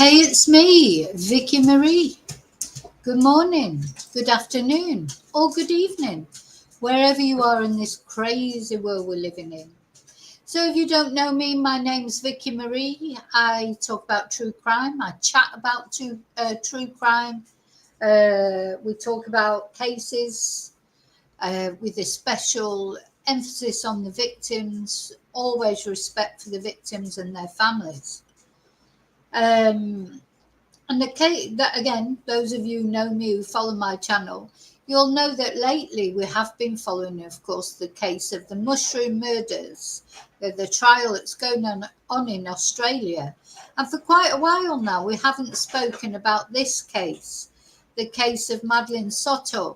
Hey, it's me, Vicky Marie. Good morning, good afternoon, or good evening, wherever you are in this crazy world we're living in. So, if you don't know me, my name's Vicky Marie. I talk about true crime. I chat about true crime. We talk about cases with a special emphasis on the victims. Always respect for the victims and their families. Um, And the case that again, those of you who know me who follow my channel, you'll know that lately we have been following, of course, the case of the mushroom murders, the trial that's going on in Australia. And for quite a while now, we haven't spoken about this case, the case of Madeleine Soto.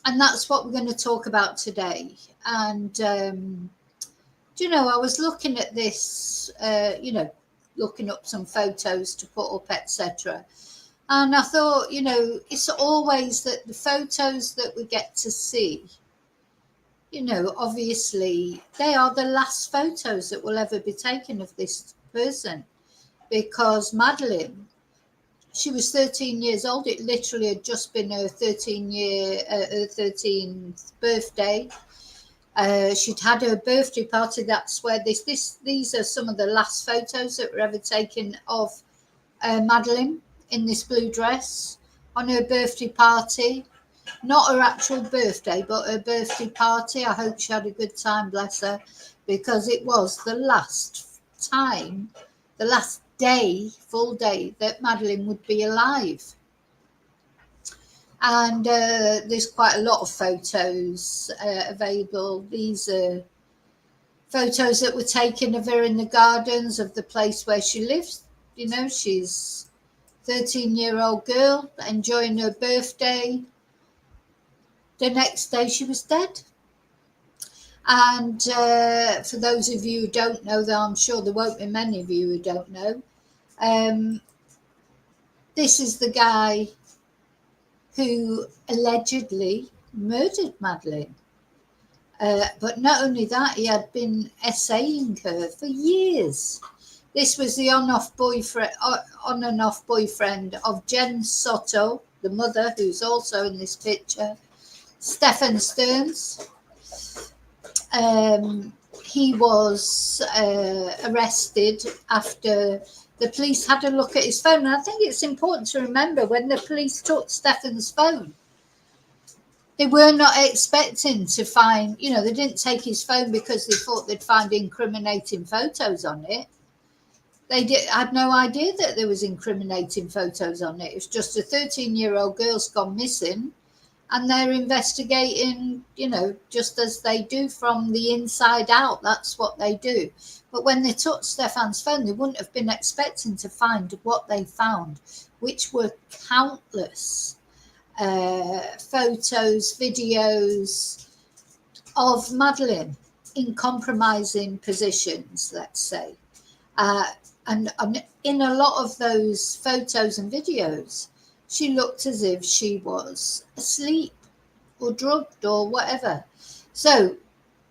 And that's what we're going to talk about today. And, I was looking at this, looking up some photos to put up, etc. And I thought, it's always that the photos that we get to see, obviously they are the last photos that will ever be taken of this person, because Madeleine, she was 13 years old. It literally had just been her 13th birthday. She'd had her birthday party. That's where these are some of the last photos that were ever taken of Madeleine in this blue dress on her birthday party. Not her actual birthday, but her birthday party. I hope she had a good time, bless her, because it was the last time, the last day, full day, that Madeleine would be alive. And there's quite a lot of photos available. These are photos that were taken of her in the gardens of the place where she lives. She's a 13-year-old girl enjoying her birthday. The next day she was dead. And for those of you who don't know, though I'm sure there won't be many of you who don't know, this is the guy who allegedly murdered Madeleine. But not only that, he had been essaying her for years. This was the on and off boyfriend of Jen Soto, the mother, who's also in this picture, Stephan Sterns. He was arrested after the police had a look at his phone. And I think it's important to remember, when the police took Stephan's phone, they were not expecting to find, they didn't take his phone because they thought they'd find incriminating photos on it. They had no idea that there was incriminating photos on it. It's just a 13-year-old girl's gone missing, and they're investigating, just as they do from the inside out. That's what they do. But when they took Stephan's phone, they wouldn't have been expecting to find what they found, which were countless photos, videos of Madeleine in compromising positions, let's say. And in a lot of those photos and videos, she looked as if she was asleep or drugged or whatever. So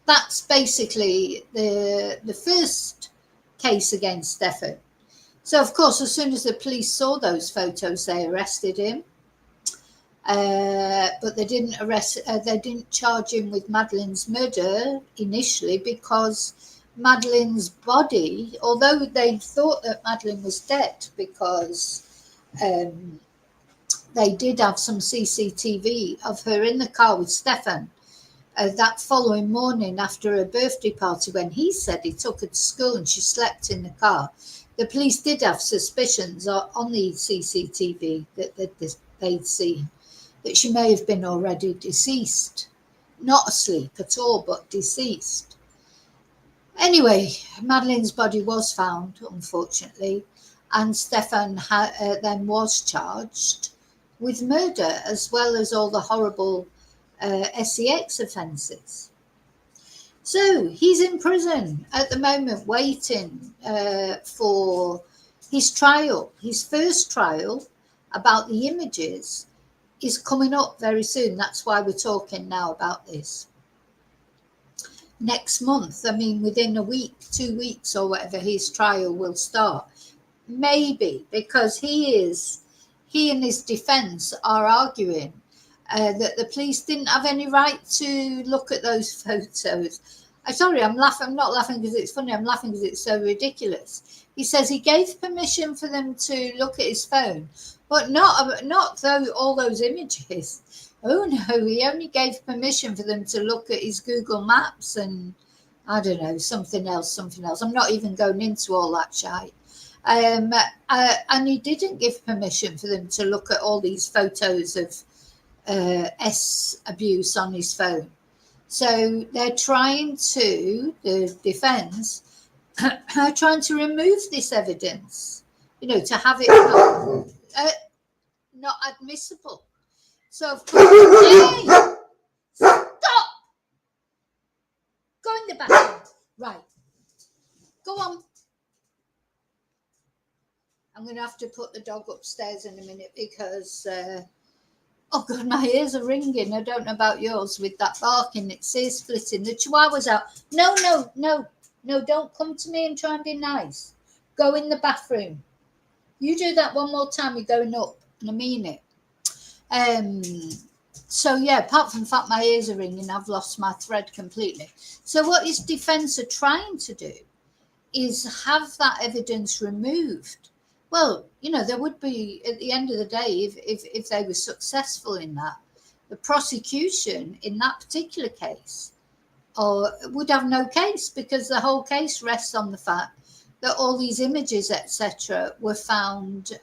that's basically the first case against Stephan. So, of course, as soon as the police saw those photos, they arrested him. But they didn't charge him with Madeleine's murder initially, because Madeleine's body, although they thought that Madeleine was dead, because they did have some CCTV of her in the car with Stephan that following morning after her birthday party, when he said he took her to school and she slept in the car. The police did have suspicions on the CCTV that they'd seen that she may have been already deceased, not asleep at all, but deceased. Anyway, Madeleine's body was found, unfortunately, and Stephan then was charged with murder, as well as all the horrible sex offences. So he's in prison at the moment, waiting for his trial. His first trial about the images is coming up very soon. That's why we're talking now about this. Next month, within a week, 2 weeks or whatever, his trial will start. maybe because he and his defense are arguing that the police didn't have any right to look at those photos. I'm sorry, I'm laughing. I'm not laughing because it's funny. I'm laughing because it's so ridiculous. He says he gave permission for them to look at his phone, but not all those images. Oh no, he only gave permission for them to look at his Google Maps and I don't know, something else. I'm not even going into all that shite. And he didn't give permission for them to look at all these photos of abuse on his phone. So they're trying to, the defense, are trying to remove this evidence, to have it not admissible. So, of course, hey, stop! Go in the bathroom. Right. Go on. I'm going to have to put the dog upstairs in a minute because, oh God, my ears are ringing. I don't know about yours with that barking. It's ear splitting. The chihuahua's out. No, don't come to me and try and be nice. Go in the bathroom. You do that one more time, you're going up, and I mean it. So yeah, apart from the fact my ears are ringing, I've lost my thread completely. So what his defense are trying to do is have that evidence removed. Well, there would be, at the end of the day, if they were successful in that, the prosecution in that particular case would have no case because the whole case rests on the fact that all these images, etc., were found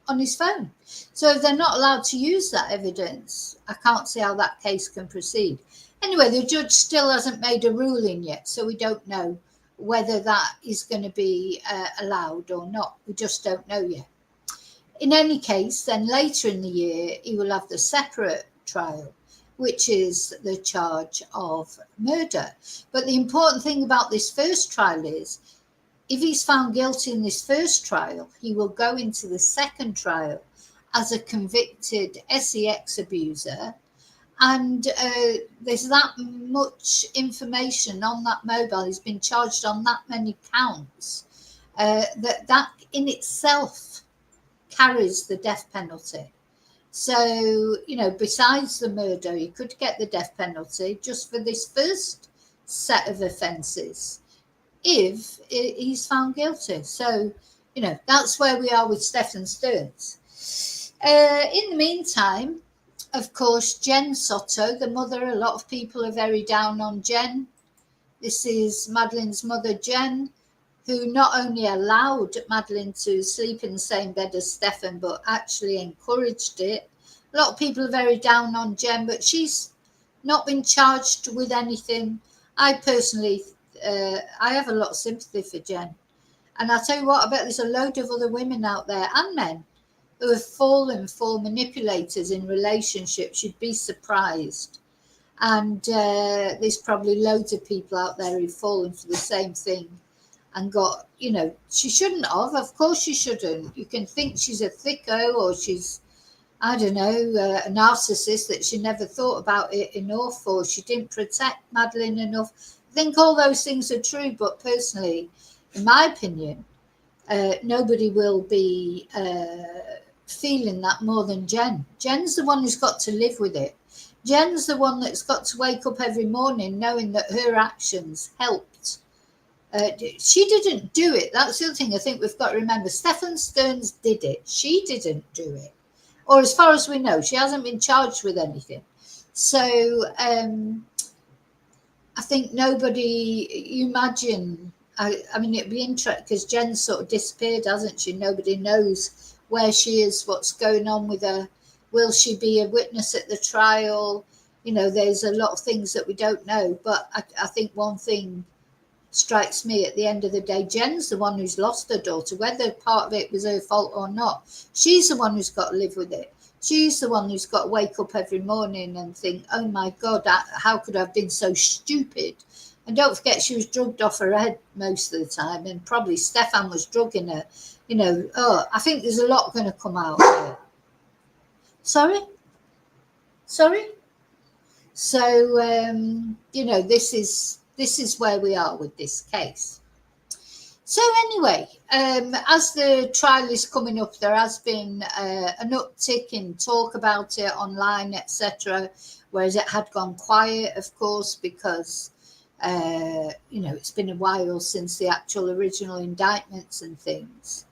on his phone. So if they're not allowed to use that evidence, I can't see how that case can proceed. Anyway, the judge still hasn't made a ruling yet, so we don't know whether that is going to be allowed or not. We just don't know yet. In any case, then later in the year, he will have the separate trial, which is the charge of murder. But the important thing about this first trial is, if he's found guilty in this first trial, he will go into the second trial as a convicted sex abuser. And there's that much information on that mobile. He's been charged on that many counts that in itself carries the death penalty. So, besides the murder, he could get the death penalty just for this first set of offences if he's found guilty. So, that's where we are with Stephan Sterns. In the meantime, of course, Jen Soto, the mother, a lot of people are very down on Jen. This is Madeleine's mother, Jen, who not only allowed Madeleine to sleep in the same bed as Stephan, but actually encouraged it. A lot of people are very down on Jen, but she's not been charged with anything. I personally, I have a lot of sympathy for Jen. And I'll tell you what, I bet there's a load of other women out there and men who have fallen for manipulators in relationships. You'd be surprised. And there's probably loads of people out there who've fallen for the same thing and got, she shouldn't have. Of course she shouldn't. You can think she's a thicko or she's, I don't know, a narcissist that she never thought about it enough or she didn't protect Madeleine enough. I think all those things are true, but personally, in my opinion, nobody will be feeling that more than Jen. Jen's the one who's got to live with it. Jen's the one that's got to wake up every morning knowing that her actions helped. She didn't do it. That's the other thing I think we've got to remember. Stephan Sterns did it. She didn't do it. Or as far as we know, she hasn't been charged with anything. So I think nobody, you imagine, I mean, it'd be interesting because Jen sort of disappeared, hasn't she? Nobody knows where she is, what's going on with her. Will she be a witness at the trial? There's a lot of things that we don't know. But I think one thing strikes me at the end of the day, Jen's the one who's lost her daughter, whether part of it was her fault or not. She's the one who's got to live with it. She's the one who's got to wake up every morning and think, oh my God, how could I have been so stupid? And don't forget, she was drugged off her head most of the time, and probably Stephan was drugging her. I think there's a lot going to come out of it. Sorry? So, this is where we are with this case. So anyway, as the trial is coming up, there has been an uptick in talk about it online, etc. Whereas it had gone quiet, of course, because it's been a while since the actual original indictments and things.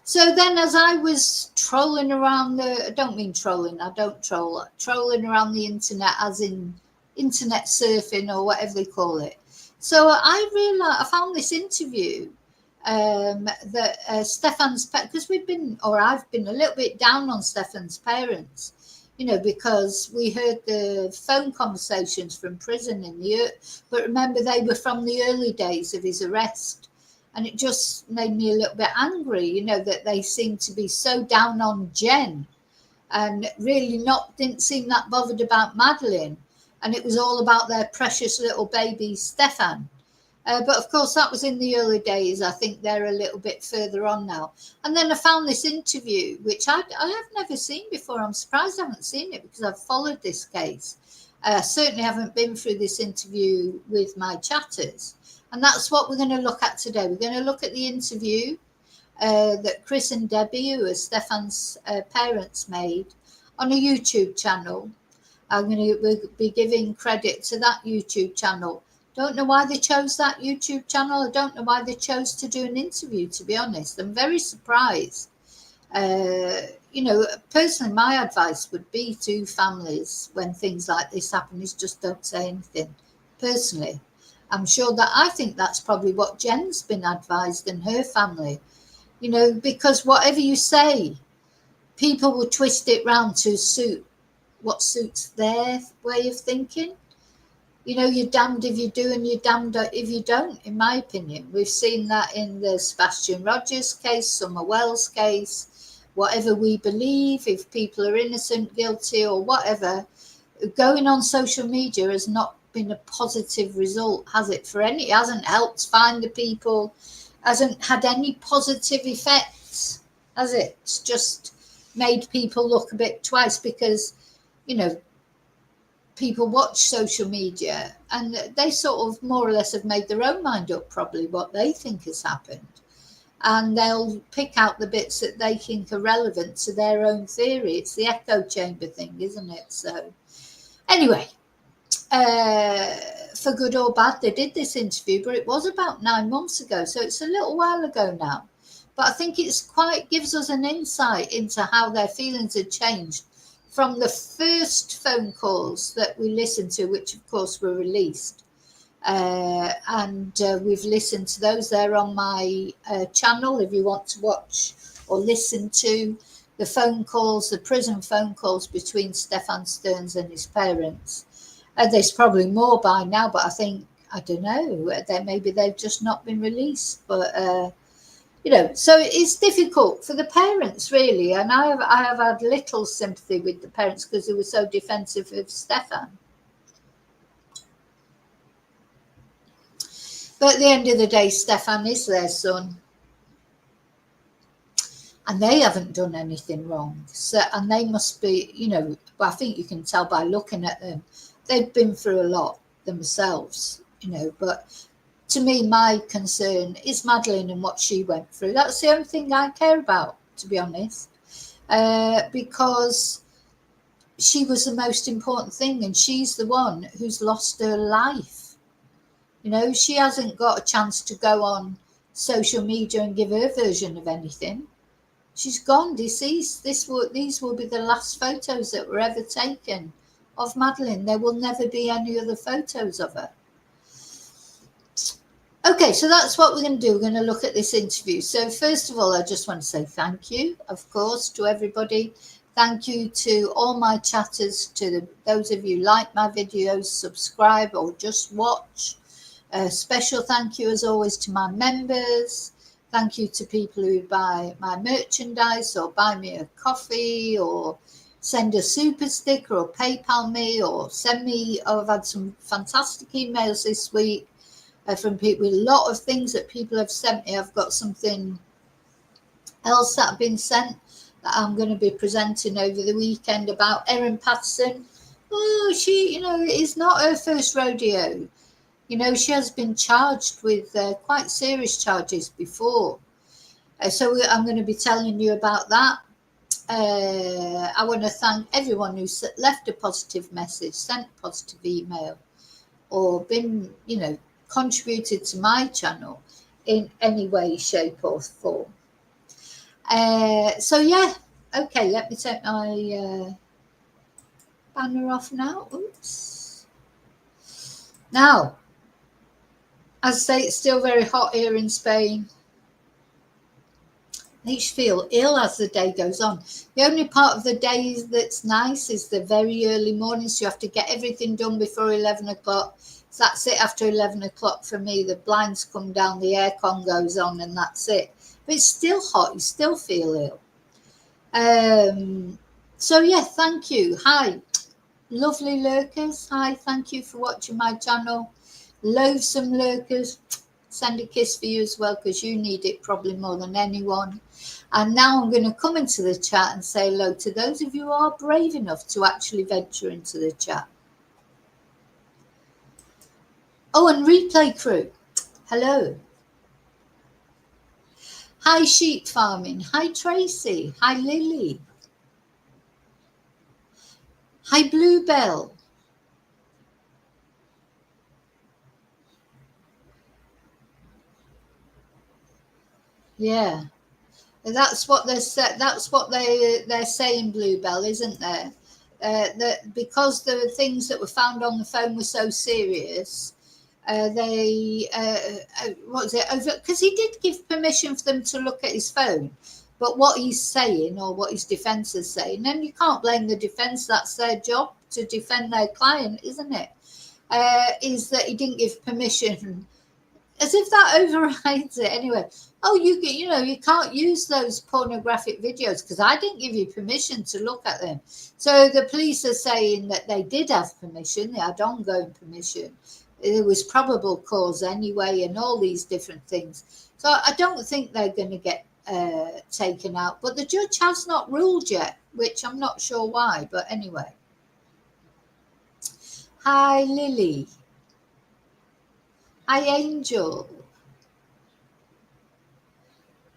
So then, as I was trolling around I don't mean trolling, I don't troll, trolling around the internet, as in internet surfing or whatever they call it. So I realized, I found this interview that Stephan's, because I've been a little bit down on Stephan's parents, because we heard the phone conversations from prison but remember, they were from the early days of his arrest. And it just made me a little bit angry, that they seemed to be so down on Jen and really didn't seem that bothered about Madeleine. And it was all about their precious little baby, Stephan. But of course, that was in the early days. I think they're a little bit further on now. And then I found this interview, which I have never seen before. I'm surprised I haven't seen it because I've followed this case. Certainly haven't been through this interview with my chatters. And that's what we're going to look at today. We're going to look at the interview that Chris and Debbie, who are Stephan's parents, made on a YouTube channel. We'll be giving credit to that YouTube channel. Don't know why they chose that YouTube channel. I don't know why they chose to do an interview, to be honest. I'm very surprised. Personally, my advice would be to families when things like this happen is just don't say anything. Personally, I'm sure that I think that's probably what Jen's been advised and her family, because whatever you say, people will twist it round to suit what suits their way of thinking. You're damned if you do and you're damned if you don't, in my opinion. We've seen that in the Sebastian Rogers case, Summer Wells case, whatever we believe, if people are innocent, guilty or whatever, going on social media has not been a positive result, has it? It hasn't helped find the people, hasn't had any positive effects, has it? It's just made people look a bit twice because, people watch social media and they sort of more or less have made their own mind up probably what they think has happened, and they'll pick out the bits that they think are relevant to their own theory. It's the echo chamber thing, isn't it? So anyway, for good or bad, they did this interview, but it was about 9 months ago, so it's a little while ago now. But I think gives us an insight into how their feelings had changed from the first phone calls that we listened to, which of course were released. And we've listened to those. They're on my channel if you want to watch or listen to the phone calls, the prison phone calls between Stephan Sterns and his parents. There's probably more by now, but I don't know, maybe they've just not been released. But so it's difficult for the parents, really. And I have had little sympathy with the parents because they were so defensive of Stephan. But at the end of the day, Stephan is their son. And they haven't done anything wrong. So, and they must be, I think you can tell by looking at them, they've been through a lot themselves, but to me, my concern is Madeleine and what she went through. That's the only thing I care about, to be honest, because she was the most important thing, and she's the one who's lost her life. She hasn't got a chance to go on social media and give her version of anything. She's gone, deceased. These will be the last photos that were ever taken of Madeleine. There will never be any other photos of her. Okay, so that's what we're going to do. We're going to look at this interview. So first of all, I just want to say thank you, of course, to everybody. Thank you to all my chatters, to those of you like my videos, subscribe or just watch. Special thank you, as always, to my members. Thank you to people who buy my merchandise or buy me a coffee or send a super sticker or PayPal me or send me. I've had some fantastic emails this week from people, a lot of things that people have sent me. I've got something else that have been sent that I'm going to be presenting over the weekend about Erin Patterson. Oh, she, it is not her first rodeo. She has been charged with quite serious charges before. So I'm going to be telling you about that. I want to thank everyone who left a positive message, sent a positive email, or been, contributed to my channel in any way, shape, or form. So yeah, okay, let me take my banner off now. Oops. Now, as I say, it's still very hot here in Spain. I each feel ill as the day goes on. The only part of the day that's nice is the very early morning, so you have to get everything done before 11 o'clock. So that's it. After 11 o'clock for me, the blinds come down, the aircon goes on, and that's it. But it's still hot. You still feel ill. So yeah, thank you. Hi, lovely lurkers. Hi, thank you for watching my channel. Loathsome lurkers, send a kiss for you as well, because you need it probably more than anyone. And now I'm going to come into the chat and say hello to those of you who are brave enough to actually venture into the chat. Oh, and replay crew, hello. Hi, sheep farming. Hi, Tracy. Hi, Lily. Hi, Bluebell. Yeah, that's what they're saying, Bluebell, isn't there? That because the things that were found on the phone were so serious, what was it over? Because he did give permission for them to look at his phone, but what he's saying, or what his defence is saying, and you can't blame the defence. That's their job, to defend their client, isn't it? Is that he didn't give permission, as if that overrides it. Anyway, oh, you can't use those pornographic videos because I didn't give you permission to look at them. So the police are saying that they did have permission, they had ongoing permission. It was probable cause anyway, and all these different things. So I don't think they're going to get taken out. But the judge has not ruled yet, which I'm not sure why. But anyway. Hi, Lily. Hi, Angel.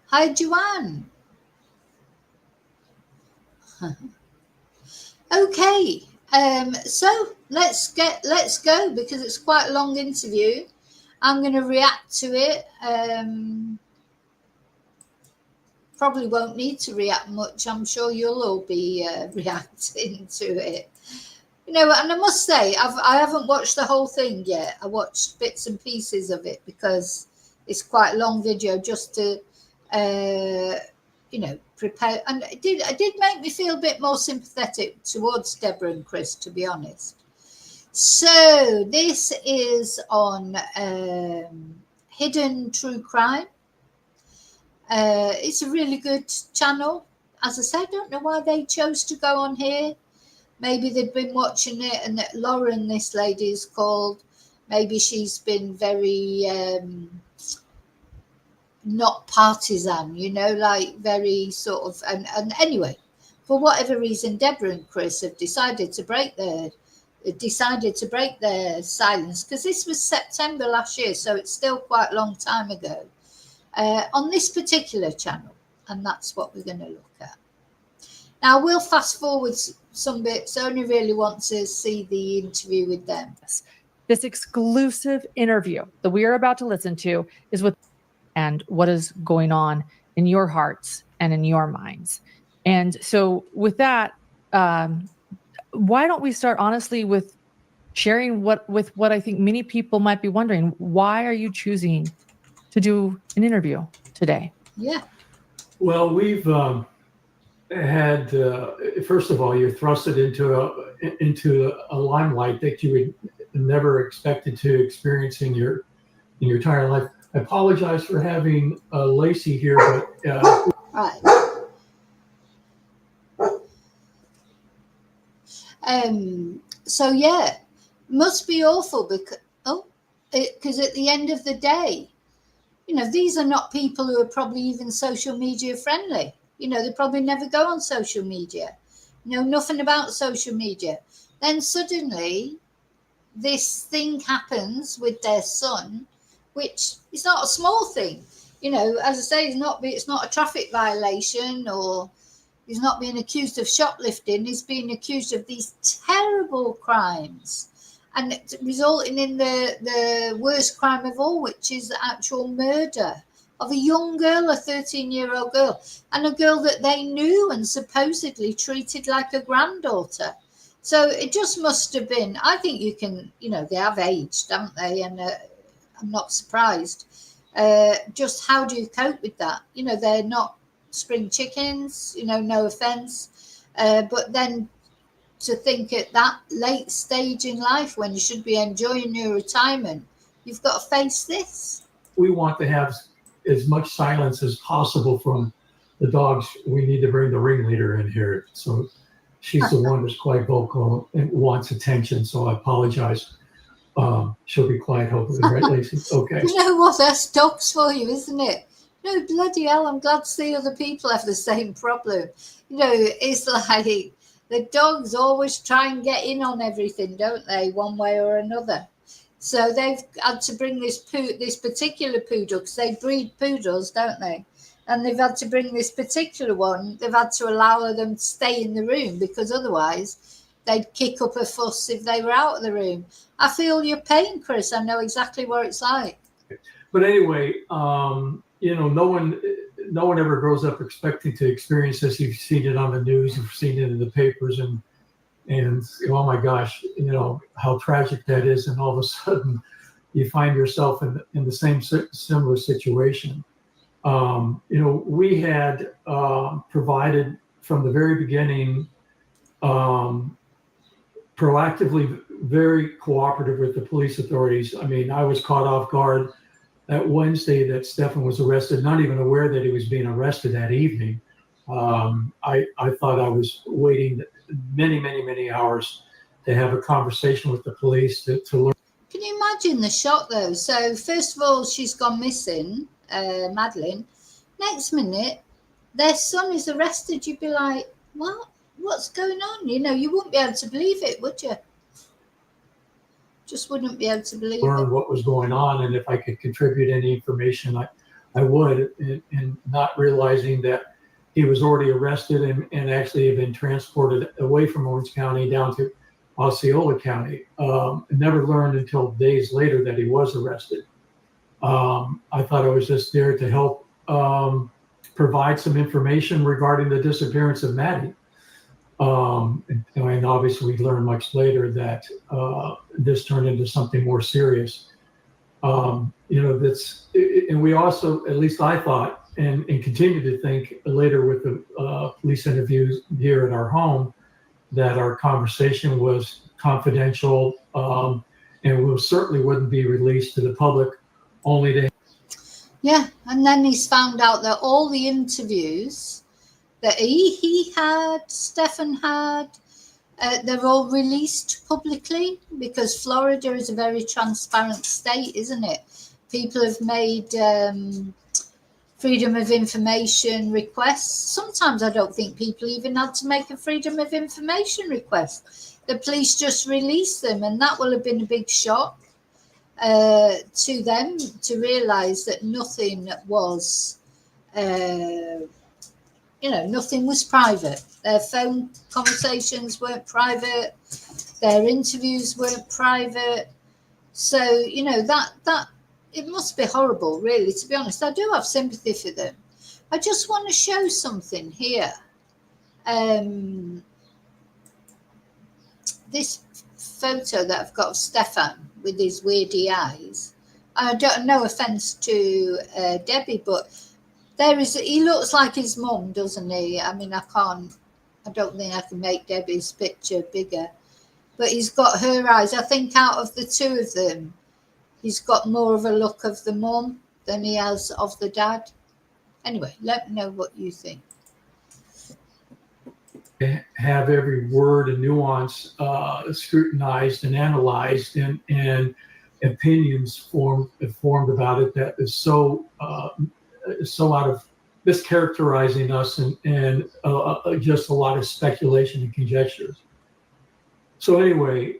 Hi, Joanne. Okay. So let's go, because it's quite a long interview. I'm going to react to it. Probably won't need to react much. I'm sure you'll all be reacting to it. And I must say, I haven't watched the whole thing yet. I watched bits and pieces of it because it's quite a long video, just to prepare. And it did make me feel a bit more sympathetic towards Deborah and Chris, to be honest. So this is on Hidden True Crime. It's a really good channel. As I said, I don't know why they chose to go on here. Maybe they'd been watching it, and that Lauren, this lady is called, maybe she's been very not partisan, like very sort of, and anyway, for whatever reason, Deborah and Chris have decided to break their silence, because this was September last year, so it's still quite a long time ago, on this particular channel, and that's what we're going to look at. Now we'll fast forward some bits. I only really want to see the interview with them. This exclusive interview that we are about to listen to is with and what is going on in your hearts and in your minds. And so with that, why don't we start honestly with sharing what I think many people might be wondering. Why are you choosing to do an interview today? Yeah. Well, we've had, first of all, you're thrusted into a limelight that you would never expected to experience in your entire life. I apologize for having Lacey here, but right. So yeah, must be awful because at the end of the day, these are not people who are probably even social media friendly. They probably never go on social media, know nothing about social media. Then suddenly this thing happens with their son, which is not a small thing. You know, as I say, it's not a traffic violation, or he's not being accused of shoplifting. He's being accused of these terrible crimes, and resulting in the worst crime of all, which is the actual murder of a young girl, a 13-year-old girl, and a girl that they knew and supposedly treated like a granddaughter. So it just must have been, I think you can, you know, they have aged, haven't they? And I'm not surprised. Just how do you cope with that? You know, they're not spring chickens, you know, no offense. But then to think at that late stage in life when you should be enjoying your retirement, you've got to face this. We want to have as much silence as possible from the dogs. We need to bring the ringleader in here. So she's the one that's quite vocal and wants attention. So I apologize. She'll be quiet, hopefully, right, Lacey? Okay. You know what? That's dogs for you, isn't it? No, bloody hell, I'm glad to see other people have the same problem. You know, it's like the dogs always try and get in on everything, don't they, one way or another? So they've had to bring this particular poodle, because they breed poodles, don't they? And they've had to bring this particular one. They've had to allow them to stay in the room, because otherwise they'd kick up a fuss if they were out of the room. I feel your pain, Chris. I know exactly what it's like. But anyway, you know, no one ever grows up expecting to experience this. You've seen it on the news, you've seen it in the papers, and oh my gosh, you know how tragic that is. And all of a sudden, you find yourself in the same similar situation. You know, we had provided from the very beginning, proactively very cooperative with the police authorities. I mean, I was caught off guard that Wednesday that Stephan was arrested, not even aware that he was being arrested that evening. I thought I was waiting many hours to have a conversation with the police to learn. Can you imagine the shock, though? So first of all, she's gone missing, Madeleine. Next minute, their son is arrested. You'd be like, what? What's going on? You know, you wouldn't be able to believe it, would you? Just wouldn't be able to believe learn it. what was going on, and if I could contribute any information, I would, and not realizing that he was already arrested and actually had been transported away from Orange County down to Osceola County. Never learned until days later that he was arrested. I thought I was just there to help provide some information regarding the disappearance of Maddie. And obviously we learned much later that this turned into something more serious. You know, and we also, at least I thought, and continue to think later with the police interviews here at our home, that our conversation was confidential, and we certainly wouldn't be released to the public, only to. Yeah, and then he's found out that all the interviews that he had, Stephan had, they're all released publicly, because Florida is a very transparent state, isn't it? People have made freedom of information requests. Sometimes I don't think people even had to make a freedom of information request. The police just release them, and that will have been a big shock to them to realise that nothing was, nothing was private. Their phone conversations weren't private. Their interviews weren't private. So, you know, that it must be horrible, really, to be honest. I do have sympathy for them. I just want to show something here. This photo that I've got of Stephan with his weirdy eyes. I don't, no offence to Debbie, but he looks like his mum, doesn't he? I mean, I don't think I can make Debbie's picture bigger, but he's got her eyes. I think out of the two of them, he's got more of a look of the mum than he has of the dad. Anyway, let me know what you think. Have every word and nuance scrutinized and analyzed, and opinions formed about it that is so out of mischaracterizing us, and just a lot of speculation and conjectures. So anyway,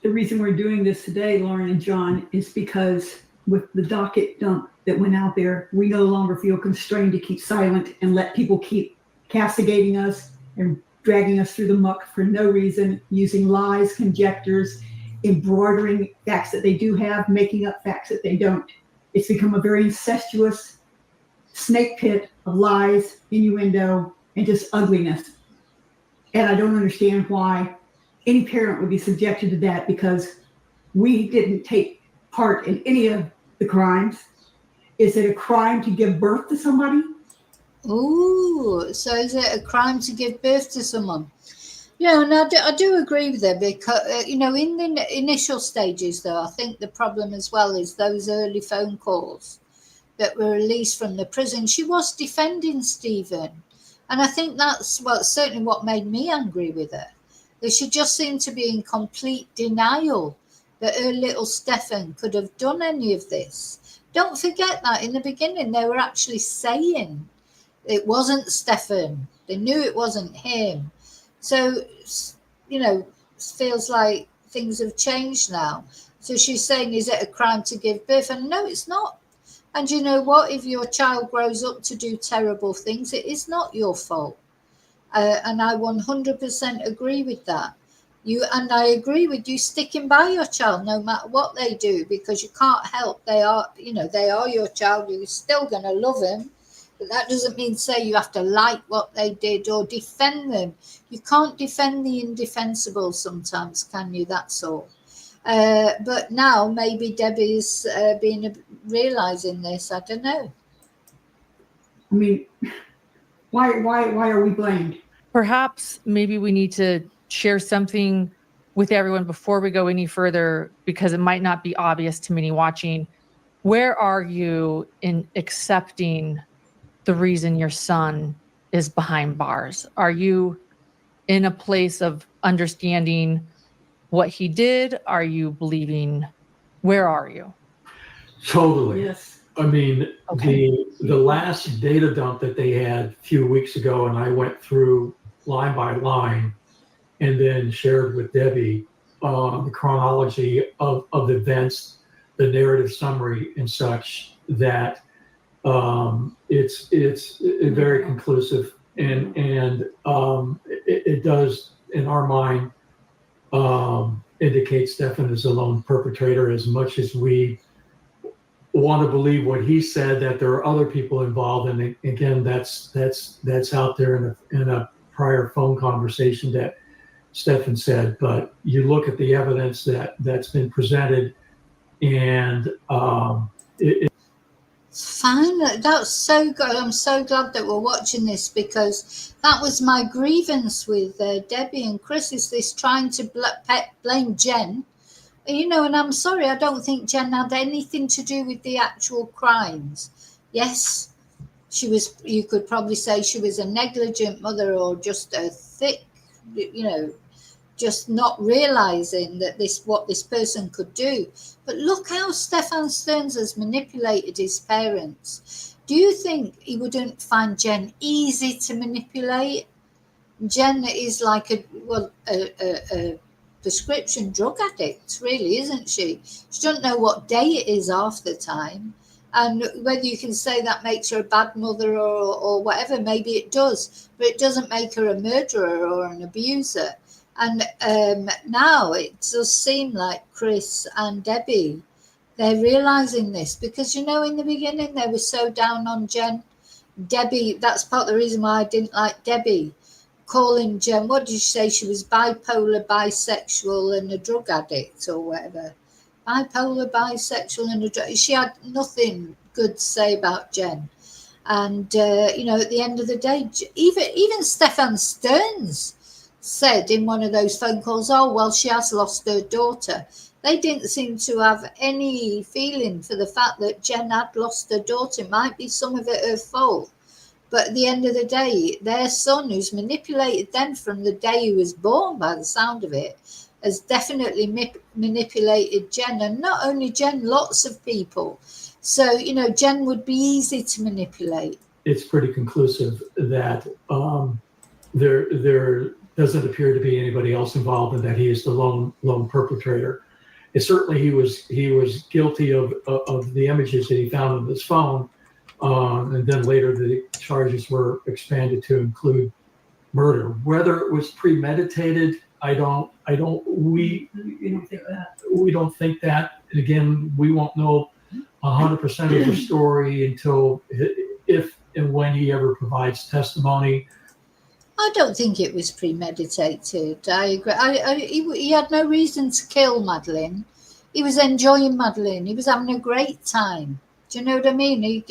the reason we're doing this today, Lauren and John, is because with the docket dump that went out there, we no longer feel constrained to keep silent and let people keep castigating us and dragging us through the muck for no reason, using lies, conjectures, embroidering facts that they do have, making up facts that they don't. It's become a very incestuous snake pit of lies, innuendo, and just ugliness. And I don't understand why any parent would be subjected to that, because we didn't take part in any of the crimes. Is it a crime to give birth to somebody? Ooh, so is it a crime to give birth to someone? And I do agree with her, because, in the initial stages, though, I think the problem as well is those early phone calls that were released from the prison. She was defending Stephan. And I think that's certainly what made me angry with her. That she just seemed to be in complete denial that her little Stephan could have done any of this. Don't forget that in the beginning, they were actually saying it wasn't Stephan. They knew it wasn't him. So, feels like things have changed now. So she's saying, is it a crime to give birth? And no, it's not. And you know what? If your child grows up to do terrible things, it is not your fault. And I 100% agree with that. And I agree with you sticking by your child no matter what they do, because you can't help. They are your child. You're still going to love them. But that doesn't mean say you have to like what they did or defend them. You can't defend the indefensible sometimes, can you? That's all. But now maybe Debbie's realizing this. I don't know. I mean, why are we blamed? Perhaps maybe we need to share something with everyone before we go any further, because it might not be obvious to many watching. Where are you in accepting the reason your son is behind bars? Are you in a place of understanding what he did? Are you believing? Where are you? Totally. Yes. I mean, Okay. the last data dump that they had a few weeks ago, and I went through line by line and then shared with Debbie the chronology of the events, the narrative summary and such, that it's very conclusive, and it does, in our mind, indicate Stephan is a lone perpetrator, as much as we want to believe what he said, that there are other people involved. And again, that's out there in a prior phone conversation that Stephan said. But you look at the evidence that's been presented, and Fine, that's so good. I'm so glad that we're watching this, because that was my grievance with Debbie and Chris, is this trying to blame Jen. And I'm sorry, I don't think Jen had anything to do with the actual crimes. Yes, she was. You could probably say she was a negligent mother, or just a thick, just not realizing that what this person could do. But look how Stephan Sterns has manipulated his parents. Do you think he wouldn't find Jen easy to manipulate? Jen is like a prescription drug addict, really, isn't she? She doesn't know what day it is half the time. And whether you can say that makes her a bad mother or whatever, maybe it does, but it doesn't make her a murderer or an abuser. And now it does seem like Chris and Debbie, they're realizing this, because, in the beginning they were so down on Jen. Debbie, that's part of the reason why I didn't like Debbie, calling Jen, what did you say? She was bipolar, bisexual, and a drug addict, or whatever. Bipolar, bisexual, and a drug. She had nothing good to say about Jen. And at the end of the day, even Stephan Sterns said in one of those phone calls, oh, well, she has lost her daughter. They didn't seem to have any feeling for the fact that Jen had lost her daughter. It might be some of it her fault. But at the end of the day, their son, who's manipulated them from the day he was born, by the sound of it, has definitely manipulated Jen. And not only Jen, lots of people. So, Jen would be easy to manipulate. it's pretty conclusive that they're doesn't appear to be anybody else involved, and that he is the lone perpetrator. And certainly he was guilty of the images that he found on his phone, and then later the charges were expanded to include murder. Whether it was premeditated, we don't think that. We don't think that. And again, we won't know 100% of the story until if and when he ever provides testimony. I don't think it was premeditated. I agree. He had no reason to kill Madeleine. He was enjoying Madeleine. He was having a great time. Do you know what I mean?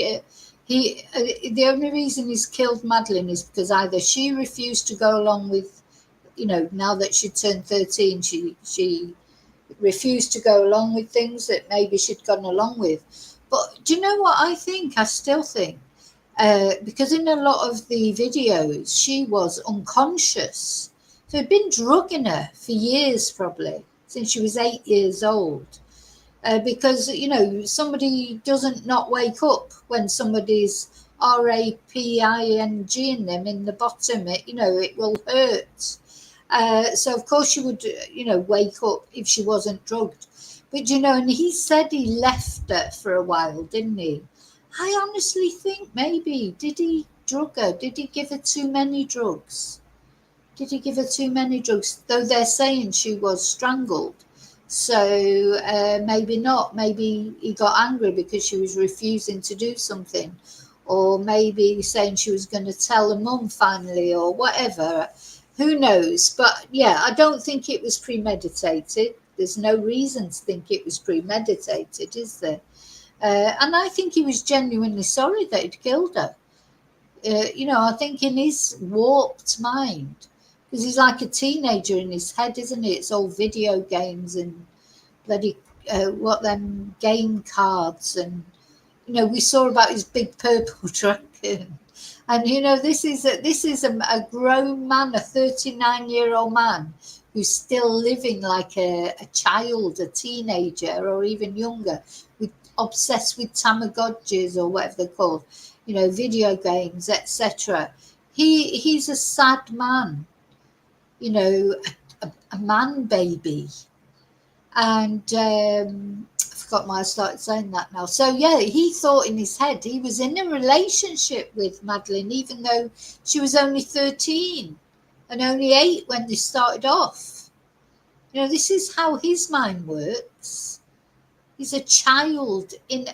The only reason he's killed Madeleine is because either she refused to go along with, now that she turned 13, she refused to go along with things that maybe she'd gone along with. But do you know what I think? I still think. Because in a lot of the videos, she was unconscious. So he'd been drugging her for years, probably, since she was 8 years old. Because, somebody doesn't not wake up when somebody's raping in them in the bottom. It will hurt. So, of course, she would, wake up if she wasn't drugged. But, and he said he left her for a while, didn't he? I honestly think maybe, did he drug her? Did he give her too many drugs? Though they're saying she was strangled. So maybe not. Maybe he got angry because she was refusing to do something. Or maybe saying she was going to tell her mum finally or whatever. Who knows? But yeah, I don't think it was premeditated. There's no reason to think it was premeditated, is there? And I think he was genuinely sorry that he'd killed her. I think in his warped mind, because he's like a teenager in his head, isn't he? It's all video games and bloody game cards, and we saw about his big purple dragon, and this is a grown man, a 39-year-old man who's still living like a child, a teenager, or even younger, obsessed with Tamagotchis or whatever they're called, video games, etc. He's a sad man, a man baby. And I forgot why I started saying that now. So yeah, he thought in his head he was in a relationship with Madeleine, even though she was only 13 and only 8 when they started off. This is how his mind works. He's a child in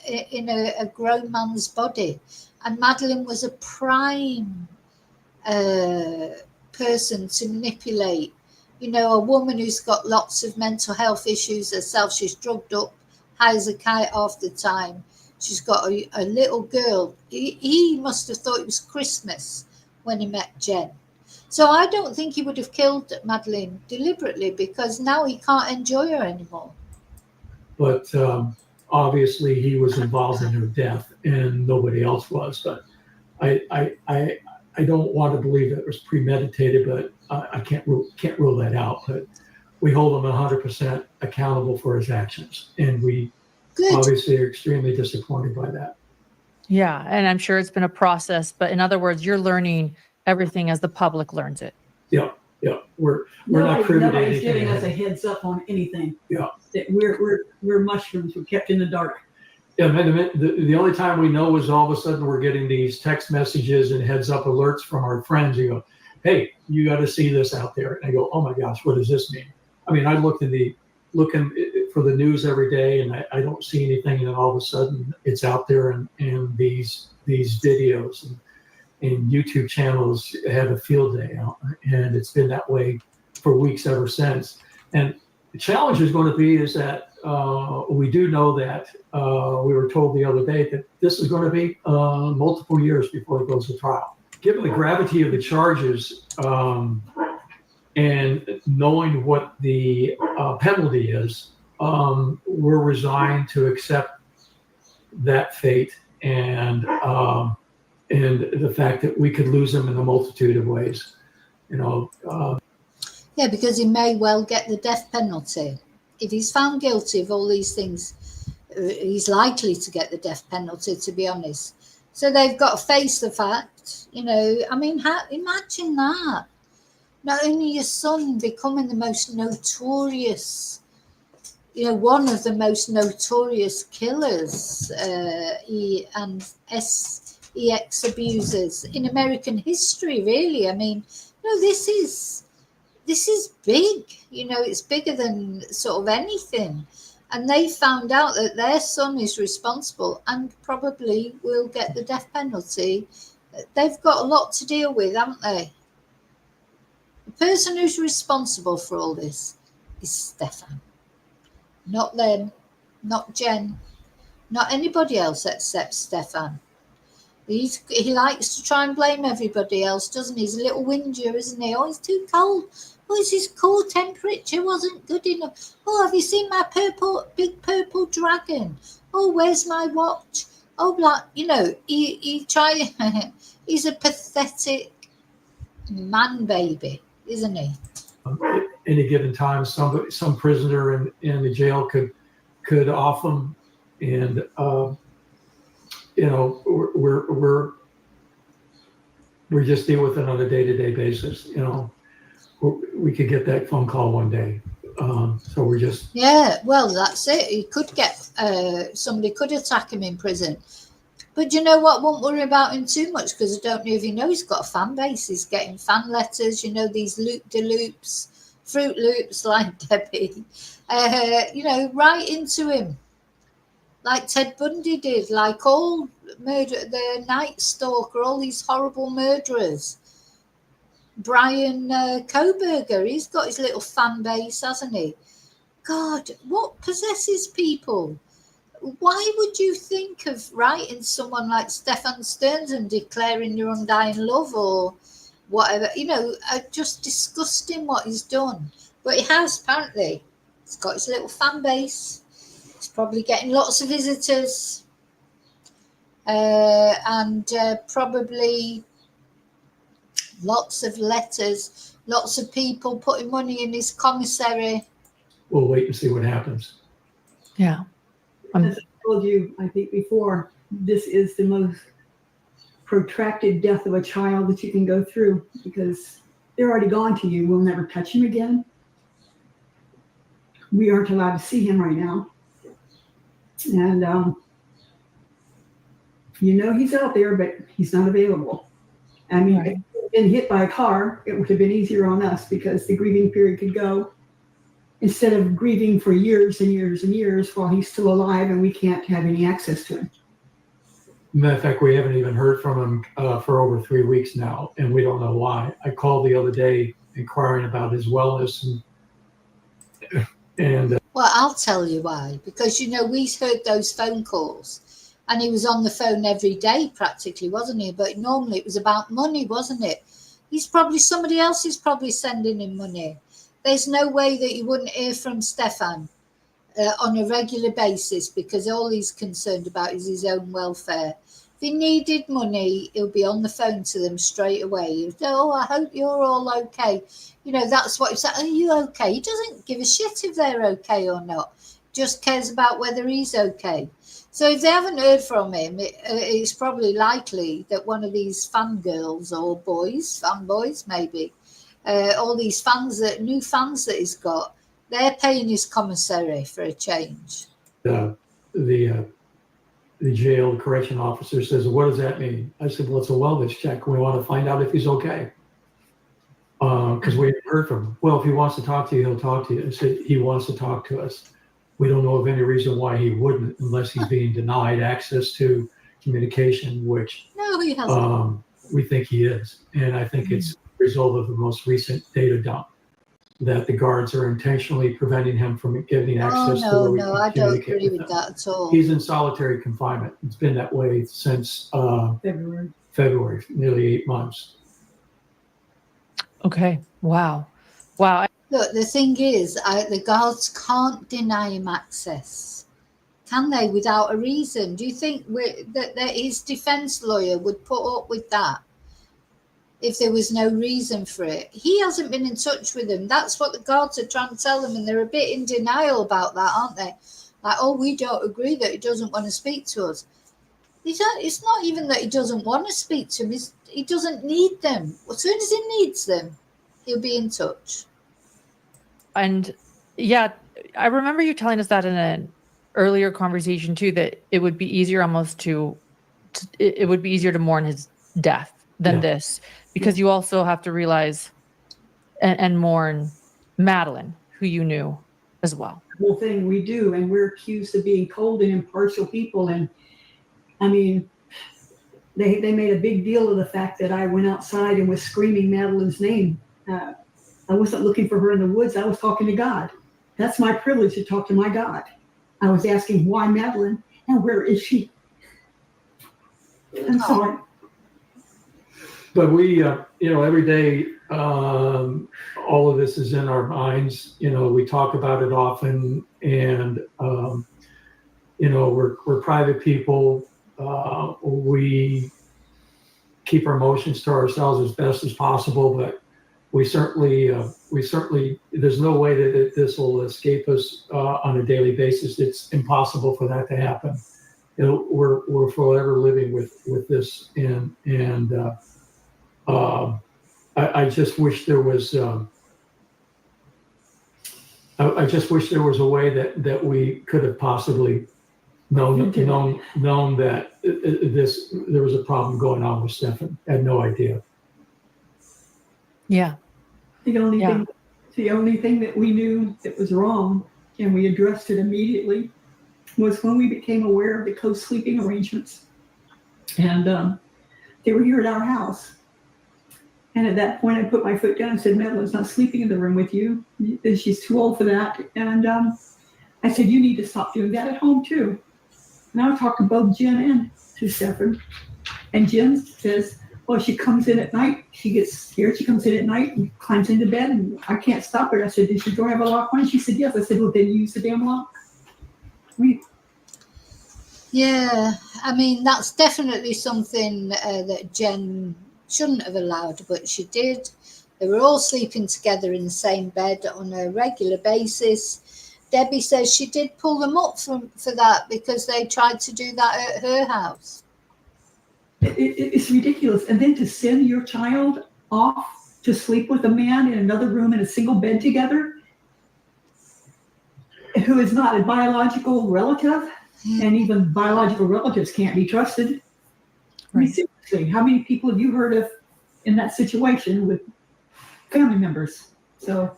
a grown man's body. And Madeleine was a prime person to manipulate. A woman who's got lots of mental health issues herself. She's drugged up, high as a kite half the time. She's got a little girl. He must have thought it was Christmas when he met Jen. So I don't think he would have killed Madeleine deliberately, because now he can't enjoy her anymore. But obviously he was involved in her death and nobody else was. But I don't want to believe that it was premeditated, but I can't rule that out. But we hold him 100% accountable for his actions, and we obviously are extremely disappointed by that. Yeah, and I'm sure it's been a process, but in other words, you're learning everything as the public learns it. Yeah. We're not privy to anything. Nobody's giving us a heads up on anything. Yeah. That we're mushrooms. We're kept in the dark. Yeah, the only time we know is all of a sudden we're getting these text messages and heads up alerts from our friends. You go, hey, you got to see this out there. And I go, oh my gosh, what does this mean? I mean, I looking for the news every day, and I don't see anything, and then all of a sudden it's out there, and these videos and YouTube channels had a field day, and it's been that way for weeks ever since. And the challenge is going to be is that we do know that we were told the other day that this is going to be multiple years before it goes to trial. Given the gravity of the charges and knowing what the penalty is, we're resigned to accept that fate and the fact that we could lose him in a multitude of ways. Yeah, because he may well get the death penalty. If he's found guilty of all these things, he's likely to get the death penalty, to be honest. So they've got to face the fact, I mean, imagine that. not only your son becoming the most notorious, one of the most notorious killers and sex abusers in American history, really. I mean, this is big. It's bigger than sort of anything. And they found out that their son is responsible and probably will get the death penalty. They've got a lot to deal with, haven't they? The person who's responsible for all this is Stephan. Not them, not Jen, not anybody else except Stephan. He likes to try and blame everybody else, doesn't he? He's a little whinger, isn't he? Oh, it's too cold. Oh, it's his core temperature wasn't good enough. Oh, have you seen my big purple dragon? Oh, where's my watch? Oh, he's a pathetic man baby, isn't he? Any given time, some prisoner in the jail could off him, and we just deal with it on a day-to-day basis. We could get that phone call one day, so we're just well, that's it. He could get somebody could attack him in prison. But you know what? Won't worry about him too much, because I don't know if you know he's got a fan base. He's getting fan letters, these loop-de-loops, Fruit Loops, like Debbie, right into him, like Ted Bundy did, like all the Night Stalker, all these horrible murderers. Brian Koberger, he's got his little fan base, hasn't he? God, what possesses people? Why would you think of writing someone like Stephan Sterns and declaring your undying love or whatever? Just disgusting what he's done. But he has, apparently. He's got his little fan base. He's probably getting lots of visitors. And probably lots of letters, lots of people putting money in his commissary. We'll wait and see what happens. Yeah. As I told you, I think before, this is the most protracted death of a child that you can go through, because they're already gone to you. We'll never touch him again. We aren't allowed to see him right now. And, he's out there, but he's not available. I mean, right. If he'd been hit by a car, it would have been easier on us, because the grieving period could go, instead of grieving for years and years and years while he's still alive and we can't have any access to him. Matter of fact, we haven't even heard from him for over 3 weeks now, and we don't know why. I called the other day inquiring about his wellness, and well, I'll tell you why. Because we heard those phone calls, and he was on the phone every day practically, wasn't he? But normally it was about money, wasn't it? Somebody else is probably sending him money. There's no way that you wouldn't hear from Stephan on a regular basis, because all he's concerned about is his own welfare. If he needed money, he'll be on the phone to them straight away. He'll say, oh, I hope you're all okay. That's what he's saying. Are you okay? He doesn't give a shit if they're okay or not. Just cares about whether he's okay. So if they haven't heard from him, it's probably likely that one of these fangirls or fanboys maybe, all these new fans that he's got, they're paying his commissary for a change. The jail correction officer says, what does that mean? I said, well, it's a wellness check. We want to find out if he's okay. Because we haven't heard from him. Well, if he wants to talk to you, he'll talk to you. I said, he wants to talk to us. We don't know of any reason why he wouldn't, unless he's being denied access to communication, which no, he hasn't. We think he is. And I think it's a result of the most recent data dump, that the guards are intentionally preventing him from getting access to where we can I don't communicate agree with with him. that at all. He's in solitary confinement. It's been that way since February, nearly 8 months. Okay. Wow. Look, the thing is, the guards can't deny him access, can they, without a reason? Do you think that his defense lawyer would put up with that if there was no reason for it? He hasn't been in touch with them. That's what the guards are trying to tell them, and they're a bit in denial about that, aren't they? Like, oh, we don't agree that he doesn't want to speak to us. It's not even that he doesn't want to speak to them. He doesn't need them. As soon as he needs them, He'll be in touch. And yeah, I remember you telling us that in an earlier conversation too, that it would be easier almost it would be easier to mourn his death than this, because you also have to realize and mourn Madeleine, who you knew as well. The whole thing we do, and we're accused of being cold and impartial people. And I mean, they made a big deal of the fact that I went outside and was screaming Madeleine's name. I wasn't looking for her in the woods. I was talking to God. That's my privilege, to talk to my God. I was asking, why Madeleine, and where is she? I'm sorry. But we, every day, all of this is in our minds. We talk about it often, and we're private people. We keep our emotions to ourselves as best as possible, but we certainly, there's no way that this will escape us on a daily basis. It's impossible for that to happen. We're forever living with this, and I just wish there was. I just wish there was a way that we could have possibly known that there was a problem going on with Stephan. I had no idea. Yeah. The only thing that we knew that was wrong, and we addressed it immediately, was when we became aware of the co-sleeping arrangements. And they were here at our house. And at that point, I put my foot down and said, Madeleine's not sleeping in the room with you. She's too old for that. And I said, you need to stop doing that at home too. And I talked to both Jen and to Stephan. And Jen says, well, she comes in at night. She gets scared. She comes in at night and climbs into bed, and I can't stop her. I said, did your door have a lock on it? She said, yes. I said, well, then use the damn lock. Yeah, I mean, that's definitely something that Jen shouldn't have allowed, but she did. They were all sleeping together in the same bed on a regular basis. Debbie says she did pull them up for that because they tried to do that at her house. It's ridiculous. And then to send your child off to sleep with a man in another room in a single bed together, who is not a biological relative, and even biological relatives can't be trusted. Right. I mean, seriously, how many people have you heard of in that situation with family members? So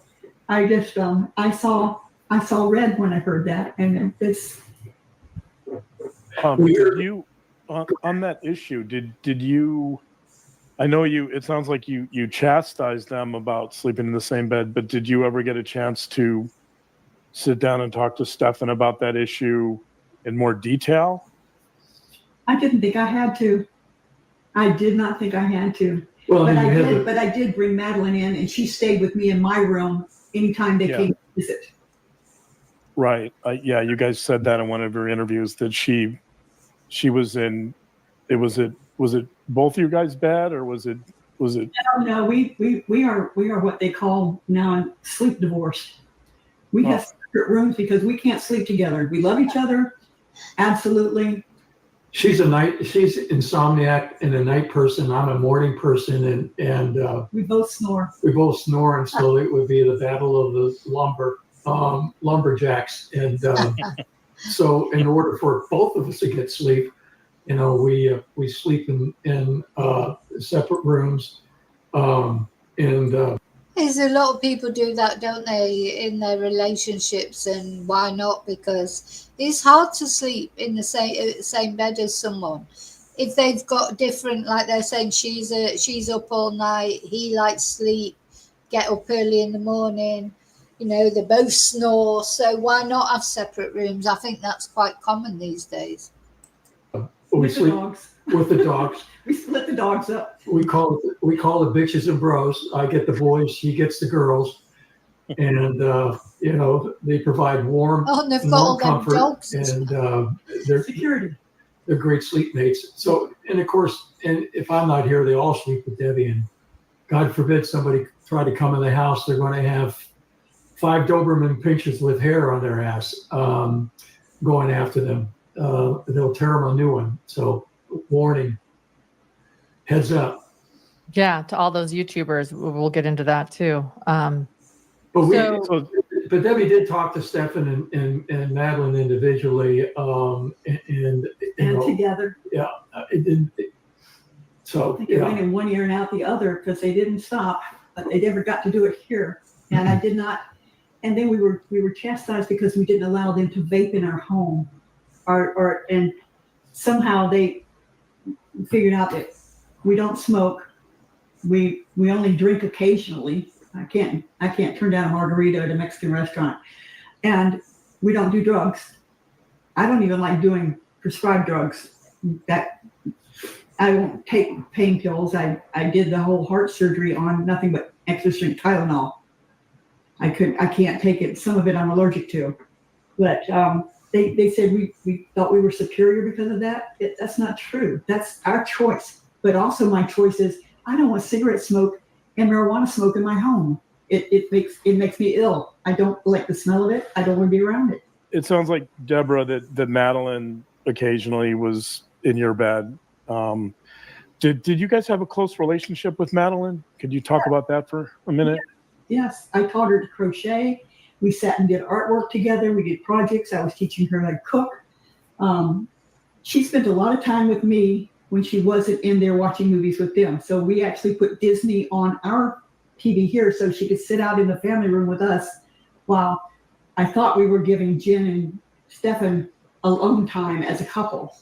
I just, I saw red when I heard that, and it's. Did you, on that issue, did you? I know you. It sounds like you chastised them about sleeping in the same bed, but did you ever get a chance to sit down and talk to Stephan about that issue in more detail? I didn't think I had to. I did not think I had to. Well, but I did bring Madeleine in, and she stayed with me in my room anytime they came to visit. Right. You guys said that in one of your interviews that she was in. Was it both of you guys' bed, or was it? No. We are what they call now sleep divorced. We have separate rooms because we can't sleep together. We love each other, absolutely. She's insomniac and a night person. I'm a morning person, and we both snore. And so it would be the battle of the lumberjacks. And so, in order for both of us to get sleep, we sleep in separate rooms, There's a lot of people do that, don't they, in their relationships, and why not? Because it's hard to sleep in the same bed as someone. If they've got different, like they're saying, she's up all night, he likes sleep, get up early in the morning, they both snore. So why not have separate rooms? I think that's quite common these days. We sleep with the dogs. We split the dogs up. We call it bitches and bros. I get the boys, she gets the girls, and they provide warm, comfort, dogs. And they're security. They're great sleep mates. So, and of course, and if I'm not here, they all sleep with Debbie. And God forbid somebody try to come in the house, they're going to have 5 Doberman pinchers with hair on their ass going after them. They'll tear them a new one. So, warning. Heads up. Yeah, to all those YouTubers, we'll get into that too. But Debbie did talk to Stephan and Madeleine individually, and together. Yeah, I think it went in one ear and out the other because they didn't stop, but they never got to do it here. And I did not. And then we were chastised because we didn't allow them to vape in our home, and somehow they figured out that we don't smoke. We only drink occasionally. I can't turn down a margarita at a Mexican restaurant, and we don't do drugs. I don't even like doing prescribed drugs. That I won't take pain pills. I did the whole heart surgery on nothing but extra strength Tylenol. I can't take it. Some of it I'm allergic to, but they said we thought we were superior because of that. That's not true. That's our choice. But also my choice is I don't want cigarette smoke and marijuana smoke in my home. It makes me ill. I don't like the smell of it. I don't want to be around it. It sounds like, Deborah, that Madeleine occasionally was in your bed. Did you guys have a close relationship with Madeleine? Could you talk about that for a minute? Yes, I taught her to crochet. We sat and did artwork together. We did projects. I was teaching her how to cook. She spent a lot of time with me when she wasn't in there watching movies with them. So we actually put Disney on our TV here so she could sit out in the family room with us while I thought we were giving Jen and Stephan alone time as a couple.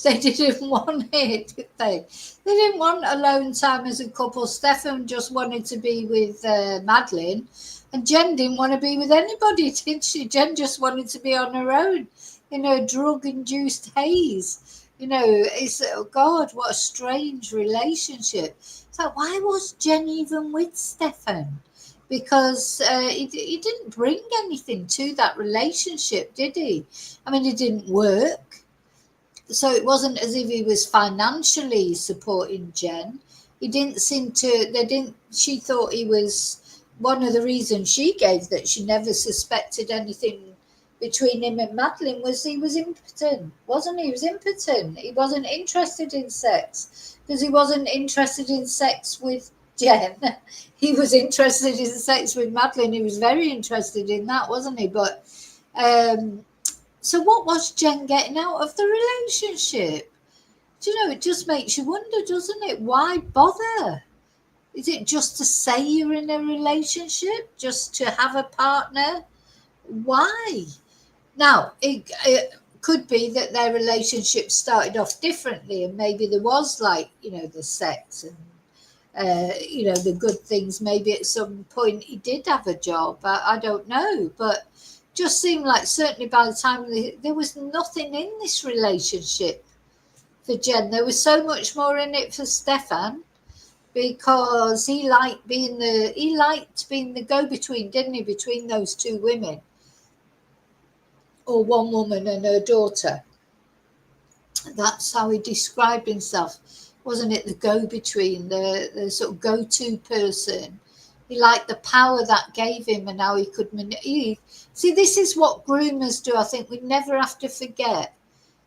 They didn't want it, did they? They didn't want alone time as a couple. Stephan just wanted to be with Madeleine, and Jen didn't want to be with anybody, did she? Jen just wanted to be on her own in her drug-induced haze. It's, oh God, what a strange relationship. It's like, why was Jen even with Stephan? Because he didn't bring anything to that relationship, did he? I mean, it didn't work. So it wasn't as if he was financially supporting Jen. He didn't seem to, she thought he was, one of the reasons she gave that she never suspected anything between him and Madeleine was he was impotent, wasn't he? He was impotent. He wasn't interested in sex because he wasn't interested in sex with Jen. He was interested in sex with Madeleine. He was very interested in that, wasn't he? But, so what was Jen getting out of the relationship? Do you know, it just makes you wonder, doesn't it? Why bother? Is it just to say you're in a relationship? Just to have a partner? Why? Now, it could be that their relationship started off differently and maybe there was the sex and, the good things. Maybe at some point he did have a job. I don't know, but just seemed like certainly by the time there was nothing in this relationship for Jen. There was so much more in it for Stephan because he liked being the go-between, didn't he, between those two women, or one woman and her daughter. That's how he described himself, wasn't it? The go-between, the sort of go-to person. He liked the power that gave him and how he could manipulate. See, this is what groomers do. I think we never have to forget.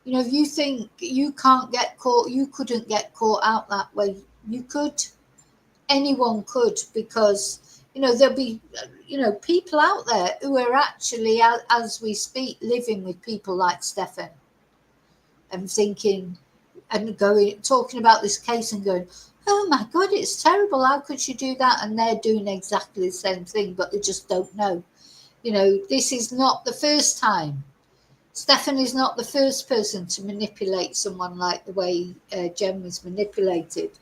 If you think you can't get caught, you couldn't get caught out that way. You could. Anyone could, because, there'll be, people out there who are actually, as we speak, living with people like Stephan and thinking and talking about this case and going, oh my God, it's terrible. How could she do that? And they're doing exactly the same thing, but they just don't know. This is not the first time. Stephan is not the first person to manipulate someone like the way Jen was manipulated.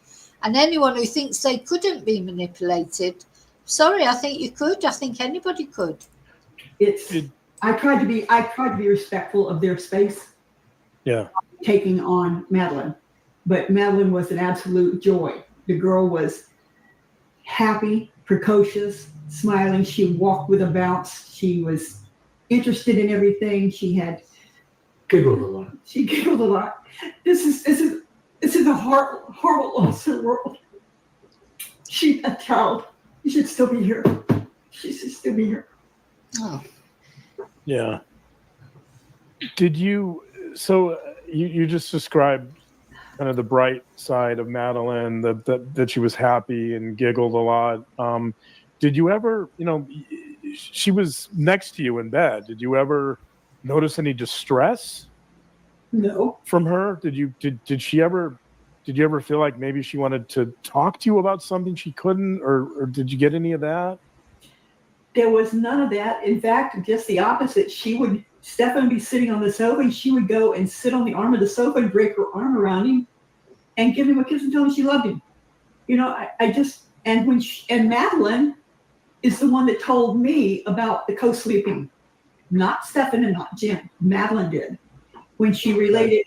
And anyone who thinks they couldn't be manipulated, sorry, I think you could. I think anybody could. I tried to be respectful of their space. Yeah. Taking on Madeleine. But Madeleine was an absolute joy. The girl was happy, precocious, smiling. She walked with a bounce. She was interested in everything. She giggled a lot. She giggled a lot. This is a horrible loss in the world. She's a child. She should still be here. She should still be here. Oh. Yeah. Did you? So you just described kind of the bright side of Madeleine, that she was happy and giggled a lot. Did you ever, she was next to you in bed. Did you ever notice any distress No. from her? Did you ever feel like maybe she wanted to talk to you about something she couldn't, or did you get any of that? There was none of that. In fact, just the opposite. Stephan would be sitting on the sofa, and she would go and sit on the arm of the sofa and break her arm around him and give him a kiss and tell him she loved him. And Madeleine is the one that told me about the co-sleeping, not Stephan and not Jen. Madeleine did. When she related,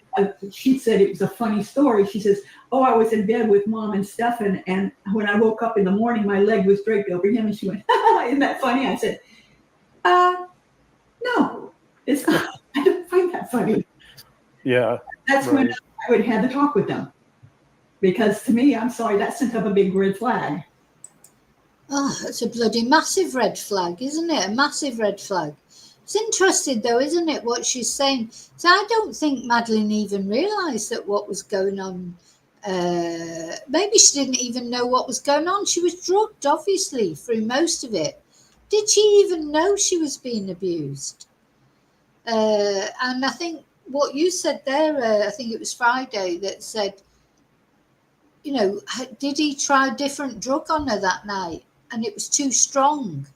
she said it was a funny story. She says, "Oh, I was in bed with Mom and Stephan, and when I woke up in the morning, my leg was draped over him." And she went, "Isn't that funny?" I said, "No, it's not. I don't find that funny." Yeah. That's when I would have the talk with them. Because to me, I'm sorry, that sent up a big red flag. Oh, it's a bloody massive red flag, isn't it? A massive red flag. It's interesting, though, isn't it, what she's saying? So I don't think Madeleine even realised that what was going on. Maybe she didn't even know what was going on. She was drugged, obviously, through most of it. Did she even know she was being abused? And I think what you said there, I think it was Friday, that said, did he try a different drug on her that night and it was too strong?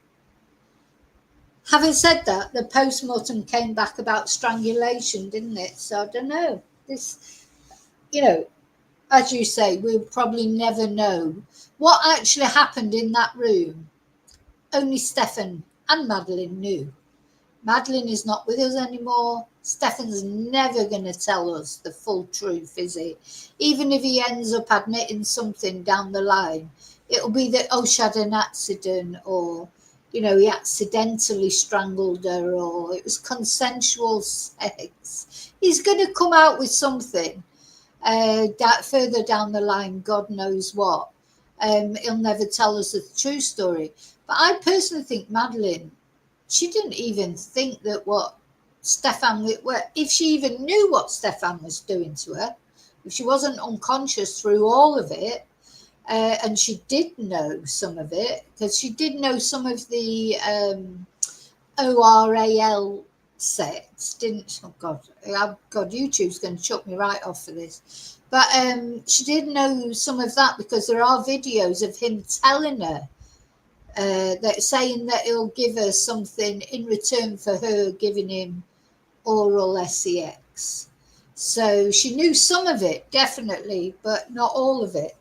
Having said that, the post-mortem came back about strangulation, didn't it? So I don't know. This, as you say, we'll probably never know what actually happened in that room. Only Stephan and Madeleine knew. Madeleine is not with us anymore. Stephan's never going to tell us the full truth, is he? Even if he ends up admitting something down the line, it'll be that, she had an accident, or, he accidentally strangled her, or it was consensual sex. He's going to come out with something further down the line, God knows what. He'll never tell us the true story. But I personally think Madeleine, she didn't even think that if she even knew what Stephan was doing to her, if she wasn't unconscious through all of it, and she did know some of it, because she did know some of the ORAL sex, didn't she? Oh God, YouTube's going to chuck me right off for this. But she did know some of that, because there are videos of him telling her, that saying that he'll give her something in return for her giving him oral sex. So she knew some of it, definitely, but not all of it.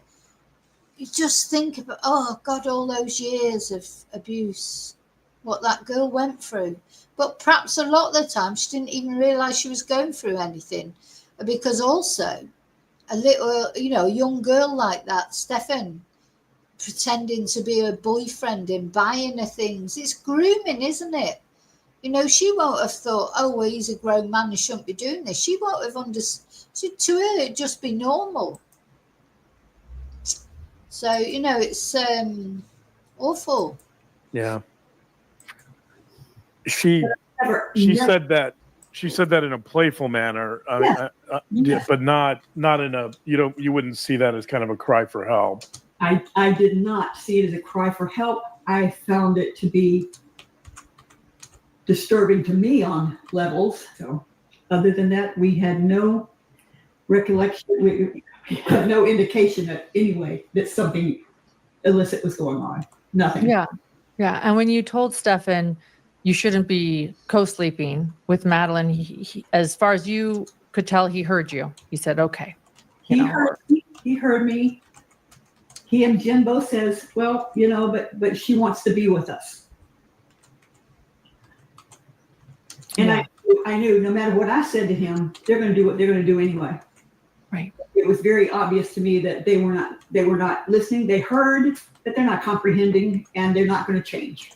You just think about, oh God, all those years of abuse, what that girl went through. But perhaps a lot of the time she didn't even realise she was going through anything, because also a little, a young girl like that, Stephan, pretending to be her boyfriend and buying her things. It's grooming, isn't it? She won't have thought, he's a grown man, he shouldn't be doing this. She won't have understood. To her, it'd just be normal. So, it's awful. Yeah. She said that. She said that in a playful manner, but not in a, you wouldn't see that as kind of a cry for help. I did not see it as a cry for help. I found it to be disturbing to me on levels. So other than that, we had no recollection, we had no indication that something illicit was going on. Nothing. Yeah. And when you told Stephan you shouldn't be co-sleeping with Madeleine, he, as far as you could tell, he heard you. He said, okay. He heard me. He and Jen both says, well, but she wants to be with us. And I knew no matter what I said to him, they're going to do what they're going to do anyway. Right. It was very obvious to me that they were not listening. They heard, but they're not comprehending, and they're not going to change.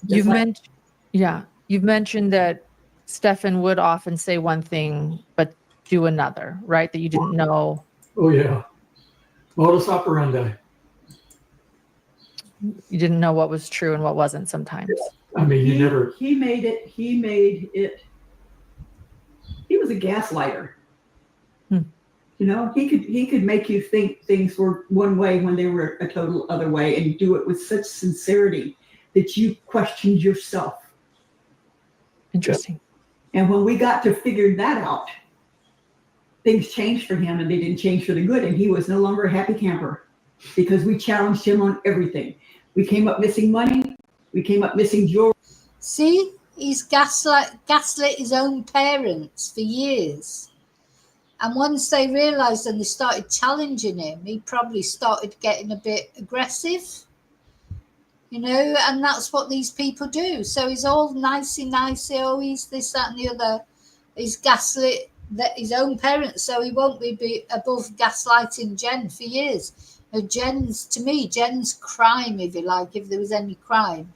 You've mentioned that Stephan would often say one thing but do another, right? That you didn't know. Oh yeah. Modus operandi. You didn't know what was true and what wasn't sometimes. I mean, He made it a gaslighter. Hmm. You know, he could make you think things were one way when they were a total other way, and do it with such sincerity that you questioned yourself. Interesting. And when we got to figure that out, things changed for him, and they didn't change for the good. And he was no longer a happy camper because we challenged him on everything. We came up missing money. We came up missing jewelry. See, he's gaslit his own parents for years. And once they realised and they started challenging him, he probably started getting a bit aggressive, you know, and that's what these people do. So he's all nicey, oh, he's this, that, and the other. He's gaslit his own parents, so he won't be above gaslighting Jen for years. Jen's crime, if you like, if there was any crime,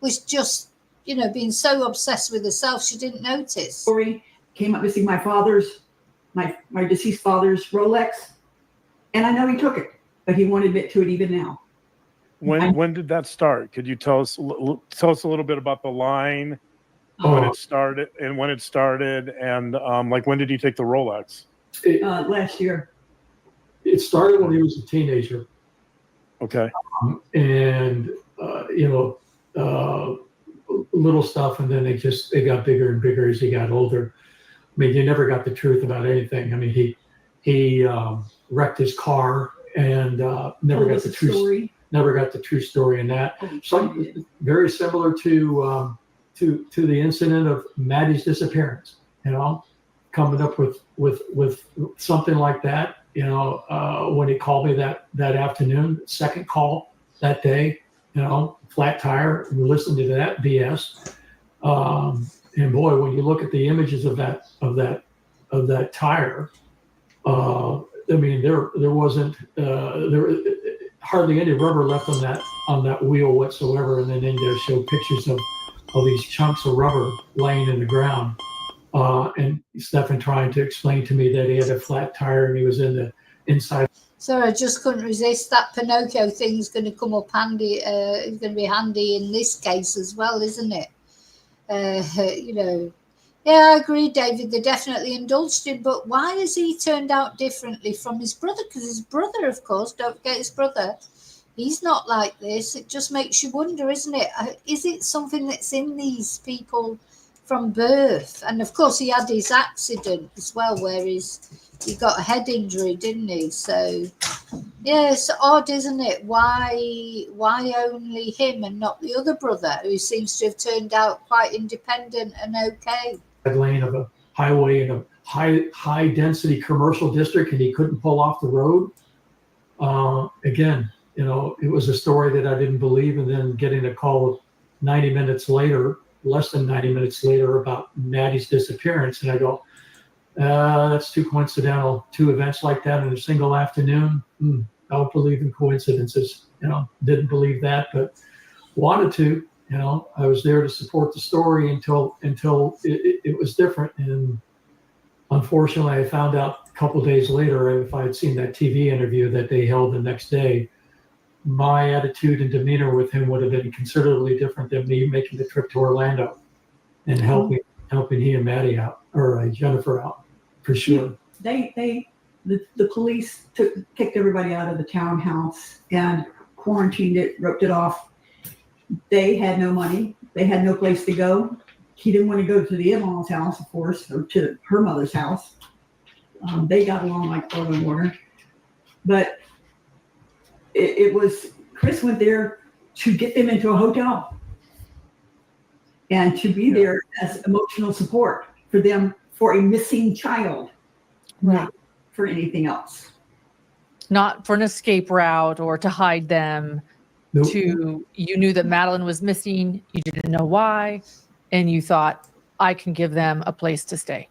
was just, you know, being so obsessed with herself she didn't notice. Came up missing my deceased father's Rolex, and I know he took it, but he won't admit to it even now. When did that start? Could you tell us a little bit about the line, when it started, and like when did he take the Rolex? Last year. It started when he was a teenager. Okay. And little stuff, and then they got bigger and bigger as he got older. I mean, you never got the truth about anything. I mean, he wrecked his car and never got the true story in that. So very similar to the incident of Maddie's disappearance. You know, coming up with something like that. You know, when he called me that afternoon, second call that day. You know, flat tire. And we listened to that BS. And boy, when you look at the images of that tire, I mean, there wasn't hardly any rubber left on that wheel whatsoever. And then they show pictures of these chunks of rubber laying in the ground. And Stephan trying to explain to me that he had a flat tire and he was in the inside. Sorry, I just couldn't resist. That Pinocchio thing's going to come up handy. It's going to be handy in this case as well, isn't it? You know, yeah, I agree, David. They definitely indulged him, but why has he turned out differently from his brother? Because his brother, of course, don't forget his brother, he's not like this. It just makes you wonder, isn't it? Is it something that's in these people from birth? And of course, he had his accident as well, where he got a head injury, didn't he? So, yeah, it's odd, isn't it? Why only him and not the other brother, who seems to have turned out quite independent and okay? Lane of a highway in a high density commercial district, and he couldn't pull off the road. Again, you know, it was a story that I didn't believe, and then getting a call 90 minutes later, less than 90 minutes later, about Maddie's disappearance, and I go, that's too coincidental. Two events like that in a single afternoon. I don't believe in coincidences. You know, didn't believe that, but wanted to. You know, I was there to support the story until it was different. And unfortunately, I found out a couple of days later, if I had seen that TV interview that they held the next day, my attitude and demeanor with him would have been considerably different than me making the trip to Orlando and helping he and Maddie out, or Jennifer out, for sure. The police kicked everybody out of the townhouse and quarantined it, roped it off. They had no money. They had no place to go. He didn't want to go to the in-laws' house, of course, or to her mother's house. They got along like oil and water. But it was, Chris went there to get them into a hotel and to be there as emotional support for them for a missing child, not for anything else. Not for an escape route or to hide them. Nope. You knew that Madeleine was missing. You didn't know why. And you thought, I can give them a place to stay.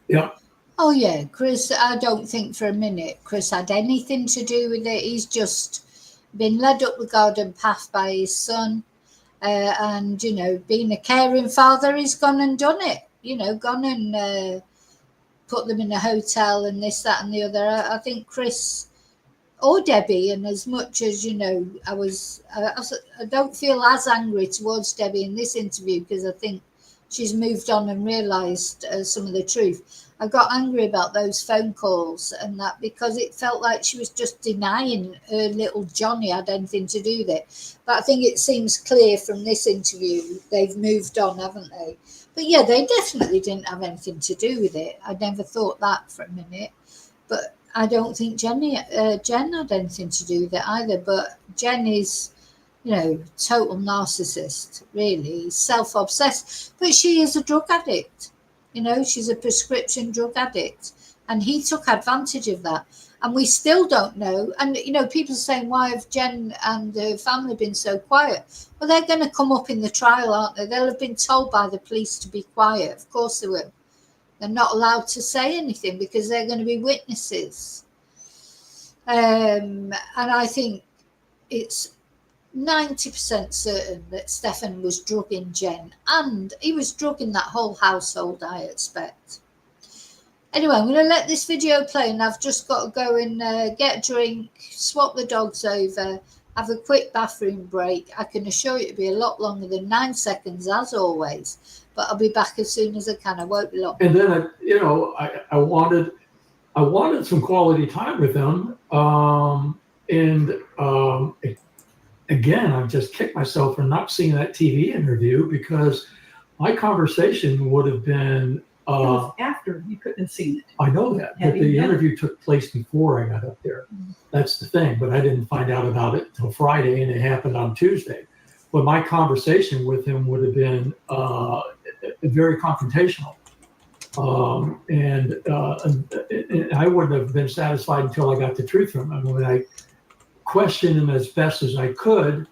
Yeah. Oh, yeah, Chris, I don't think for a minute Chris had anything to do with it. He's just been led up the garden path by his son. And, you know, being a caring father, he's gone and done it. You know, gone and put them in a hotel and this, that, and the other. I think Chris or Debbie, and as much as, you know, I don't feel as angry towards Debbie in this interview, because I think she's moved on and realised some of the truth. I got angry about those phone calls and that, because it felt like she was just denying her little Johnny had anything to do with it. But I think it seems clear from this interview they've moved on, haven't they? But yeah, they definitely didn't have anything to do with it. I never thought that for a minute. But I don't think Jen had anything to do with it either. But Jen is, total narcissist, really, self-obsessed. But she is a drug addict. She's a prescription drug addict. And he took advantage of that. And we still don't know. And, people are saying, why have Jen and her family been so quiet? Well, they're going to come up in the trial, aren't they? They'll have been told by the police to be quiet. Of course they will. They're not allowed to say anything because they're going to be witnesses. And I think it's 90% certain that Stephan was drugging Jen, and he was drugging that whole household, I expect. Anyway, I'm going to let this video play, and I've just got to go and get a drink, swap the dogs over, have a quick bathroom break. I can assure you it'll be a lot longer than 9 seconds, as always, but I'll be back as soon as I can. I won't be long. And then, I wanted some quality time with them, again, I've just kicked myself for not seeing that TV interview, because my conversation would have been. It was after, you couldn't have seen it. I know that, but the interview took place before I got up there. That's the thing, but I didn't find out about it until Friday, and it happened on Tuesday. But my conversation with him would have been very confrontational. And I wouldn't have been satisfied until I got the truth from him. When I questioned him as best as I could,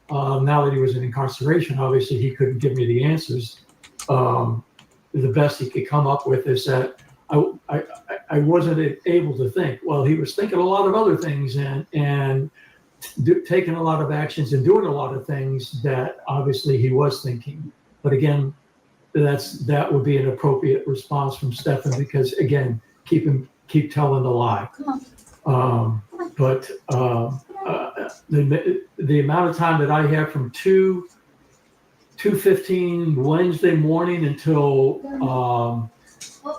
now that he was in incarceration, obviously he couldn't give me the answers. The best he could come up with is that I wasn't able to think. Well, he was thinking a lot of other things and taking a lot of actions and doing a lot of things that obviously he was thinking. But again, that would be an appropriate response from Stephan, because again, keep telling the lie. But the amount of time that I have from 2:15 Wednesday morning until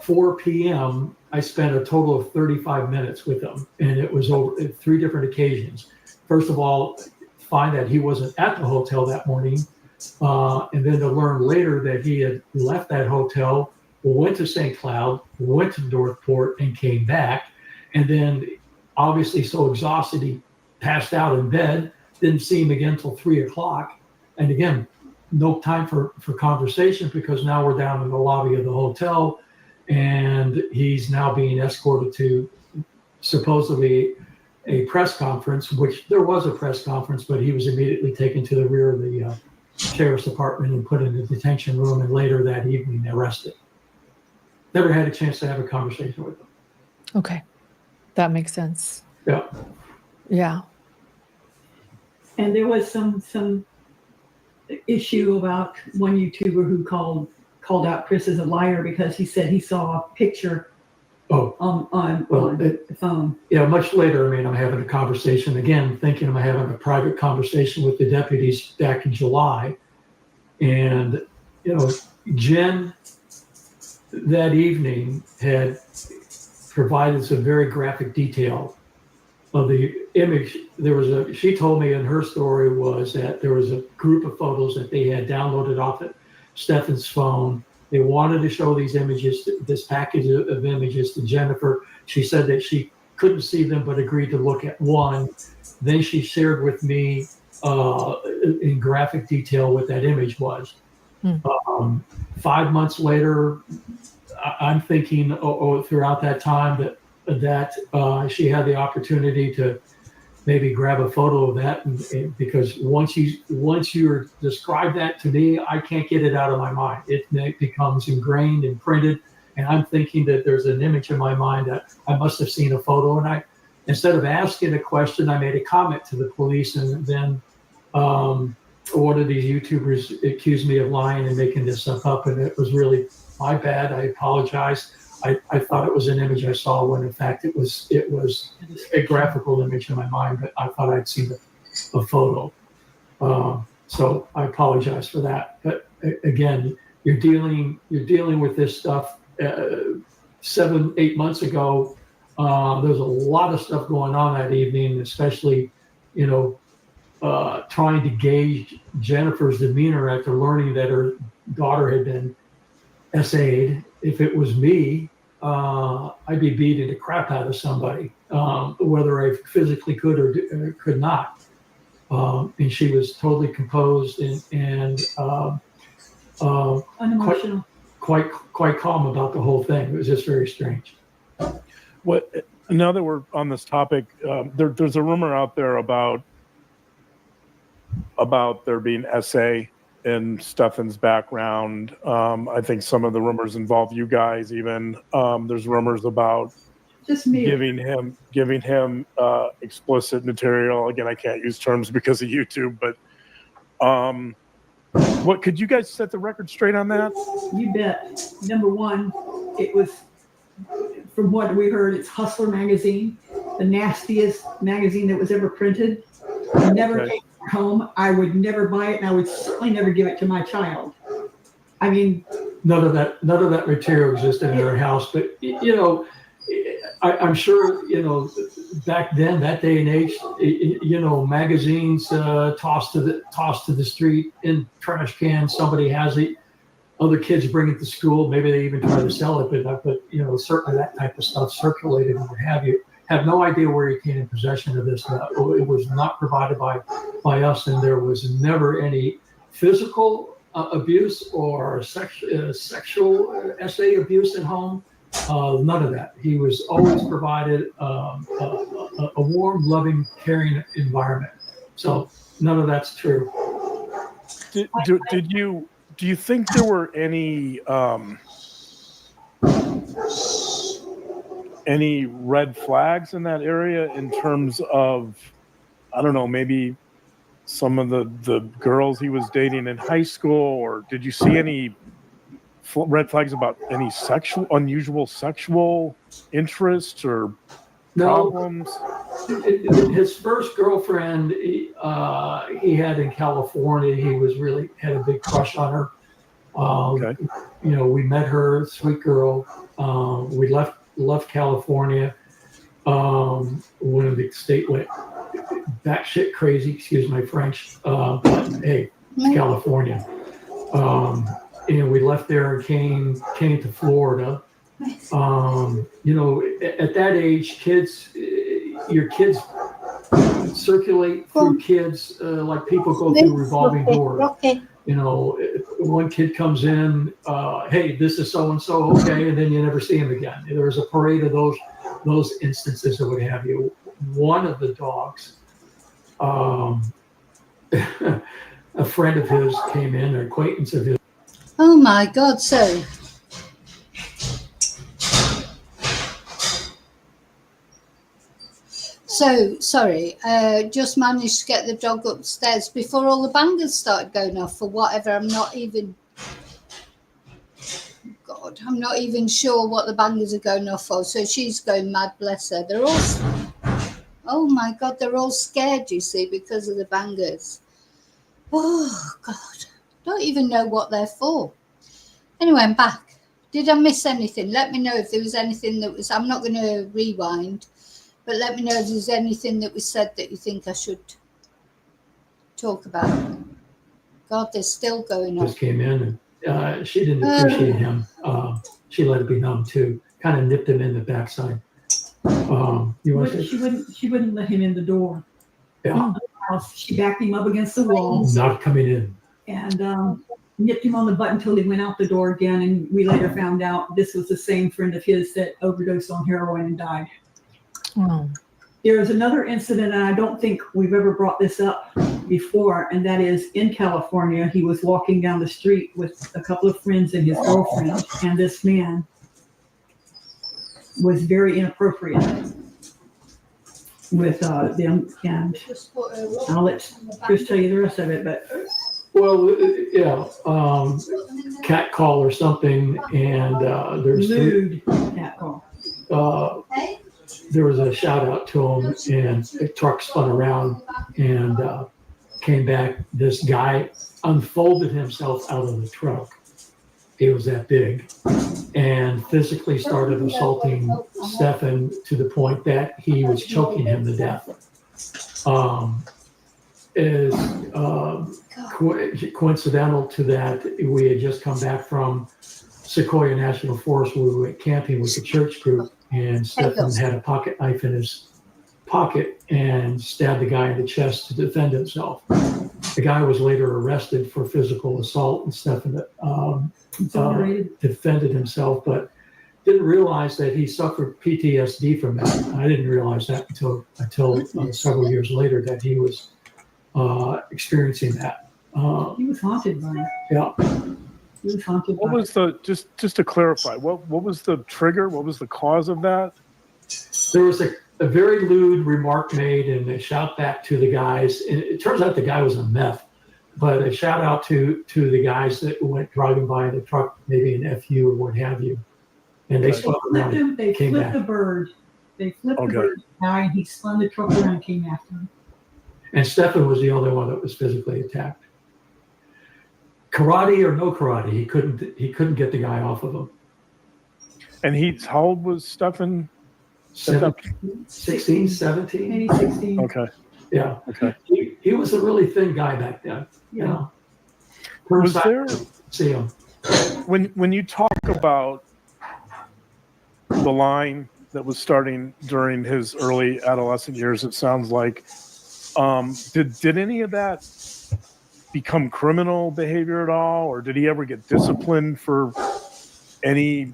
4 p.m., I spent a total of 35 minutes with him, and it was over 3 different occasions. First of all, find that he wasn't at the hotel that morning, and then to learn later that he had left that hotel, went to St. Cloud, went to Northport, and came back, and then obviously so exhausted he passed out in bed. Didn't see him again until 3 o'clock, and again, no time for conversation, because now we're down in the lobby of the hotel, and he's now being escorted to supposedly a press conference, which there was a press conference, but he was immediately taken to the rear of the sheriff's department and put in the detention room, and later that evening arrested. Never had a chance to have a conversation with him. Okay. That makes sense. Yeah. Yeah. And there was some issue about one YouTuber who called out Chris as a liar because he said he saw a picture on the phone. Yeah, much later, I'm having a conversation again, thinking I'm having a private conversation with the deputies back in July. And, Jen that evening had provided some very graphic detail of the image. She told me in her story was that there was a group of photos that they had downloaded off of Stephan's phone. They wanted to show these images, this package of images to Jennifer. She said that she couldn't see them, but agreed to look at one. Then she shared with me in graphic detail what that image was. 5 months later, I'm thinking throughout that time that she had the opportunity to maybe grab a photo of that, and because once you describe that to me, I can't get it out of my mind. It becomes ingrained and printed, and I'm thinking that there's an image in my mind that I must have seen a photo, and instead of asking a question, I made a comment to the police, and then one of these YouTubers accused me of lying and making this stuff up, and it was really my bad. I apologize. I thought it was an image I saw when in fact it was a graphical image in my mind, but I thought I'd seen a photo. So I apologize for that. But again, you're dealing with this stuff. 7-8 months ago, there's a lot of stuff going on that evening, especially, trying to gauge Jennifer's demeanor after learning that her daughter had been SA'd. If it was me, I'd be beating the crap out of somebody, whether I physically could or could not. And she was totally composed and Unemotional. quite calm about the whole thing. It was just very strange. What? Now that we're on this topic, there's a rumor out there about there being SA in Stephan's background. I think some of the rumors involve you guys. Even there's rumors about Just me. giving him explicit material. Again, I can't use terms because of YouTube, but what could you guys set the record straight on that? You bet. Number one, it was, from what we heard, it's Hustler magazine, the nastiest magazine that was ever printed. Never Okay. came home. I would never buy it, and I would certainly never give it to my child. I mean, None of that material existed in her house, but I'm sure, back then, that day and age, magazines tossed to the street in trash cans. Somebody has it. Other kids bring it to school. Maybe they even try to sell it, but certainly that type of stuff circulated and what have you. Have no idea where he came in possession of this. It was not provided by us, and there was never any physical abuse or sexual SA abuse at home. None of that. He was always provided a warm, loving, caring environment. So none of that's true. Do you think there were any red flags in that area in terms of, I don't know, maybe some of the girls he was dating in high school, or did you see any red flags about any unusual sexual interests or problems? His first girlfriend he had in California, he was really had a big crush on her. Okay. We met her, sweet girl. We left California when the state went batshit crazy, excuse my French, but hey, it's California. And we left there and came to Florida. At that age, your kids circulate through kids like people go through revolving doors. Okay. One kid comes in, hey, this is so and so, okay, and then you never see him again. There's a parade of those instances or what have you. One of the dogs, a friend of his came in, an acquaintance of his. Oh my God, so sorry, just managed to get the dog upstairs before all the bangers started going off for whatever. I'm not even sure what the bangers are going off for. So she's going mad, bless her. They're all, oh my God, they're all scared, you see, because of the bangers. Oh God. Don't even know what they're for. Anyway, I'm back. Did I miss anything? Let me know if there was anything that was, I'm not going to rewind, but let me know if there's anything that was said that you think I should talk about. God, they're still going on. Just came in and she didn't appreciate him. She let it be known too. Kind of nipped him in the backside. She wouldn't let him in the door. Yeah. She backed him up against the wall. Not coming in. And nipped him on the butt until he went out the door again. And we later found out this was the same friend of his that overdosed on heroin and died. Oh. There is another incident, and I don't think we've ever brought this up before, and that is in California. He was walking down the street with a couple of friends and his girlfriend, and this man was very inappropriate with them. And I'll let Chris tell you the rest of it, but Well, yeah, cat call or something, and there's lewd cat call. There was a shout out to him, and the truck spun around and came back. This guy unfolded himself out of the truck he was that big, and physically started assaulting Stephan to the point that he was choking him to death. Coincidental to that, we had just come back from Sequoia National Forest where we went camping with the church group, and Stephan had a pocket knife in his pocket and stabbed the guy in the chest to defend himself. The guy was later arrested for physical assault, and Stephan defended himself, but didn't realize that he suffered PTSD from that. I didn't realize that until several years later that he was experiencing that. He was haunted by it. Yeah. He was haunted What by was the just to clarify? What was the trigger? What was the cause of that? There was a very lewd remark made, and a shout back to the guys. And it turns out the guy was a meth, but a shout out to the guys that went driving by in the truck, maybe an FU or what have you. And they spun around and They came flipped back. the bird. They flipped Okay. the bird. And he spun the truck around and came after him. And Stephan was the only one that was physically attacked. Karate or no karate, he couldn't get the guy off of him. And how old was Stephan? 16, 17? Maybe 16. Okay. Yeah. Okay. He was a really thin guy back then. You know. Was there See him. when you talk about the line that was starting during his early adolescent years, it sounds like did any of that become criminal behavior at all, or did he ever get disciplined for any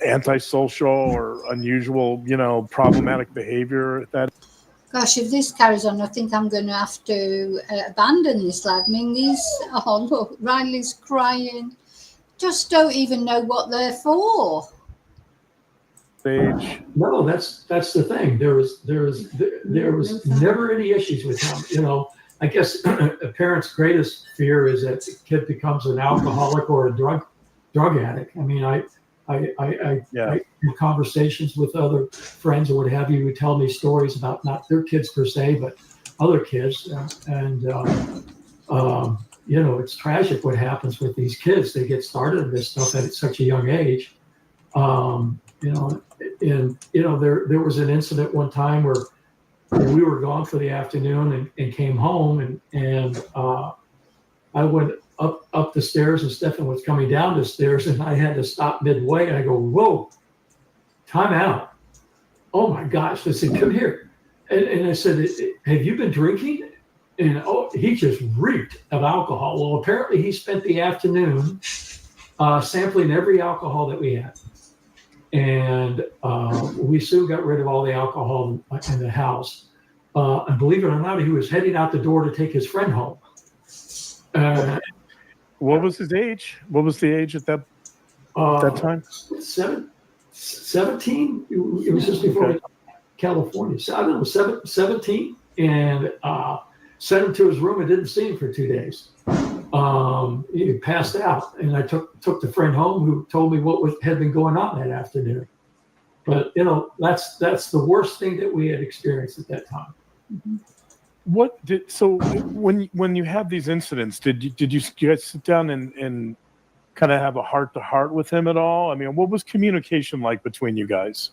antisocial or unusual problematic behavior at that? Gosh, if this carries on, I think I'm going to have to abandon this life. I mean, look, Riley's crying. Just don't even know what they're for. Age? No, that's the thing. There was never any issues with him. I guess a parent's greatest fear is that the kid becomes an alcoholic or a drug addict. I mean, I have conversations with other friends or what have you who tell me stories about not their kids per se, but other kids, and it's tragic what happens with these kids. They get started in this stuff at such a young age. There was an incident one time where we were gone for the afternoon and came home, and I went up the stairs, and Stephan was coming down the stairs, and I had to stop midway, and I go, whoa, time out. Oh my gosh. I said, come here. And I said, have you been drinking? And he just reeked of alcohol. Well, apparently he spent the afternoon sampling every alcohol that we had. And we soon got rid of all the alcohol in the house. And believe it or not, he was heading out the door to take his friend home. What was his age? What was the age at that time? 17. It was just before California. So I don't know, 17. And sent him to his room and didn't see him for 2 days. He passed out, and I took the friend home who told me what had been going on that afternoon. But that's the worst thing that we had experienced at that time. Mm-hmm. When you have these incidents, did you guys sit down and kind of have a heart-to-heart with him at all? I mean, what was communication like between you guys?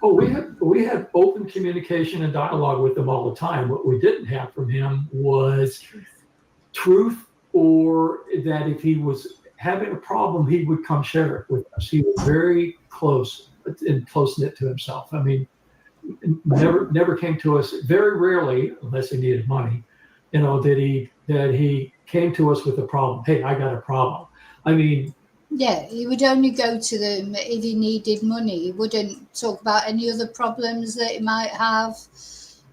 Oh, we had open communication and dialogue with him all the time. What we didn't have from him was truth, or that if he was having a problem, he would come share it with us. He was very close and close-knit to himself. I mean, never came to us, very rarely, unless he needed money, that he came to us with a problem. Hey, I got a problem. I mean, Yeah, he would only go to them if he needed money. He wouldn't talk about any other problems that he might have.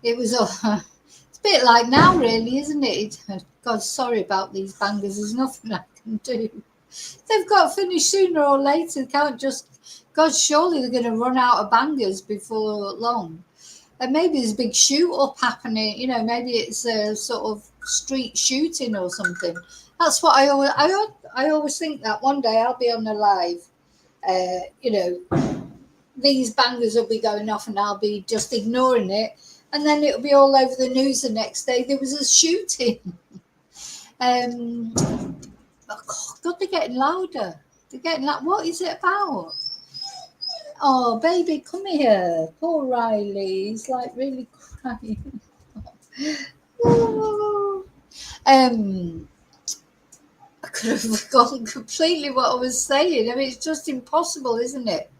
It was it's a bit like now, really, isn't it? God, sorry about these bangers. There's nothing I can do. They've got to finish sooner or later. They can't just, God, surely they're going to run out of bangers before long. And maybe there's a big shoot-up happening. Maybe it's a sort of street shooting or something. That's what I always think, that one day I'll be on the live, these bangers will be going off and I'll be just ignoring it, and then it'll be all over the news the next day. There was a shooting. Oh, God, they're getting louder. They're getting like, what is it about? Oh, baby, come here. Poor Riley. He's like really crying. Oh. I could have forgotten completely what I was saying. I mean, it's just impossible, isn't it?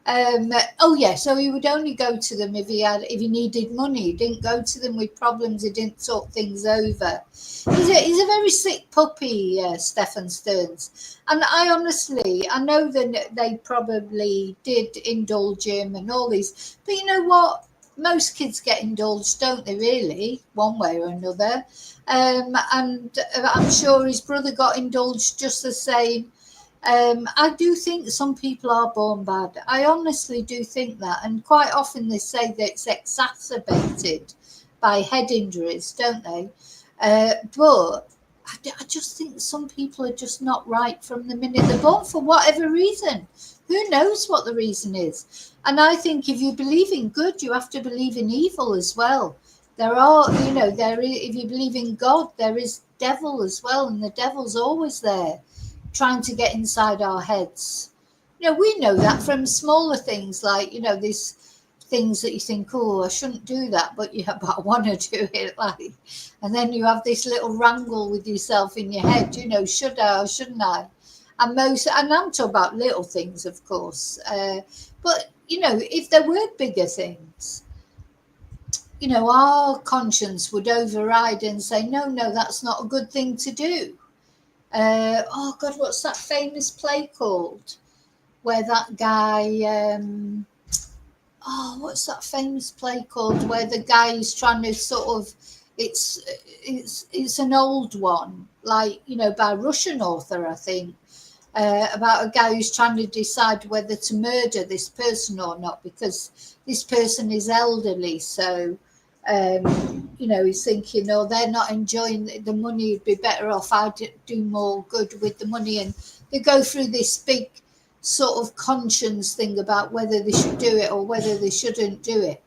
Oh yeah, so he would only go to them if he needed money. He didn't go to them with problems. He didn't talk things over. He's a very sick puppy, Stephan Sterns. And I know that they probably did indulge him and all these, but you know what? Most kids get indulged, don't they? Really, one way or another. And I'm sure his brother got indulged just the same. I do think some people are born bad. I honestly do think that. And quite often they say that it's exacerbated by head injuries, don't they? But I just think some people are just not right from the minute they're born for whatever reason. Who knows what the reason is? And I think if you believe in good, you have to believe in evil as well. There are, if you believe in God, there is devil as well. And the devil's always there, trying to get inside our heads. We know that from smaller things like, these things that you think, oh, I shouldn't do that, but I want to do it, like, and then you have this little wrangle with yourself in your head, should I or shouldn't I? And I'm talking about little things, of course, but if there were bigger things, our conscience would override and say, no, that's not a good thing to do. Oh God, what's that famous play called? Where that guy, what's that famous play called? Where the guy is trying to sort of, it's an old one, like, by a Russian author, I think, about a guy who's trying to decide whether to murder this person or not, because this person is elderly, so he's thinking, they're not enjoying the money, it'd be better off I'd do more good with the money. And they go through this big sort of conscience thing about whether they should do it or whether they shouldn't do it.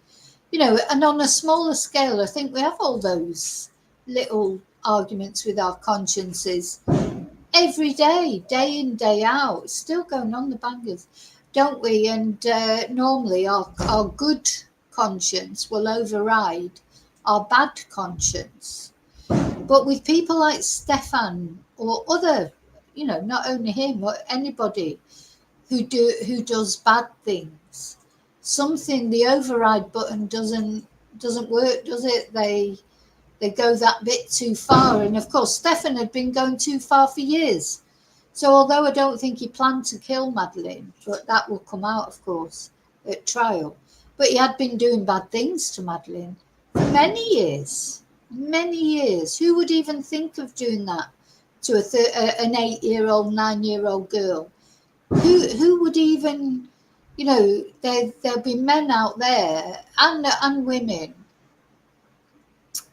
And on a smaller scale, I think we have all those little arguments with our consciences every day, day in, day out. It's still going on, the bangers, don't we? And normally our good conscience will override our bad conscience. But with people like Stephan or other, not only him, but anybody who does bad things, the override button doesn't work, does it? They go that bit too far. And of course, Stephan had been going too far for years. So although I don't think he planned to kill Madeleine, but that will come out, of course, at trial. But he had been doing bad things to Madeleine for many years. Who would even think of doing that to an 8-year-old, 9-year-old girl? Who would even, there'll be men out there and women,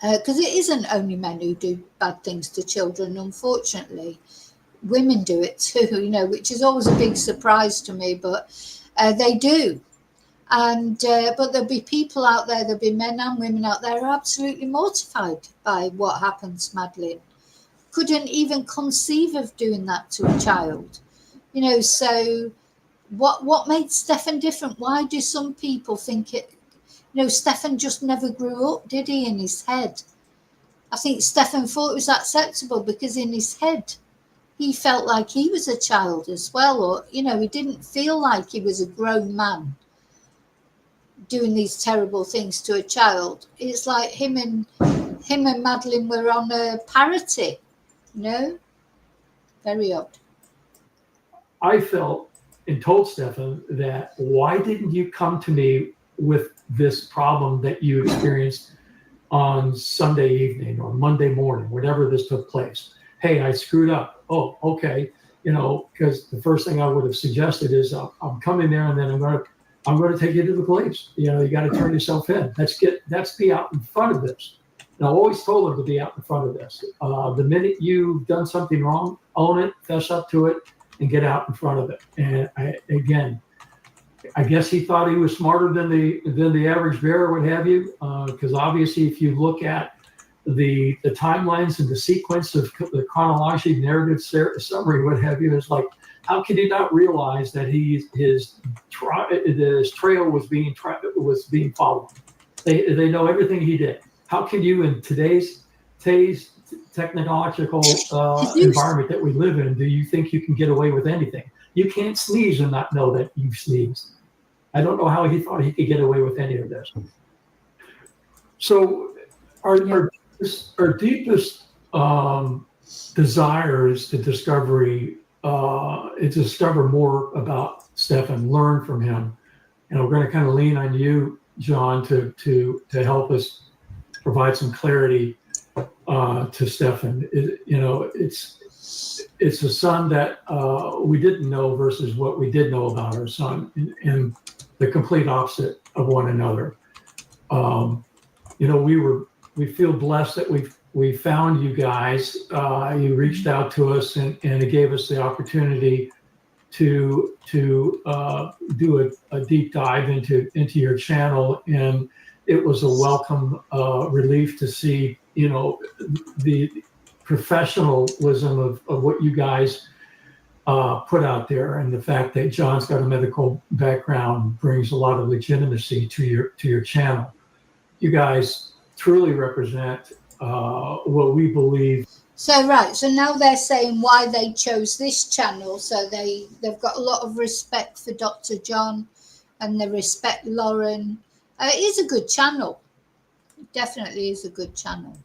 because it isn't only men who do bad things to children, unfortunately. Women do it too, which is always a big surprise to me, but they do. And but there'll be people out there, there'll be men and women out there who are absolutely mortified by what happened to Madeleine. Couldn't even conceive of doing that to a child. So what made Stephan different? Why do some people think it? Stephan just never grew up, did he, in his head? I think Stephan thought it was acceptable because in his head, he felt like he was a child as well. Or, he didn't feel like he was a grown man doing these terrible things to a child. It's like him and Madeleine were on a parity, Very odd. I felt and told Stephan that, why didn't you come to me with this problem that you experienced on Sunday evening or Monday morning, whenever this took place? Hey, I screwed up. Oh, okay. Because the first thing I would have suggested is I'm coming there and then I'm going to take you to the police. You got to turn yourself in. Let's be out in front of this. And I always told him to be out in front of this. The minute you've done something wrong, own it, fess up to it, and get out in front of it. And I guess he thought he was smarter than the average bear, what have you. Because obviously, if you look at the timelines and the sequence of the chronology, narrative summary, what have you, is like, how can you not realize that his trail was being followed? They know everything he did. How can you, in today's technological environment that we live in, do you think you can get away with anything? You can't sneeze and not know that you sneezed. I don't know how he thought he could get away with any of this. So our deepest desire is to discover more about Stephan, learn from him. And we're going to kind of lean on you, John, to help us provide some clarity to Stephan. It's a son that we didn't know versus what we did know about our son, and the complete opposite of one another. We feel blessed that we found you guys. You reached out to us, and it gave us the opportunity to do a deep dive into your channel, and it was a welcome relief to see the professionalism of what you guys put out there, and the fact that John's got a medical background brings a lot of legitimacy to your channel. You guys truly represent what we believe. So now they're saying why they chose this channel. So they've got a lot of respect for Dr. John, and they respect Lauren. It is a good channel. It definitely is a good channel.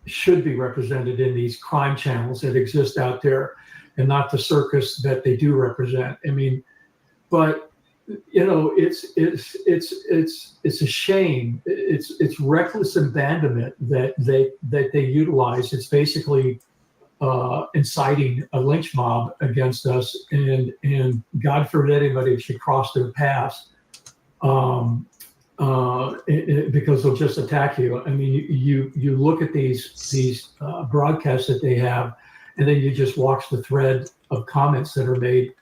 Should be represented in these crime channels that exist out there, and not the circus that they do represent. I mean, but it's a shame. It's reckless abandonment that they utilize. It's basically inciting a lynch mob against us, and God forbid anybody should cross their paths. Because they'll just attack you. I mean, you look at these broadcasts that they have, and then you just watch the thread of comments that are made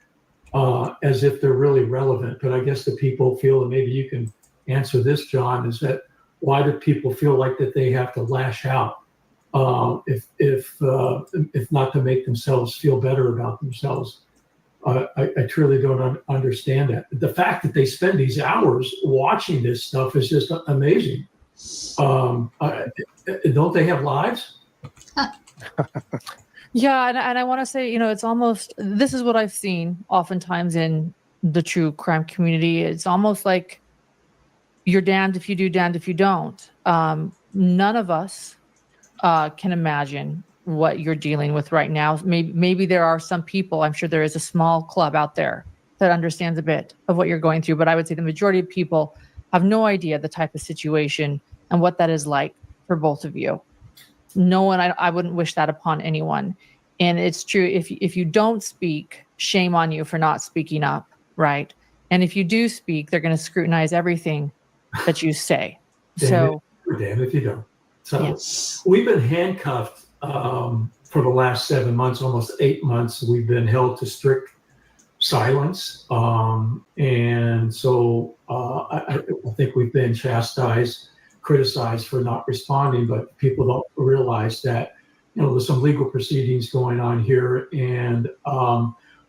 as if they're really relevant. But I guess the people feel, and maybe you can answer this, John, is that why do people feel like that they have to lash out if not to make themselves feel better about themselves? I truly don't understand that. The fact that they spend these hours watching this stuff is just amazing. Don't they have lives? Yeah, and I want to say, it's almost, this is what I've seen oftentimes in the true crime community. It's almost like you're damned if you do, damned if you don't. None of us can imagine what you're dealing with right now. Maybe there are some people, I'm sure there is a small club out there that understands a bit of what you're going through, but I would say the majority of people have no idea the type of situation and what that is like for both of you. No one, I wouldn't wish that upon anyone. And it's true, if you don't speak, shame on you for not speaking up, right? And if you do speak, they're going to scrutinize everything that you say. Damn if you don't. So We've been handcuffed for the last 7 months, almost 8 months. We've been held to strict silence. And so I think we've been chastised, criticized for not responding, but people don't realize that, there's some legal proceedings going on here, and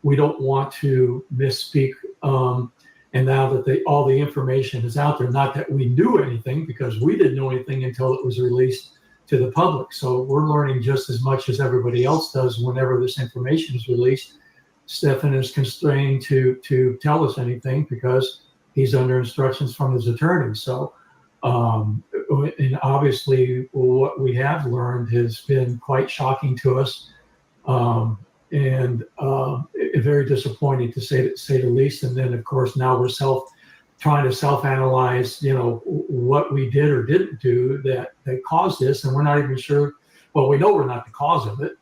we don't want to misspeak. And now that all the information is out there, not that we knew anything, because we didn't know anything until it was released to the public. So we're learning just as much as everybody else does whenever this information is released. Stephan is constrained to tell us anything because he's under instructions from his attorney. So, and obviously what we have learned has been quite shocking to us, and very disappointing to say the least. And then of course now we're trying to self-analyze, what we did or didn't do that caused this, and we're not even sure. Well, we know we're not the cause of it.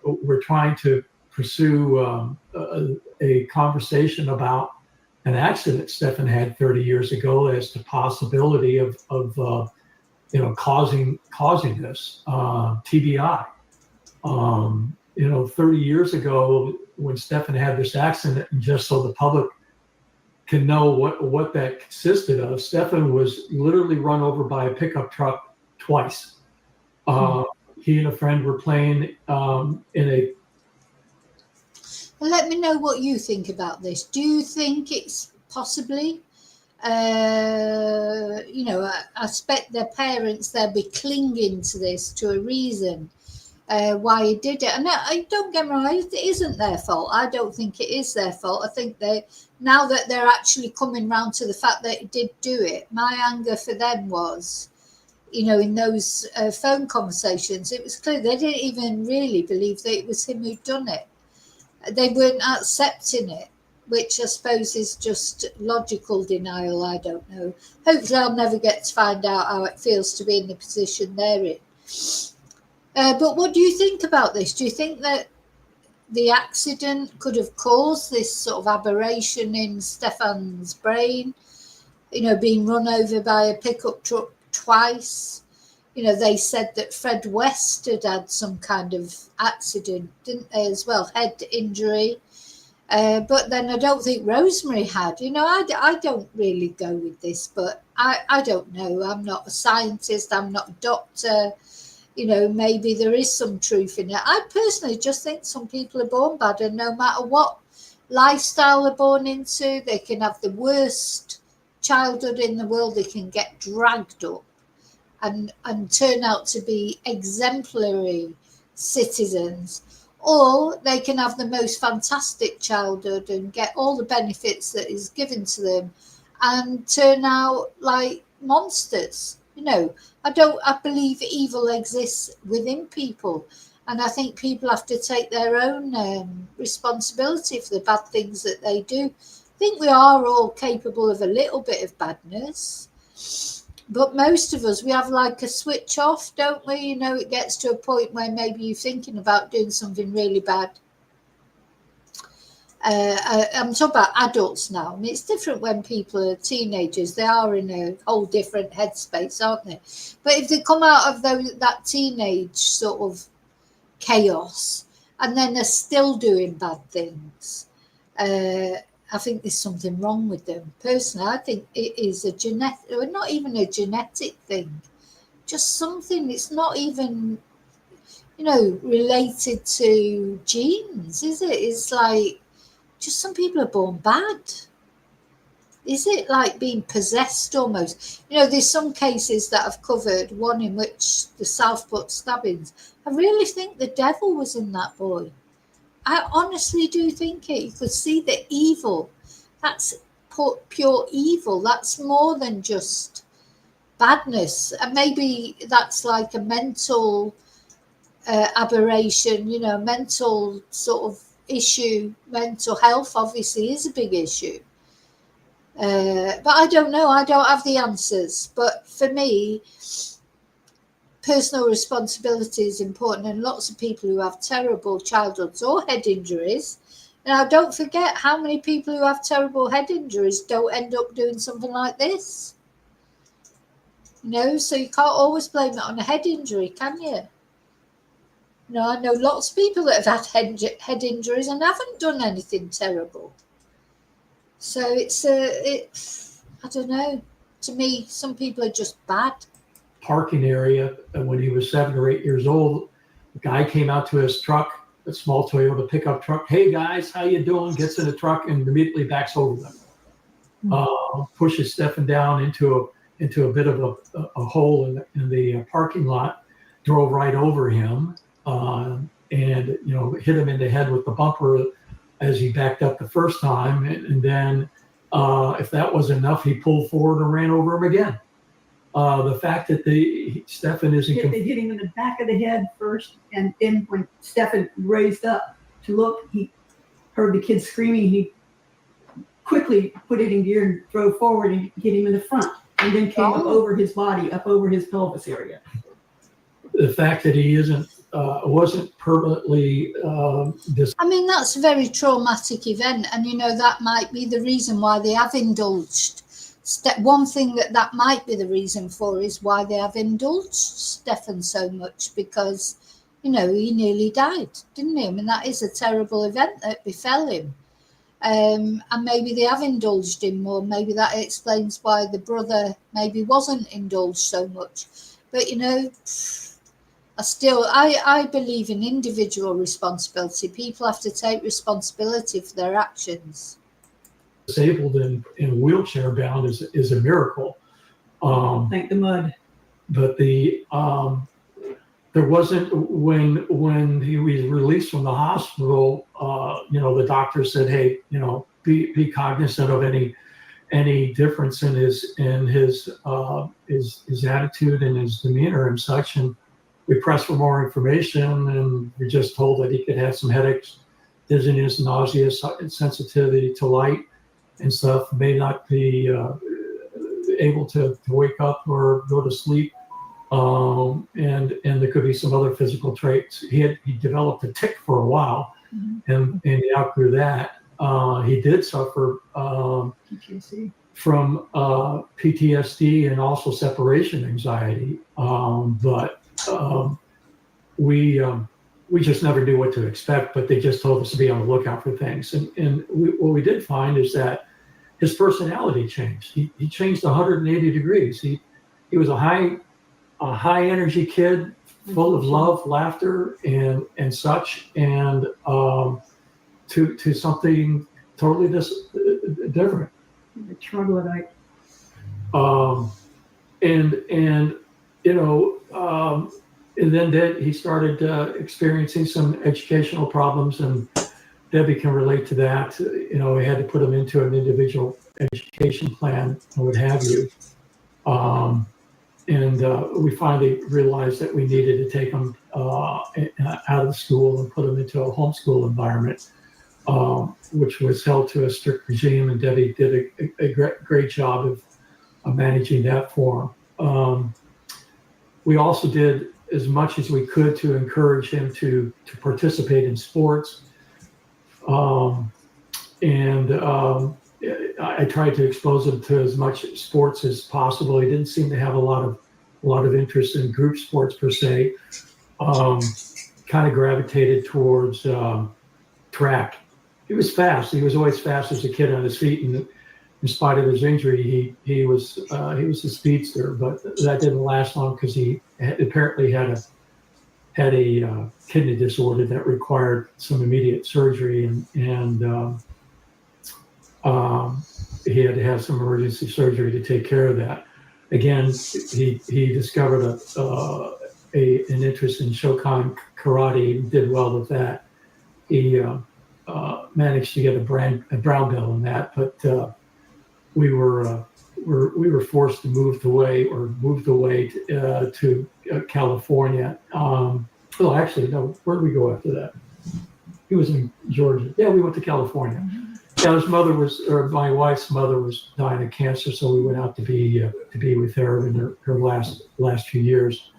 We're trying to pursue a conversation about an accident Stephan had 30 years ago as the possibility of causing this TBI. 30 years ago when Stephan had this accident, and just so the public can know what that consisted of, Stephan was literally run over by a pickup truck twice. He and a friend were playing in a. Well, let me know what you think about this. Do you think it's possibly, I expect their parents, they'll be clinging to this to a reason why he did it. And I don't get me wrong, it isn't their fault. I don't think it is their fault. I think now that they're actually coming round to the fact that he did do it, my anger for them was, in those phone conversations, it was clear they didn't even really believe that it was him who'd done it. They weren't accepting it, which I suppose is just logical denial. I don't know. Hopefully I'll never get to find out how it feels to be in the position they're in. But what do you think about this? Do you think that the accident could have caused this sort of aberration in Stephan's brain? Being run over by a pickup truck twice. They said that Fred West had some kind of accident, didn't they, as well, head injury. But then I don't think Rosemary had. I don't really go with this, but I don't know. I'm not a scientist. I'm not a doctor. Maybe there is some truth in it. I personally just think some people are born bad, and no matter what lifestyle they're born into, they can have the worst childhood in the world. They can get dragged up and turn out to be exemplary citizens, or they can have the most fantastic childhood and get all the benefits that is given to them and turn out like monsters. I believe evil exists within people, and I think people have to take their own responsibility for the bad things that they do. I think we are all capable of a little bit of badness, but most of us, we have like a switch off, don't we? It gets to a point where maybe you're thinking about doing something really bad. I'm talking about adults now. I mean, it's different when people are teenagers. They are in a whole different headspace, aren't they? But if they come out of that teenage sort of chaos and then they're still doing bad things, I think there's something wrong with them. Personally, I think it is a genetic, or not even a genetic thing, just something. It's not even, related to genes, is it? It's like, just some people are born bad. Is it like being possessed almost? There's some cases that I've covered, one in which the Southport stabbings. I really think the devil was in that boy. I honestly do think it. You could see the evil. That's pure evil. That's more than just badness. And maybe that's like a mental aberration, mental sort of issue. Mental health obviously is a big issue. But I don't know. I don't have the answers. But for me, personal responsibility is important, and lots of people who have terrible childhoods or head injuries. Now, don't forget how many people who have terrible head injuries don't end up doing something like this. So you can't always blame it on a head injury, can you? I know lots of people that have had head injuries and haven't done anything terrible. So it's I don't know. To me, some people are just bad. Parking area, and when he was 7 or 8 years old, the guy came out to his truck, a small Toyota pickup truck. Hey guys, how you doing? Gets in the truck and immediately backs over them. Pushes Stephan down into a bit of a hole in the parking lot. Drove right over him, and hit him in the head with the bumper as he backed up the first time. And then, if that wasn't enough, he pulled forward and ran over him again. The fact that Stephan isn't. They hit him in the back of the head first, and then when Stephan raised up to look, he heard the kid screaming. He quickly put it in gear and drove forward and hit him in the front, and then came up over his body, up over his pelvis area. The fact that he wasn't permanently. I mean, that's a very traumatic event, and that might be the reason why they have indulged. One thing that might be the reason for is why they have indulged Stephan so much, because he nearly died, didn't he? I mean, that is a terrible event that befell him, and maybe they have indulged him more. Maybe that explains why the brother maybe wasn't indulged so much. But, you know, I believe in individual responsibility. People have to take responsibility for their actions. Disabled and wheelchair bound is a miracle. Thank the mud. But there wasn't, when he was released from the hospital, the doctor said, hey, be cognizant of any difference in his attitude and his demeanor and such. And we pressed for more information, and we just told that he could have some headaches, dizziness, nausea, sensitivity to light and stuff, may not be able to wake up or go to sleep. And there could be some other physical traits. He developed a tic for a while, and he outgrew that. He did suffer PTSD. from PTSD and also separation anxiety. But we just never knew what to expect, but they just told us to be on the lookout for things. And what we did find is that his personality changed. He changed 180 degrees. He was a high energy kid, full of love, laughter, and such, and to something totally different. The troglodyte. And then he started experiencing some educational problems, and Debbie can relate to that. We had to put him into an individual education plan and what have you. And we finally realized that we needed to take him out of the school and put him into a homeschool environment, which was held to a strict regime, and Debbie did a great job of managing that for him. We also did as much as we could to encourage him to participate in sports. I tried to expose him to as much sports as possible. He didn't seem to have a lot of interest in group sports per se. Kind of gravitated towards track. He was fast. He was always fast as a kid on his feet, and in spite of his injury, he was a speedster. But that didn't last long because he apparently had a kidney disorder that required some immediate surgery, and he had to have some emergency surgery to take care of that. Again, he discovered an interest in Shokan karate and did well with that. He managed to get a brown belt in that, but we were forced to moved away to California. Well, actually, no. Where did we go after that? He was in Georgia. Yeah, we went to California. Yeah, my wife's mother was dying of cancer, so we went out to be with her in her last few years.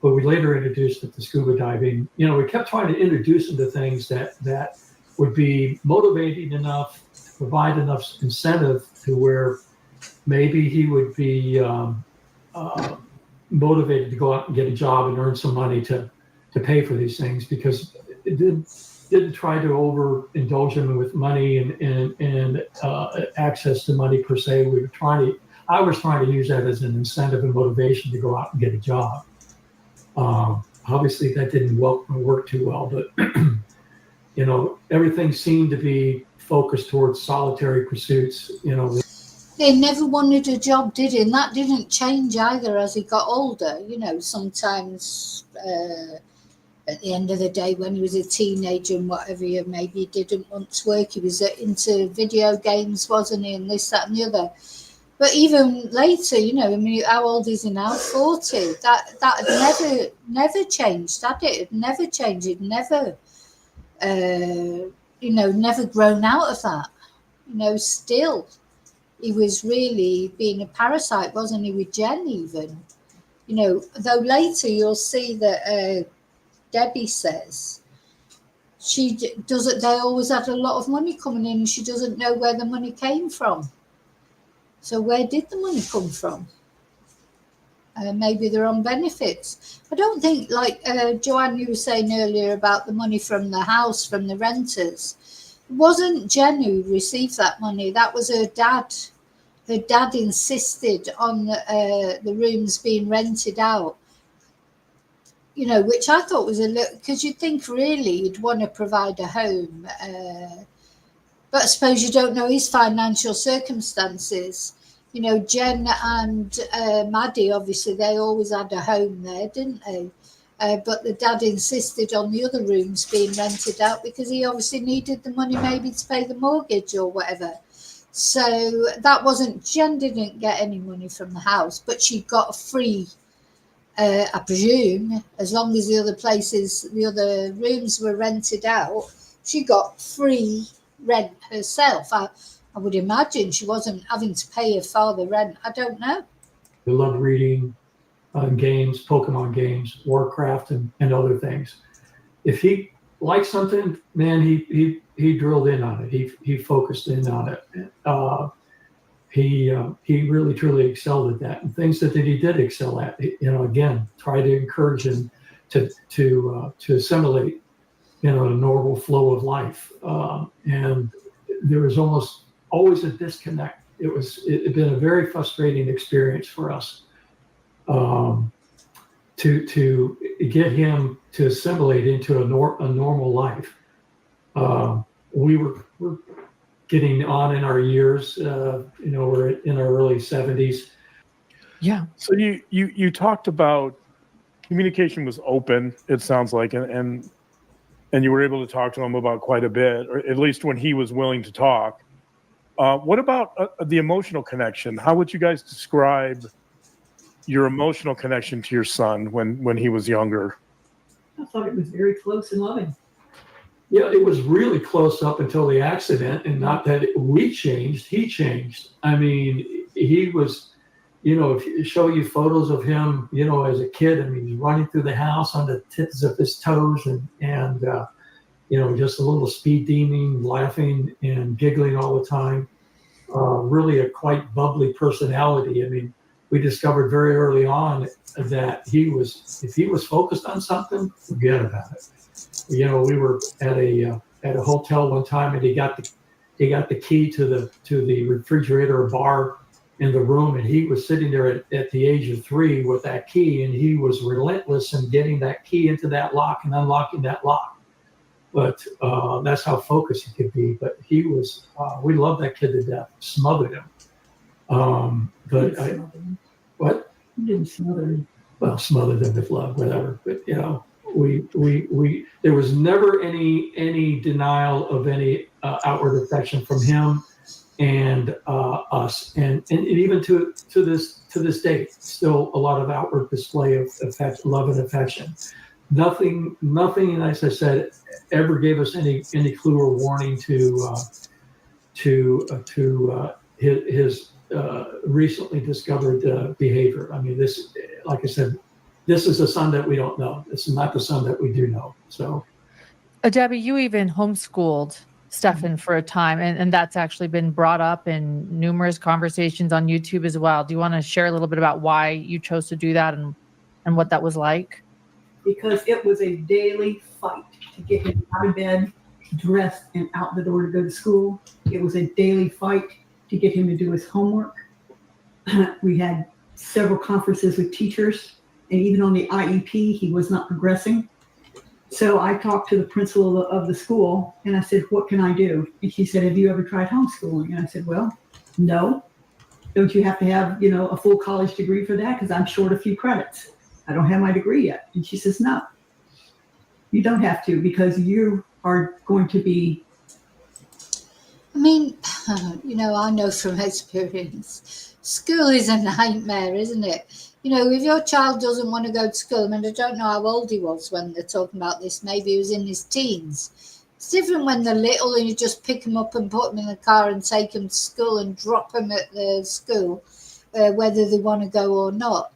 But we later introduced him to scuba diving. We kept trying to introduce him to things that would be motivating enough, to provide enough incentive to where maybe he would be motivated to go out and get a job and earn some money to pay for these things, because it didn't try to overindulge him with money and access to money per se. I was trying to use that as an incentive and motivation to go out and get a job. Obviously that didn't work too well, but everything seemed to be focused towards solitary pursuits. He never wanted a job, did he? And that didn't change either as he got older. Sometimes at the end of the day, when he was a teenager and whatever, maybe he didn't want to work. He was into video games, wasn't he? And this, that, and the other. But even later, how old is he now? 40. That had never changed, had it? It never changed. It never, never grown out of that. Still, he was really being a parasite, wasn't he, with Jen even? Though later you'll see that Debbie says they always had a lot of money coming in, and she doesn't know where the money came from. So where did the money come from? Maybe they're on benefits. I don't think, like Joanne, you were saying earlier about the money from the house, from the renters. It wasn't Jen who received that money. That was her dad. Her dad insisted on the rooms being rented out which I thought was a little, because you'd think really you'd want to provide a home, but I suppose you don't know his financial circumstances. Jen and Maddie, obviously, they always had a home there, didn't they? But the dad insisted on the other rooms being rented out because he obviously needed the money maybe to pay the mortgage or whatever. So that wasn't, Jen didn't get any money from the house, but she got a free, I presume, as long as the other rooms were rented out, she got free rent herself. I would imagine she wasn't having to pay her father rent. I don't know. We loved reading games, Pokemon games, Warcraft, and other things. If he liked something, man, he drilled in on it. He focused in on it. He really truly excelled at that. And things that he did excel at, again, try to encourage him to assimilate, a normal flow of life. And there was almost always a disconnect. It'd been a very frustrating experience for us. To get him to assimilate into a normal life. We're getting on in our years, we're in our early 70s. Yeah. So you talked about communication was open, it sounds like, and you were able to talk to him about quite a bit, or at least when he was willing to talk. What about the emotional connection? How would you guys describe your emotional connection to your son when he was younger? I thought it was very close and loving. Yeah, it was really close up until the accident, and not that we changed, he changed. I mean, he was, if you show you photos of him, as a kid, I mean, he's running through the house on the tips of his toes and just a little speed demon, laughing and giggling all the time. Really a quite bubbly personality. I mean, we discovered very early on that if he was focused on something, forget about it. We were at a hotel one time, and he got the key to the refrigerator or bar in the room, and he was sitting there at the age of 3 with that key, and he was relentless in getting that key into that lock and unlocking that lock. But that's how focused he could be. But he was, we loved that kid to death, smothered him. What? You didn't smother him. Well, smothered him with love, whatever. But we there was never any denial of any outward affection from him and us, and even to this day, still a lot of outward display of love and affection. Nothing, as I said, ever gave us any clue or warning to his recently discovered behavior. I mean, this, like I said, this is a son that we don't know. This is not the son that we do know. So, Debbie, you even homeschooled Stephan for a time, and that's actually been brought up in numerous conversations on YouTube as well. Do you want to share a little bit about why you chose to do that and what that was like? Because it was a daily fight to get him out of bed, dressed, and out the door to go to school. It was a daily fight to get him to do his homework. We had several conferences with teachers, and even on the IEP, he was not progressing. So I talked to the principal of the school, and I said, what can I do? And she said, have you ever tried homeschooling? And I said, well, no. Don't you have to have, a full college degree for that? Because I'm short a few credits. I don't have my degree yet. And she says, no, you don't have to, because you are going to be. I mean, I know from experience, school is a nightmare, isn't it? If your child doesn't want to go to school, I mean, I don't know how old he was when they're talking about this. Maybe he was in his teens. It's different when they're little and you just pick them up and put them in the car and take them to school and drop them at the school, whether they want to go or not.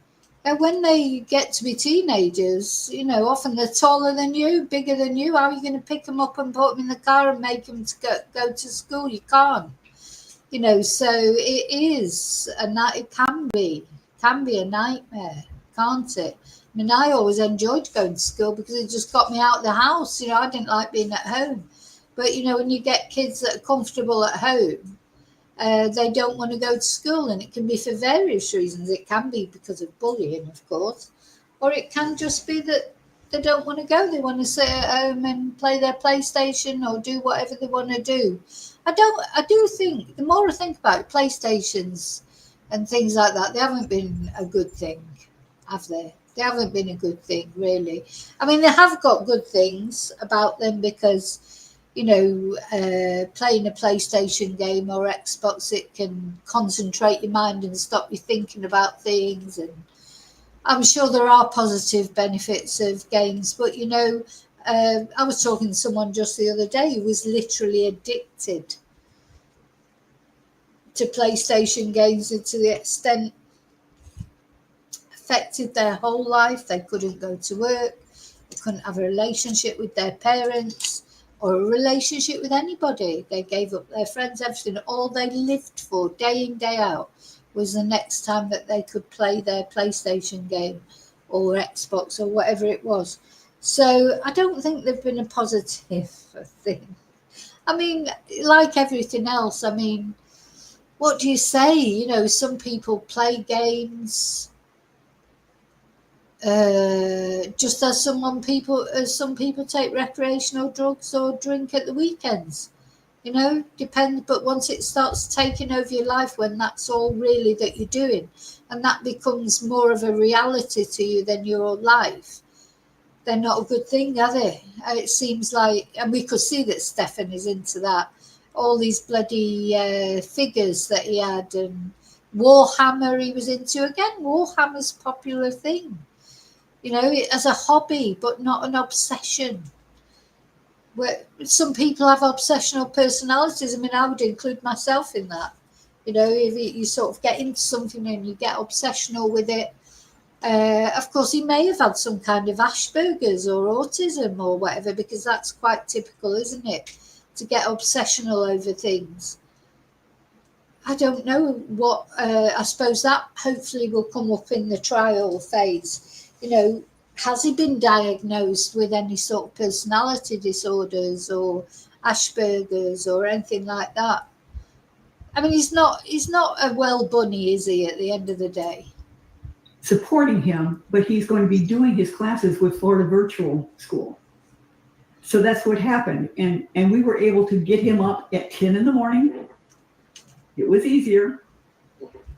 And when they get to be teenagers, often they're taller than you, bigger than you. How are you going to pick them up and put them in the car and make them to go to school? You can't. So it is, and that it can be a nightmare, can't it? I mean, I always enjoyed going to school because it just got me out of the house. I didn't like being at home. But, when you get kids that are comfortable at home, they don't want to go to school, and it can be for various reasons. It can be because of bullying, of course, or it can just be that they don't want to go. They want to sit at home and play their PlayStation or do whatever they want to do. I do think, the more I think about it, PlayStations and things like that, they haven't been a good thing, have they? They haven't been a good thing, really. I mean, they have got good things about them because, playing a PlayStation game or Xbox, it can concentrate your mind and stop you thinking about things. And I'm sure there are positive benefits of games, but, I was talking to someone just the other day who was literally addicted to PlayStation games, and to the extent affected their whole life. They couldn't go to work, they couldn't have a relationship with their parents or a relationship with anybody. They gave up their friends, everything. All they lived for day in, day out was the next time that they could play their PlayStation game or Xbox or whatever it was. So I don't think they've been a positive thing. I mean, like everything else, I mean, what do you say? Some people play games just as some people take recreational drugs or drink at the weekends. Depends. But once it starts taking over your life, when that's all really that you're doing, and that becomes more of a reality to you than your life, they're not a good thing, are they? It seems like, and we could see that Stephan is into that. All these bloody figures that he had, and Warhammer he was into again. Warhammer's a popular thing, as a hobby, but not an obsession. Where some people have obsessional personalities. I mean, I would include myself in that. If you sort of get into something and you get obsessional with it. Of course, he may have had some kind of Asperger's or autism or whatever, because that's quite typical, isn't it? To get obsessional over things. I don't know what, I suppose that hopefully will come up in the trial phase. Has he been diagnosed with any sort of personality disorders or Asperger's or anything like that? I mean, he's not a well bunny, is he, at the end of the day? Supporting him, but he's going to be doing his classes with Florida Virtual School. So that's what happened. And we were able to get him up at 10 in the morning. It was easier.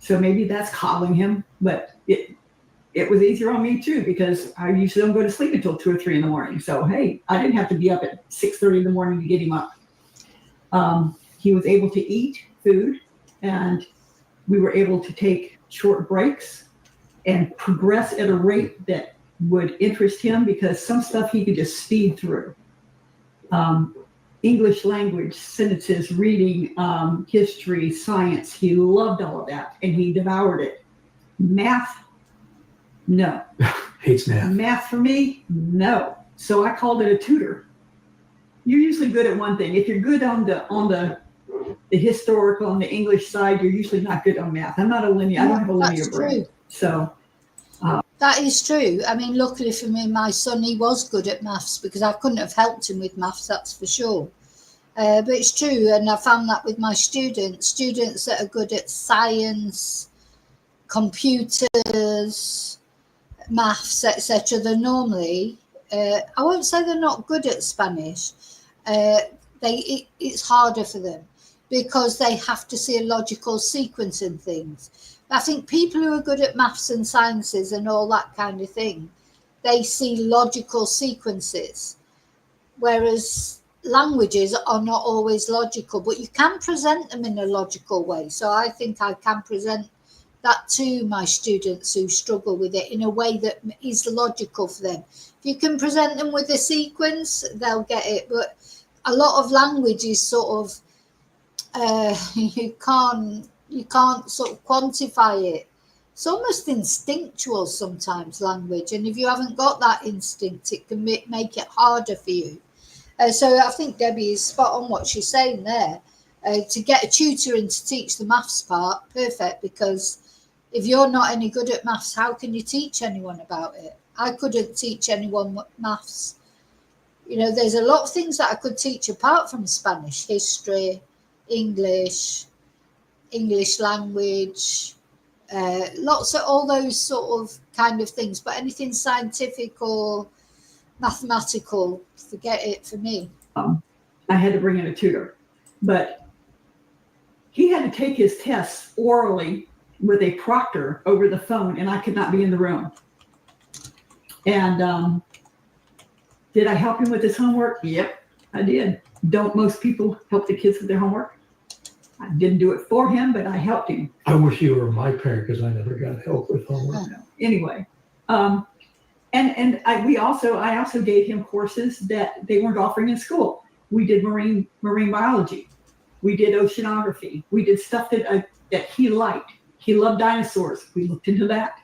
So maybe that's coddling him, but it was easier on me too, because I usually don't go to sleep until 2 or 3 in the morning. So, hey, I didn't have to be up at 6:30 in the morning to get him up. He was able to eat food, and we were able to take short breaks and progress at a rate that would interest him, because some stuff he could just speed through. English language, sentences, reading, history, science, he loved all of that, and he devoured it. Math, no. Hates math. Math for me, no. So I called it a tutor. You're usually good at one thing. If you're good on the historical and the English side, you're usually not good on math. I don't have a linear brain. True. So that is true. I mean, luckily for me, my son, he was good at maths, because I couldn't have helped him with maths, that's for sure. But it's true, and I found that with my students that are good at science, computers, maths, etc. They're normally, I won't say they're not good at Spanish. It's harder for them, because they have to see a logical sequence in things. I think people who are good at maths and sciences and all that kind of thing, they see logical sequences, whereas languages are not always logical, but you can present them in a logical way. So I think I can present that to my students who struggle with it in a way that is logical for them. If you can present them with a sequence, they'll get it. But a lot of language is sort of, you can't sort of quantify it. It's almost instinctual sometimes, language. And if you haven't got that instinct, it can make it harder for you. So I think Debbie is spot on what she's saying there. To get a tutor in to teach the maths part, perfect, because if you're not any good at maths, how can you teach anyone about it? I couldn't teach anyone maths. There's a lot of things that I could teach apart from Spanish, history, English language, lots of all those sort of kind of things. But anything scientific or mathematical, forget it for me. I had to bring in a tutor, but he had to take his tests orally with a proctor over the phone, and I could not be in the room. And did I help him with his homework? Yep, I did. Don't most people help the kids with their homework? I didn't do it for him, but I helped him. I wish you were my parent because I never got help with homework. Anyway, and I also gave him courses that they weren't offering in school. We did marine biology. We did oceanography. We did stuff that he liked. He loved dinosaurs. We looked into that.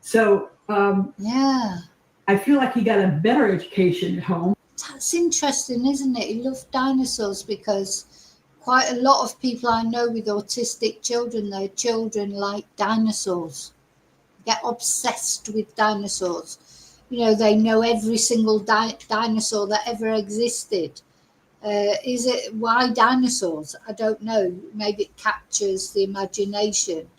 So I feel like he got a better education at home. That's interesting, isn't it? He loved dinosaurs because quite a lot of people I know with autistic children, their children like dinosaurs, get obsessed with dinosaurs. You know, they know every single dinosaur that ever existed. Is it why dinosaurs? I don't know. Maybe it captures the imagination.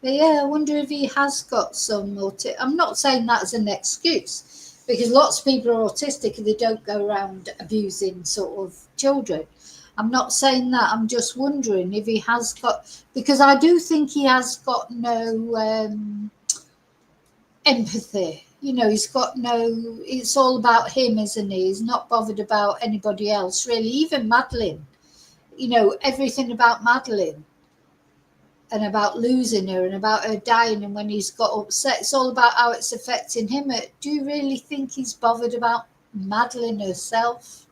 But yeah, I wonder if he has got some autism. I'm not saying that as an excuse, because lots of people are autistic and they don't go around abusing sort of children. I'm not saying that. I'm just wondering if he has got, because I do think he has got no empathy. You know, he's got no, it's all about him, isn't he? He's not bothered about anybody else, really. Even Madeleine, you know, everything about Madeleine and about losing her and about her dying, and when he's got upset, it's all about how it's affecting him. Do you really think he's bothered about Madeleine herself?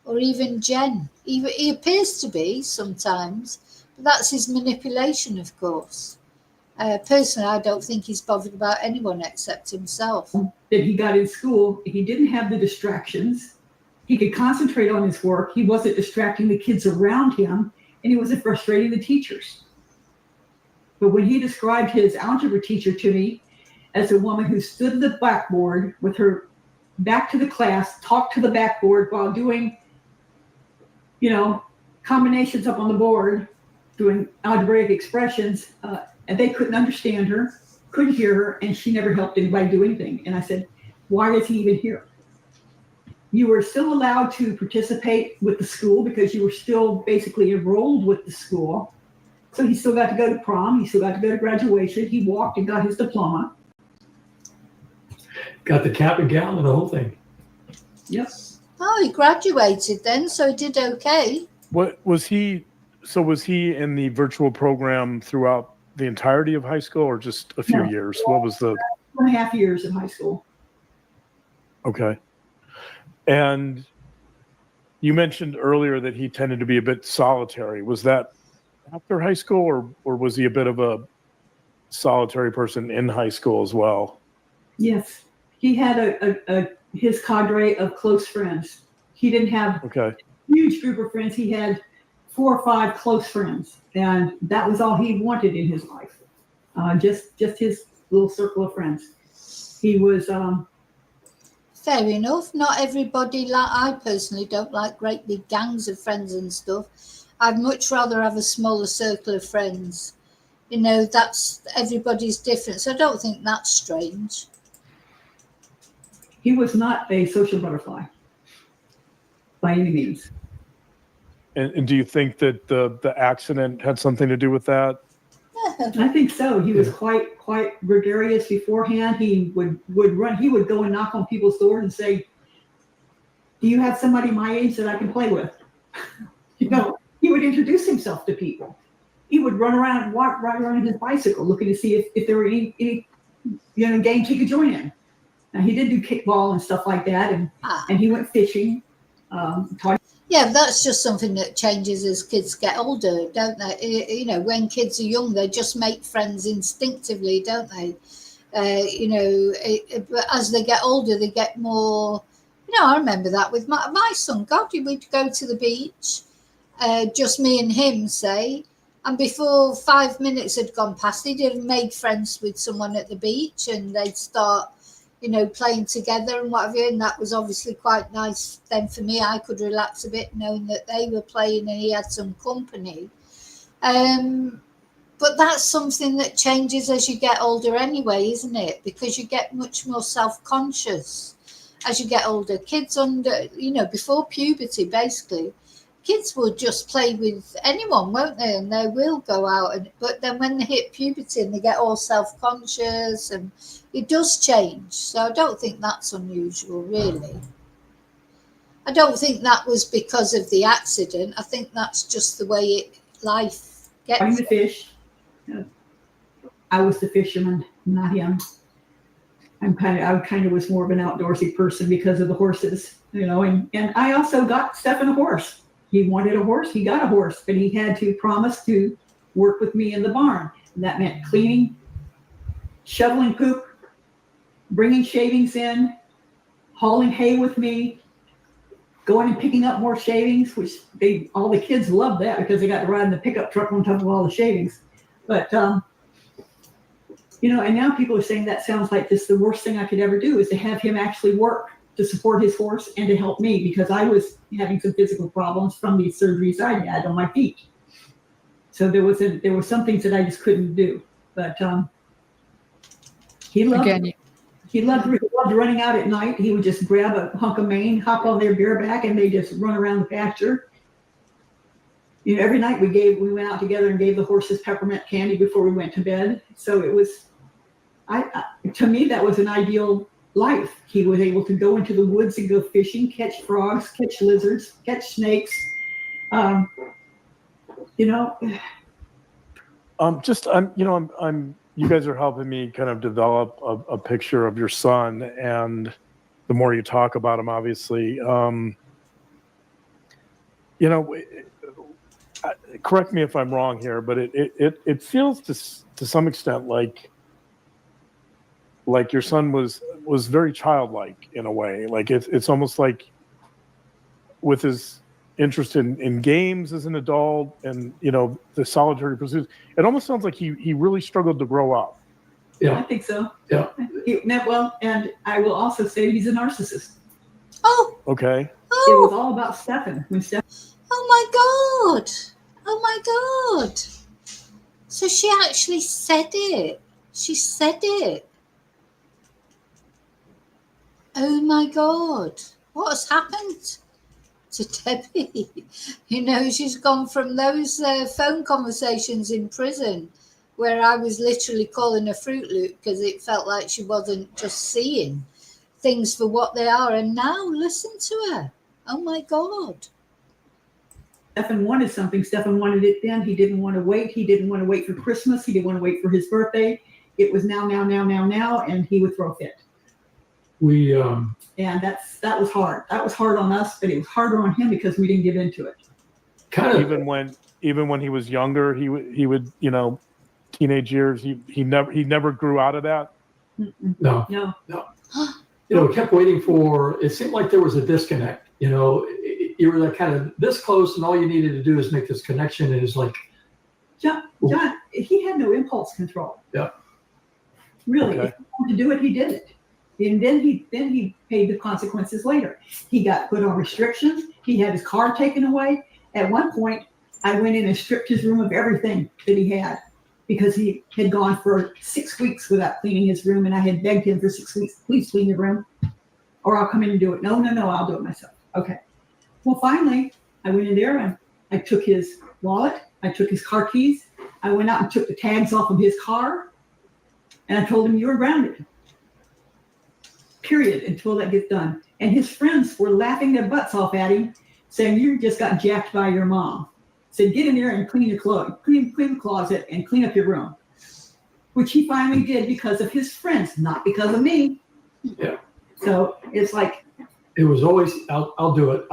Or even Jen? He appears to be sometimes, but that's his manipulation, of course. Personally, I don't think he's bothered about anyone except himself. That he got in school, he didn't have the distractions. He could concentrate on his work. He wasn't distracting the kids around him, and he wasn't frustrating the teachers. But when he described his algebra teacher to me as a woman who stood at the blackboard with her back to the class, talked to the backboard while doing, you know, combinations up on the board, doing algebraic expressions, and they couldn't understand her, couldn't hear her, and she never helped anybody do anything. And I said, why is he even here? You were still allowed to participate with the school because you were still basically enrolled with the school. So he still got to go to prom. He still got to go to graduation. He walked and got his diploma. Got the cap and gown and the whole thing. Yep. Oh, he graduated then, so he did okay. What was he? So was he in the virtual program throughout the entirety of high school, or just a few years? What was the 2.5 years in high school? Okay. And you mentioned earlier that he tended to be a bit solitary. Was that after high school, or was he a bit of a solitary person in high school as well? Yes. He had his cadre of close friends. He didn't have a huge group of friends. He had 4 or 5 close friends, and that was all he wanted in his life. Just his little circle of friends. He was fair enough. Not everybody, like I personally don't like great big gangs of friends and stuff. I'd much rather have a smaller circle of friends. You know, that's, everybody's different, so I don't think that's strange. He was not a social butterfly by any means. And do you think that the accident had something to do with that? I think so. He was quite gregarious beforehand. He would run. He would go and knock on people's doors and say, "Do you have somebody my age that I can play with?" You know, he would introduce himself to people. He would run around and ride around on his bicycle, looking to see if there were any games he could join in. Now, he did do kickball and stuff like that, and he went fishing. Yeah, that's just something that changes as kids get older, don't they? You know, when kids are young, they just make friends instinctively, don't they? But as they get older, they get more. You know, I remember that with my son. God, we'd go to the beach, just me and him, say, and before 5 minutes had gone past, he'd have made friends with someone at the beach, and they'd start, you know, playing together and whatever, and that was obviously quite nice. Then for me, I could relax a bit knowing that they were playing and he had some company. But that's something that changes as you get older anyway, isn't it? Because you get much more self-conscious as you get older, kids before puberty, basically, kids will just play with anyone, won't they? And they will go out. But then when they hit puberty and they get all self-conscious, and it does change. So I don't think that's unusual, really. I don't think that was because of the accident. I think that's just the way life gets. I'm the fish. I was the fisherman, not him. I kind of was more of an outdoorsy person because of the horses, and I also got Stephan a horse. He wanted a horse. He got a horse, but he had to promise to work with me in the barn. And that meant cleaning, shoveling poop, bringing shavings in, hauling hay with me, going and picking up more shavings, which all the kids loved that because they got to ride in the pickup truck on top of all the shavings. But, and now people are saying that sounds like just the worst thing I could ever do is to have him actually work to support his horse and to help me because I was having some physical problems from these surgeries I had on my feet. So there were some things that I just couldn't do. But he loved running out at night. He would just grab a hunk of mane, hop on their bareback, and they just run around the pasture. Every night we went out together and gave the horses peppermint candy before we went to bed. So it was, to me, that was an ideal life. He was able to go into the woods and go fishing, catch frogs, catch lizards, catch snakes. You guys are helping me kind of develop a picture of your son, and the more you talk about him, obviously, correct me if I'm wrong here, but it feels to some extent like your son was very childlike in a way. Like it's almost like with his interest in games as an adult and the solitary pursuits, it almost sounds like he really struggled to grow up. Yeah, I think so. Yeah. And I will also say he's a narcissist. Oh. Okay. It was all about Stephan. Oh my God. Oh my God. So she actually said it. She said it. Oh my God. What has happened to Debbie? She's gone from those phone conversations in prison where I was literally calling her Fruit Loop because it felt like she wasn't just seeing things for what they are. And now listen to her. Oh my God. Stephan wanted something. Stephan wanted it then. He didn't want to wait. He didn't want to wait for Christmas. He didn't want to wait for his birthday. It was now, and he would throw a fit. And that was hard. That was hard on us, but it was harder on him because we didn't give into it. Even when he was younger, he would teenage years, he never grew out of that. No. Kept waiting for. It seemed like there was a disconnect. You were like kind of this close, and all you needed to do is make this connection. And it's like, John, he had no impulse control. Yeah. Really, okay. If he wanted to do it, he did it. And then he paid the consequences later. He got put on restrictions. He had his car taken away. At one point, I went in and stripped his room of everything that he had because he had gone for 6 weeks without cleaning his room, and I had begged him for 6 weeks, please clean your room, or I'll come in and do it. No, I'll do it myself. Okay. Well, finally, I went in there and I took his wallet. I took his car keys. I went out and took the tags off of his car, and I told him, you're grounded. Period, until that gets done. And his friends were laughing their butts off at him, saying, you just got jacked by your mom. Said, get in there and clean your clothes, clean the closet and clean up your room. Which he finally did because of his friends, not because of me. Yeah. So it's like. It was always, I'll do it,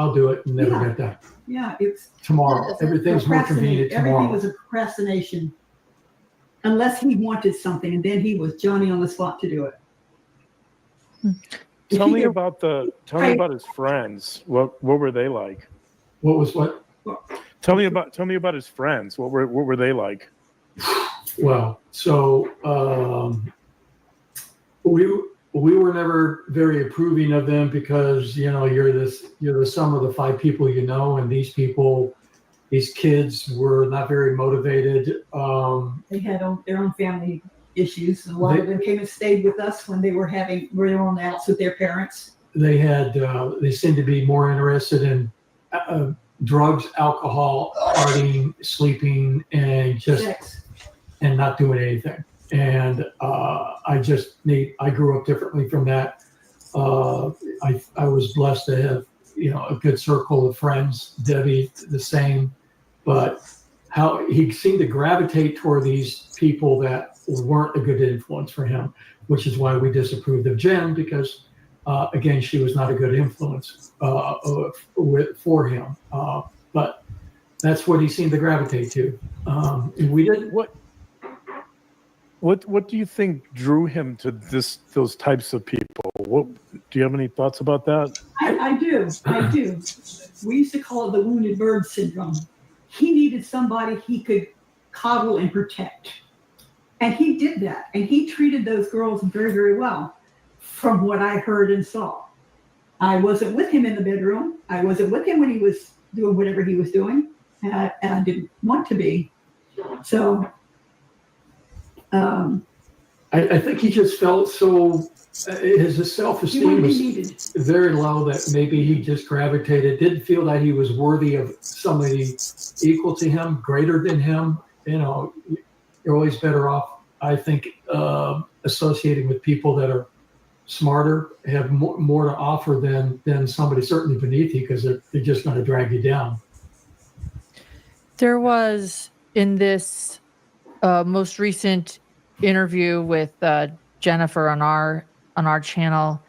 and never got done. Yeah, it's. Tomorrow. Everything's more convenient tomorrow. Everything was a procrastination. Unless he wanted something, and then he was Johnny on the spot to do it. Tell me about his friends. What were they like? What was what? Tell me about his friends. What were they like? Well, so we were never very approving of them because you're the sum of the 5 people and these kids were not very motivated. They had their own family issues. A lot of them came and stayed with us when they were on the outs with their parents. they seemed to be more interested in drugs, alcohol, partying, sleeping, and just Sex. and not doing anything. And I grew up differently from that. I was blessed to have, a good circle of friends. Debbie, the same. But how he seemed to gravitate toward these people that weren't a good influence for him, which is why we disapproved of Jen, because again, she was not a good influence for him. But that's what he seemed to gravitate to. And we didn't. What do you think drew him to those types of people? Do you have any thoughts about that? I do. We used to call it the wounded bird syndrome. He needed somebody he could coddle and protect. And he did that. And he treated those girls very, very well, from what I heard and saw. I wasn't with him in the bedroom. I wasn't with him when he was doing whatever he was doing. And I didn't want to be. So I think he just felt so, his self-esteem was very low that maybe he just gravitated, didn't feel that he was worthy of somebody equal to him, greater than him. You're always better off, I think, associating with people that are smarter, have more to offer than somebody certainly beneath you, because they're just going to drag you down. There was, in this most recent interview with Jennifer on our channel,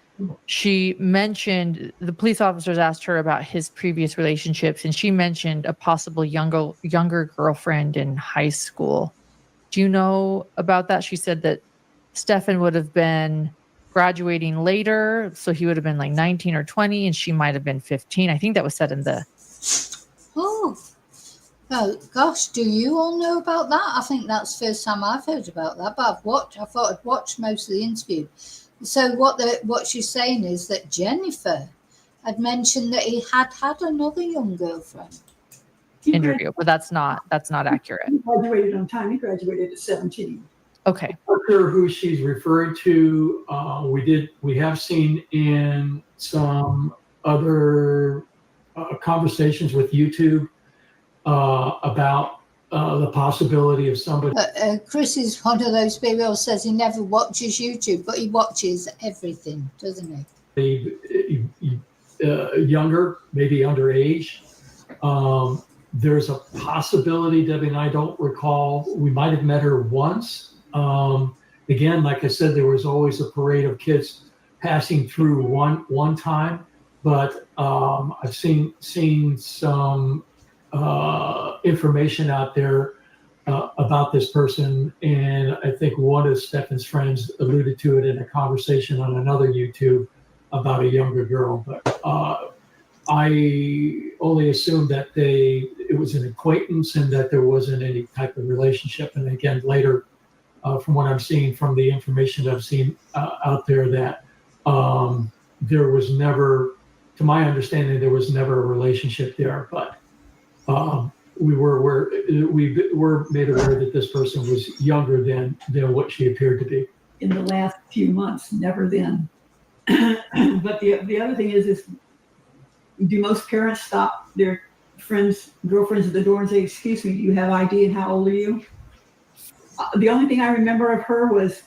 she mentioned, the police officers asked her about his previous relationships, and she mentioned a possible younger girlfriend in high school. Do you know about that? She said that Stephan would have been graduating later, so he would have been like 19 or 20, and she might have been 15. I think that was said in the... Oh, gosh, do you all know about that? I think that's the first time I've heard about that, but I thought I'd watched most of the interview. So what she's saying is that Jennifer had mentioned that he had another young girlfriend. Interview, but that's not accurate. He graduated on time. He graduated at 17. Okay. I'm not sure who she's referring to. We have seen in some other conversations with YouTube about the possibility of somebody. Chris is one of those people who says he never watches YouTube, but he watches everything, doesn't he? Younger, maybe underage. There's a possibility, Debbie and I don't recall, we might have met her once. Again, like I said, there was always a parade of kids passing through one time, but I've seen some information out there about this person, and I think one of Stephan's friends alluded to it in a conversation on another YouTube about a younger girl. But I only assumed that it was an acquaintance and that there wasn't any type of relationship. And again, later, from what I'm seeing from the information I've seen out there, that there was never, to my understanding, there was never a relationship there. But we were made aware that this person was younger than what she appeared to be. In the last few months, never then. But the other thing is do most parents stop their girlfriends at the door and say, "Excuse me, do you have ID and how old are you?" The only thing I remember of her was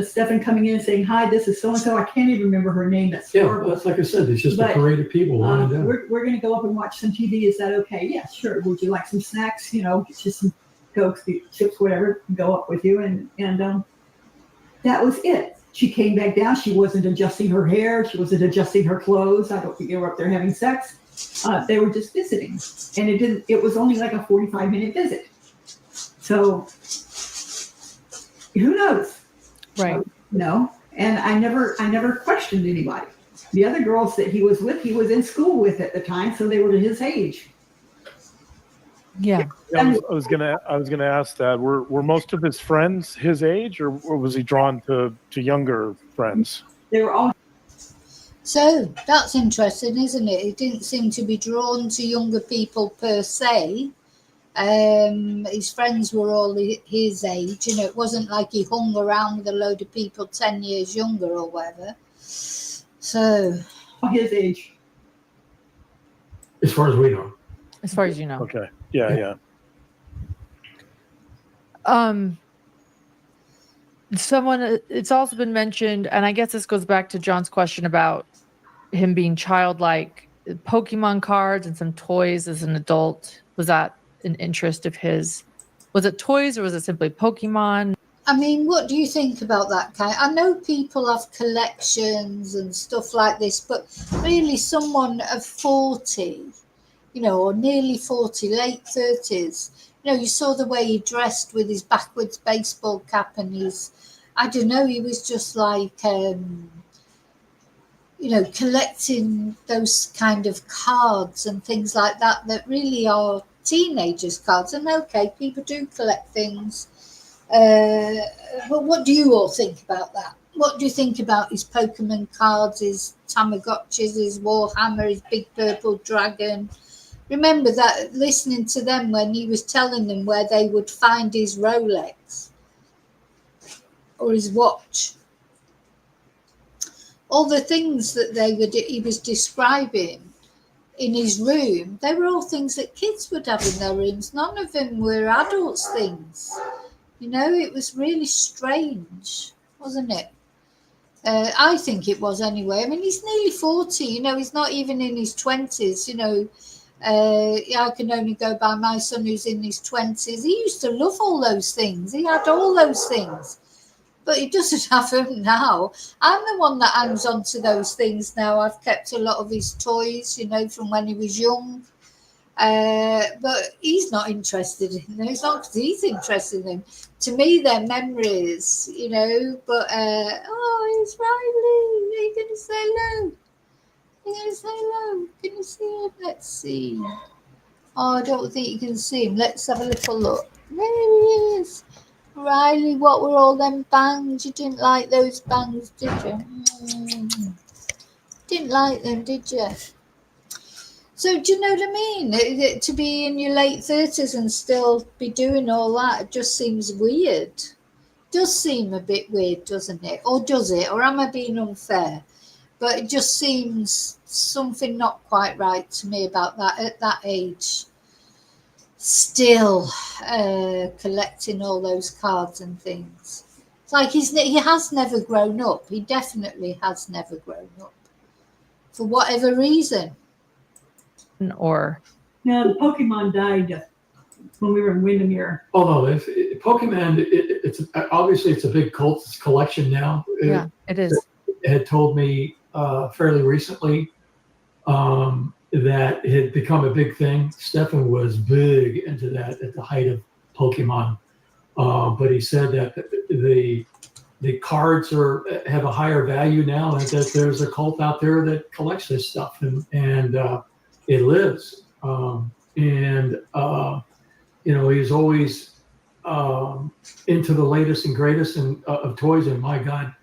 Stephan coming in and saying, "Hi, this is so-and-so." I can't even remember her name. That's horrible. That's like I said, it's just a parade of people. We're going to go up and watch some TV. Is that okay? Yeah, sure. Would you like some snacks? Get you some Cokes, chips, whatever, go up with you. And that was it. She came back down. She wasn't adjusting her hair. She wasn't adjusting her clothes. I don't think they were up there having sex. They were just visiting. And it was only like a 45-minute visit. So who knows? Right. And I never questioned anybody. The other girls that he was with, he was in school with at the time, so they were his age. Yeah. I was gonna ask that. Were most of his friends his age, or was he drawn to younger friends? They were all. So that's interesting, isn't it? He didn't seem to be drawn to younger people per se. His friends were all his age. It wasn't like he hung around with a load of people 10 years younger or whatever. So his age. as far as we know. As far as you know. Okay. Yeah. Someone, it's also been mentioned, and I guess this goes back to John's question about him being childlike, Pokemon cards and some toys as an adult. Was that an interest of his? Was it toys or was it simply Pokemon? I mean, what do you think about that, Kate? I know people have collections and stuff like this, but really someone of 40, or nearly 40, late 30s, you saw the way he dressed with his backwards baseball cap and his, I don't know, he was just like, collecting those kind of cards and things like that really are teenagers' cards. And okay, people do collect things. But what do you all think about that? What do you think about his Pokemon cards, his Tamagotchis, his Warhammer, his Big Purple Dragon? Remember that, listening to them when he was telling them where they would find his Rolex or his watch. All the things that he was describing in his room, they were all things that kids would have in their rooms. None of them were adults' things. It was really strange, wasn't it? I think it was anyway. I mean, he's nearly 40, he's not even in his 20s, I can only go by my son who's in his 20s. He used to love all those things. He had all those things, but he doesn't have them now. I'm the one that hangs on to those things now. I've kept a lot of his toys, from when he was young. But he's not interested in them. It's not because he's interested in them. To me, they're memories, But, it's Riley. Are you going to say hello? Are you going to say hello? Can you see him? Let's see. Oh, I don't think you can see him. Let's have a little look. There he is. Riley, what were all them bangs? You didn't like those bangs, did you? Didn't like them, did you? So do you know what I mean? To be in your late 30s and still be doing all that, it just seems weird. Does seem a bit weird, doesn't it? Or does it? Or am I being unfair? But it just seems something not quite right to me about that at that age. Still collecting all those cards and things. It's like he has never grown up. He definitely has never grown up. For whatever reason. Or No, the Pokemon died when we were in Windermere. Oh no, Pokemon. It's obviously it's a big cult collection now. Yeah, it is. It had told me fairly recently that it had become a big thing. Stephan was big into that at the height of Pokemon, but he said that the cards have a higher value now, and that there's a cult out there that collects this stuff, and it lives. He's always into the latest and greatest of toys, and my God,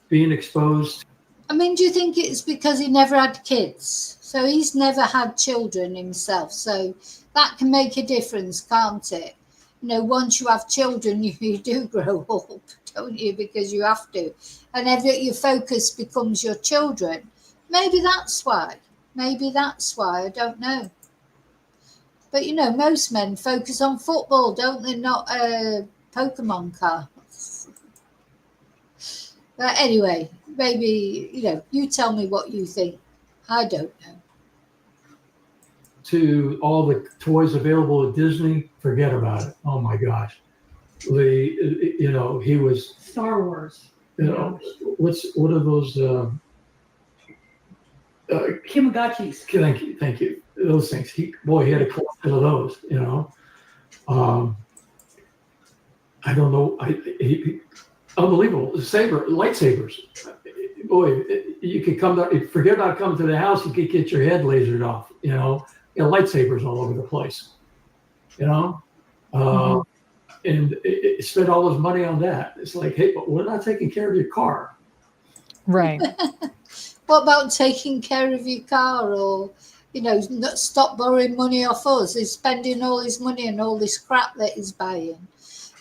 being exposed. I mean, do you think it's because he never had kids? So he's never had children himself. So that can make a difference, can't it? Once you have children, you do grow up, don't you? Because you have to. And your focus becomes your children. Maybe that's why. I don't know. But, most men focus on football, don't they? Not Pokemon cards. But anyway, maybe, you tell me what you think. I don't know. To all the toys available at Disney, forget about it. Oh my gosh. He was Star Wars. What are those Kimagachis. Thank you. Those things. He had a collection of those, I don't know. He unbelievable. Lightsabers. Boy, you could come to, forget about coming to the house, you could get your head lasered off, lightsabers all over the place, and it spent all his money on that. It's like, hey, but we're not taking care of your car. right. What about taking care of your car, or, stop borrowing money off us? He's spending all his money on all this crap that he's buying.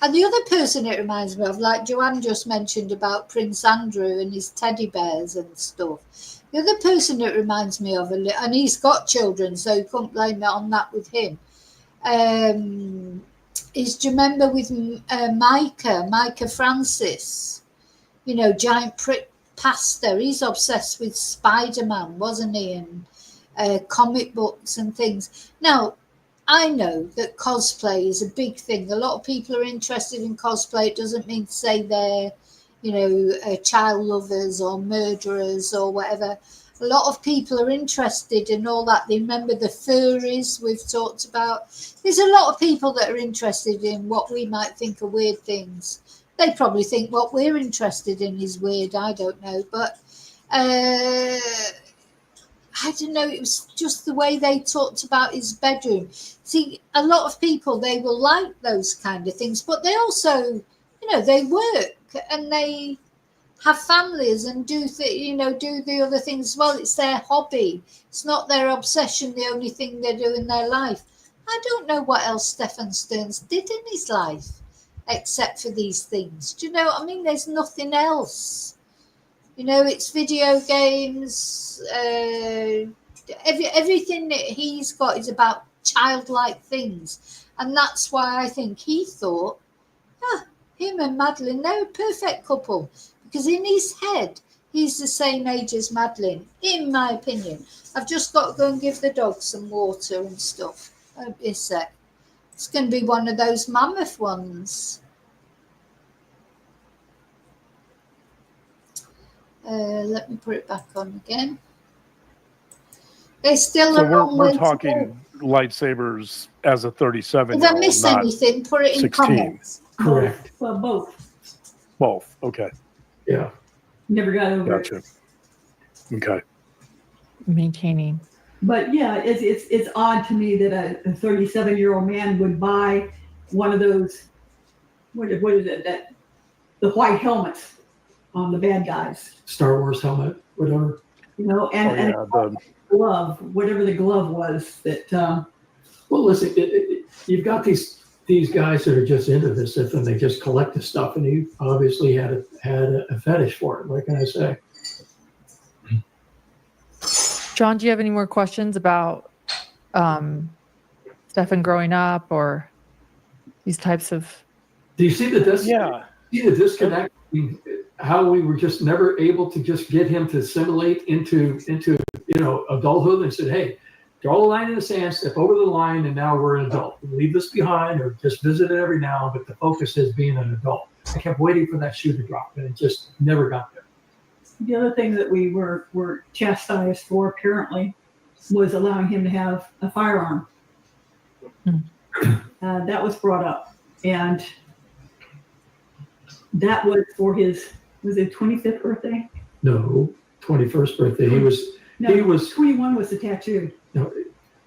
And the other person it reminds me of, like Joanne just mentioned about Prince Andrew and his teddy bears and stuff. The other person it reminds me of, and he's got children, so you can't blame it on that with him, is, do you remember with Micah Francis? You know, giant pastor. He's obsessed with Spider-Man, wasn't he? And comic books and things. Now, I know that cosplay is a big thing. A lot of people are interested in cosplay. It doesn't mean to say they're, you know, child lovers or murderers or whatever. A lot of people are interested in all that. They remember the furries we've talked about. There's a lot of people that are interested in what we might think are weird things. They probably think what we're interested in is weird. I don't know. But I don't know. It was just the way they talked about his bedroom. See, a lot of people, they will like those kind of things, but they also, you know, they work and they have families and do the other things as well. It's their hobby. It's not their obsession, the only thing they do in their life. I don't know what else Stephan Sterns did in his life except for these things. Do you know what I mean? There's nothing else. You know, it's video games. Everything that he's got is about childlike things. And that's why I think he thought, him and Madeleine, they're a perfect couple. Because in his head, he's the same age as Madeleine, in my opinion. I've just got to go and give the dog some water and stuff. A sec. It's going to be one of those mammoth ones. Let me put it back on again. There's still a long way we're talking lightsabers as a 37-year-old. If I miss anything, put it in 16. comments. Correct. Well, both. Both. Okay. Yeah. Never got over it. Gotcha. Okay. Maintaining. But yeah, it's odd to me that a 37-year-old man would buy one of those, what is it, that the white helmets on the bad guys. Star Wars helmet, whatever. You know, and the glove, whatever the glove was that. Well, listen, you've got these guys that are just into this stuff and they just collect the stuff, and he obviously had a fetish for it. What can I say? John, do you have any more questions about Stephan growing up or these types of? Do you see the disconnect between how we were just never able to just get him to assimilate into adulthood, and said, hey, draw the line in the sand, step over the line, and now we're an adult. Leave this behind or just visit it every now, but the focus is being an adult. I kept waiting for that shoe to drop, and it just never got there. The other thing that we were chastised for, apparently, was allowing him to have a firearm. That was brought up, and that was for his 25th birthday? No, 21st birthday. He was 21 was the tattoo. No,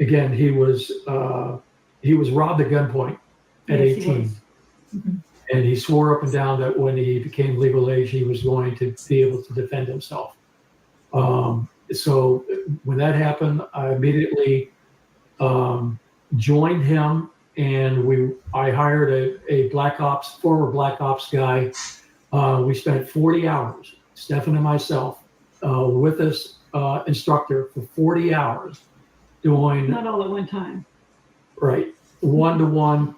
again, he was robbed at gunpoint at 18. Mm-hmm. And he swore up and down that when he became legal age, he was going to be able to defend himself. So when that happened, I immediately joined him, and I hired a former Black Ops guy. We spent 40 hours, Stephan and myself, with this instructor for 40 hours doing. Not all at one time. Right. One-to-one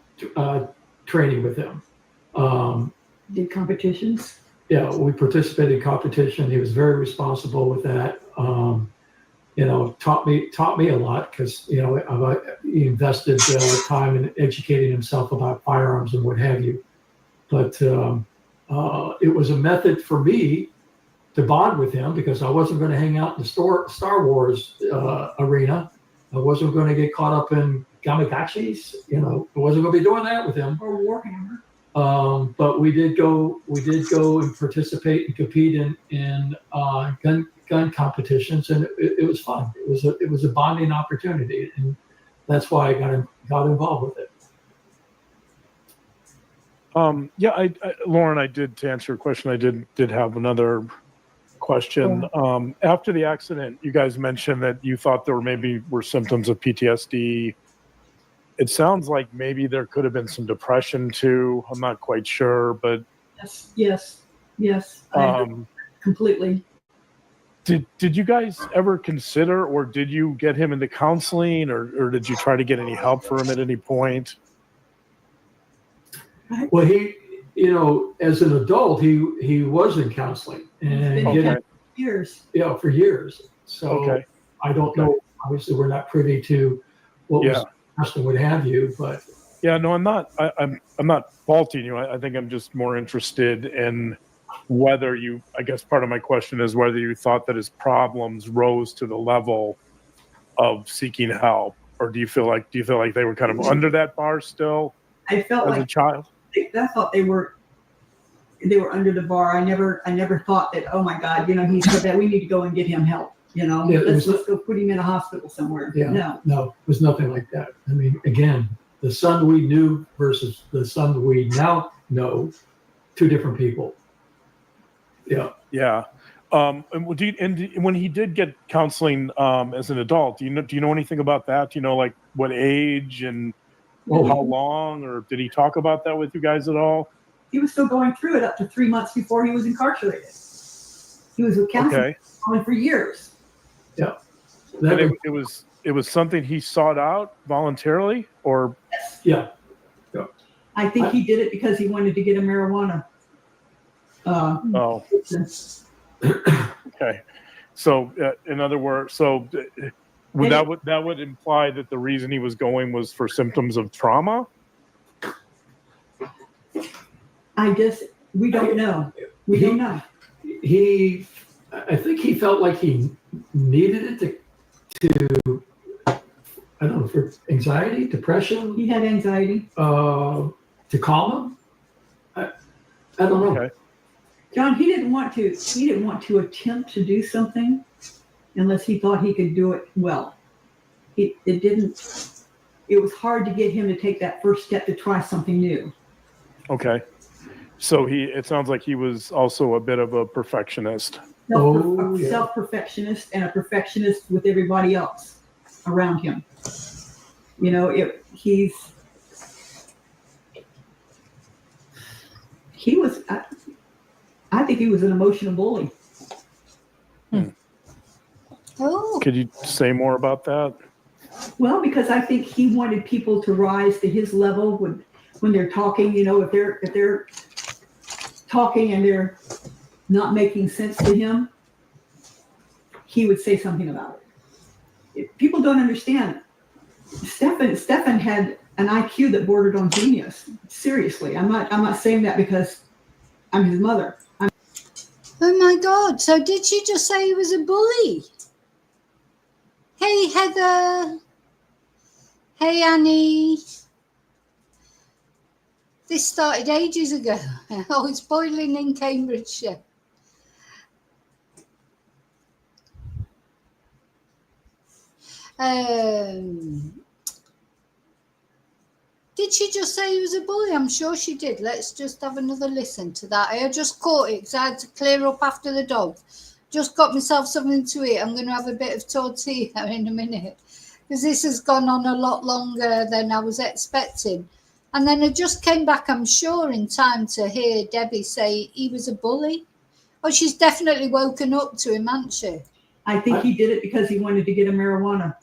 training with him. Did competitions? Yeah, we participated in competition. He was very responsible with that. Taught me a lot because he invested time in educating himself about firearms and what have you. But it was a method for me to bond with him because I wasn't going to hang out in the Star Wars arena. I wasn't going to get caught up in Gamagachis. I wasn't going to be doing that with him. Or Warhammer. But we did go and participate and compete in gun competitions, and it was fun. It was a bonding opportunity, and that's why I got involved with it. Lauren, to answer your question, I did have another question. After the accident, you guys mentioned that you thought there were symptoms of PTSD. it sounds like maybe there could have been some depression too. I'm not quite sure, but Yes. I completely. Did you guys ever consider, or did you get him into counseling, or did you try to get any help for him at any point? Well, as an adult, he was in counseling and Okay. Years. for years. So Okay. I don't know. Obviously, we're not privy to what was discussed and what have you, but Yeah, no, I'm not. I'm not faulting you. I think I'm just more interested in whether you. I guess part of my question is whether you thought that his problems rose to the level of seeking help, or do you feel like they were kind of under that bar still I felt as like a child? I thought they were under the bar. I never thought that, oh my God, he said that we need to go and get him help. Let's go put him in a hospital somewhere. No, it was nothing like that. I mean, again, the son we knew versus the son we now know, two different people. Yeah. Yeah. And when he did get counseling as an adult, do you know anything about that? Do you know, like, what age and how long, or did he talk about that with you guys at all? He was still going through it up to 3 months before he was incarcerated. He was with counseling for years. Yeah. And it was something he sought out voluntarily, or yeah. I think he did it because he wanted to get a marijuana. Okay. So in other words, that would imply that the reason he was going was for symptoms of trauma? We don't know. We don't know. I think he felt like he needed it to I don't know, for anxiety, depression. He had anxiety. To calm him. I don't know. Okay. John, he didn't want to attempt to do something unless he thought he could do it well. It was hard to get him to take that first step to try something new. Okay. So it sounds like he was also a bit of a perfectionist. Self-perfectionist and a perfectionist with everybody else around him. I think he was an emotional bully. Oh. Could you say more about that? Well, because I think he wanted people to rise to his level when they're talking. If they're talking and they're not making sense to him, he would say something about it. People don't understand. Stephan had an IQ that bordered on genius. Seriously, I'm not saying that because I'm his mother. Oh my God! So did she just say he was a bully? Hey Heather. Hey Annie. This started ages ago. Oh, it's boiling in Cambridgeshire. Did she just say he was a bully? I'm sure she did. Let's just have another listen to that. I just caught it because I had to clear up after the dog. Just got myself something to eat. I'm going to have a bit of tortilla in a minute because this has gone on a lot longer than I was expecting. And then I just came back, I'm sure, in time to hear Debbie say he was a bully. Oh, she's definitely woken up to him, hasn't she? I think he did it because he wanted to get a marijuana.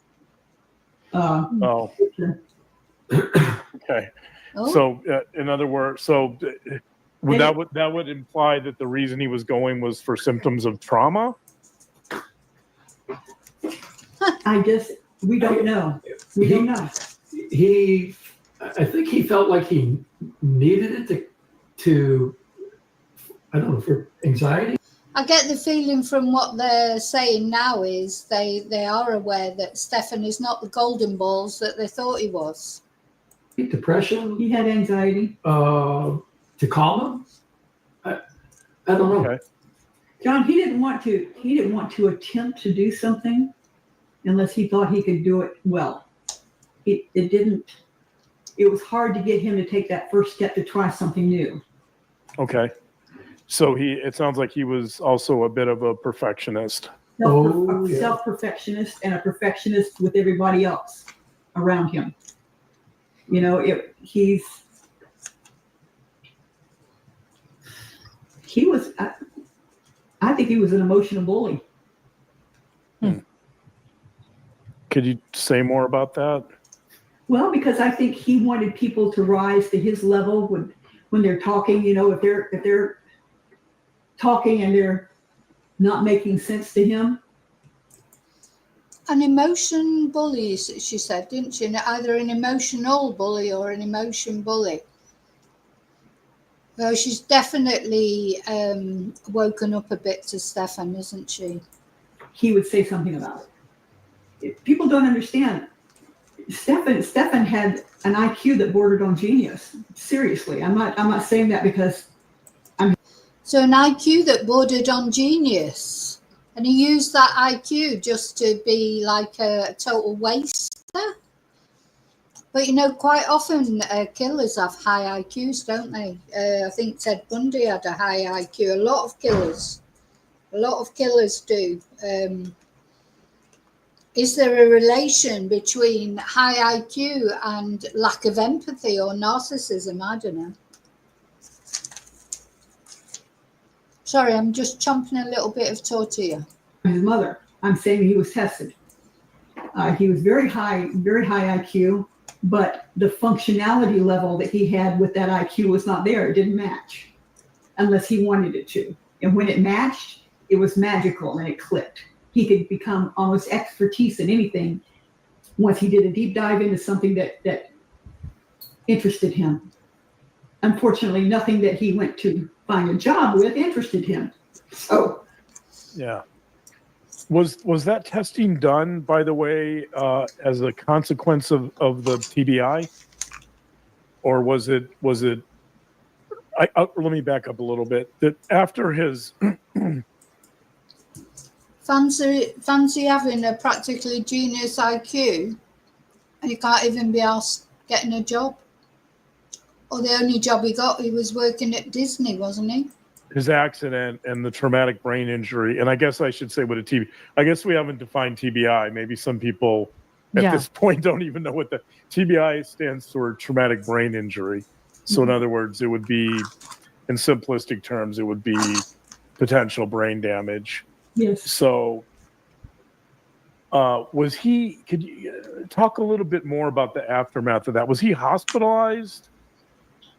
Okay. Oh. So in other words, that would imply that the reason he was going was for symptoms of trauma? We don't know. We don't know. I think he felt like he needed it to I don't know, for anxiety. I get the feeling from what they're saying now is they are aware that Stephan is not the golden balls that they thought he was. Depression. He had anxiety. To calm him. I don't know. Okay. John, he didn't want to attempt to do something unless he thought he could do it well. It was hard to get him to take that first step to try something new. Okay. So it sounds like he was also a bit of a perfectionist. Self-perfectionist and a perfectionist with everybody else around him. You know, he was, I think he was an emotional bully. Could you say more about that? Well, because I think he wanted people to rise to his level when they're talking. You know, if they're talking and they're not making sense to him. An emotion bully, she said, didn't she? Either an emotional bully or an emotion bully. Well, she's definitely woken up a bit to Stephan, isn't she? He would say something about it. People don't understand. Stephan had an IQ that bordered on genius. Seriously, I'm not saying that because So an IQ that bordered on genius, and he used that IQ just to be like a total waster. But you know, quite often killers have high IQs, don't they? I think Ted Bundy had a high IQ. A lot of killers do. Is there a relation between high IQ and lack of empathy or narcissism? I don't know. Sorry, I'm just chomping a little bit of tortilla. his mother. I'm saying he was tested. He was very high IQ, but the functionality level that he had with that IQ was not there. It didn't match unless he wanted it to. And when it matched, it was magical and it clicked. He could become almost expertise in anything once he did a deep dive into something that interested him. Unfortunately, nothing that he went to find a job with interested him. So, yeah. Was that testing done, by the way, as a consequence of the TBI, or was it? Let me back up a little bit. That after his fancy having a practically genius IQ, and you can't even be asked getting a job. Or the only job he was working at Disney, wasn't he? His accident and the traumatic brain injury, and I guess I should say what a TBI. I guess we haven't defined TBI. Maybe some people at this point don't even know what the TBI stands for. Traumatic brain injury. So in other words, it would be, in simplistic terms, it would be potential brain damage. yes. So was he? Could you talk a little bit more about the aftermath of that? Was he hospitalized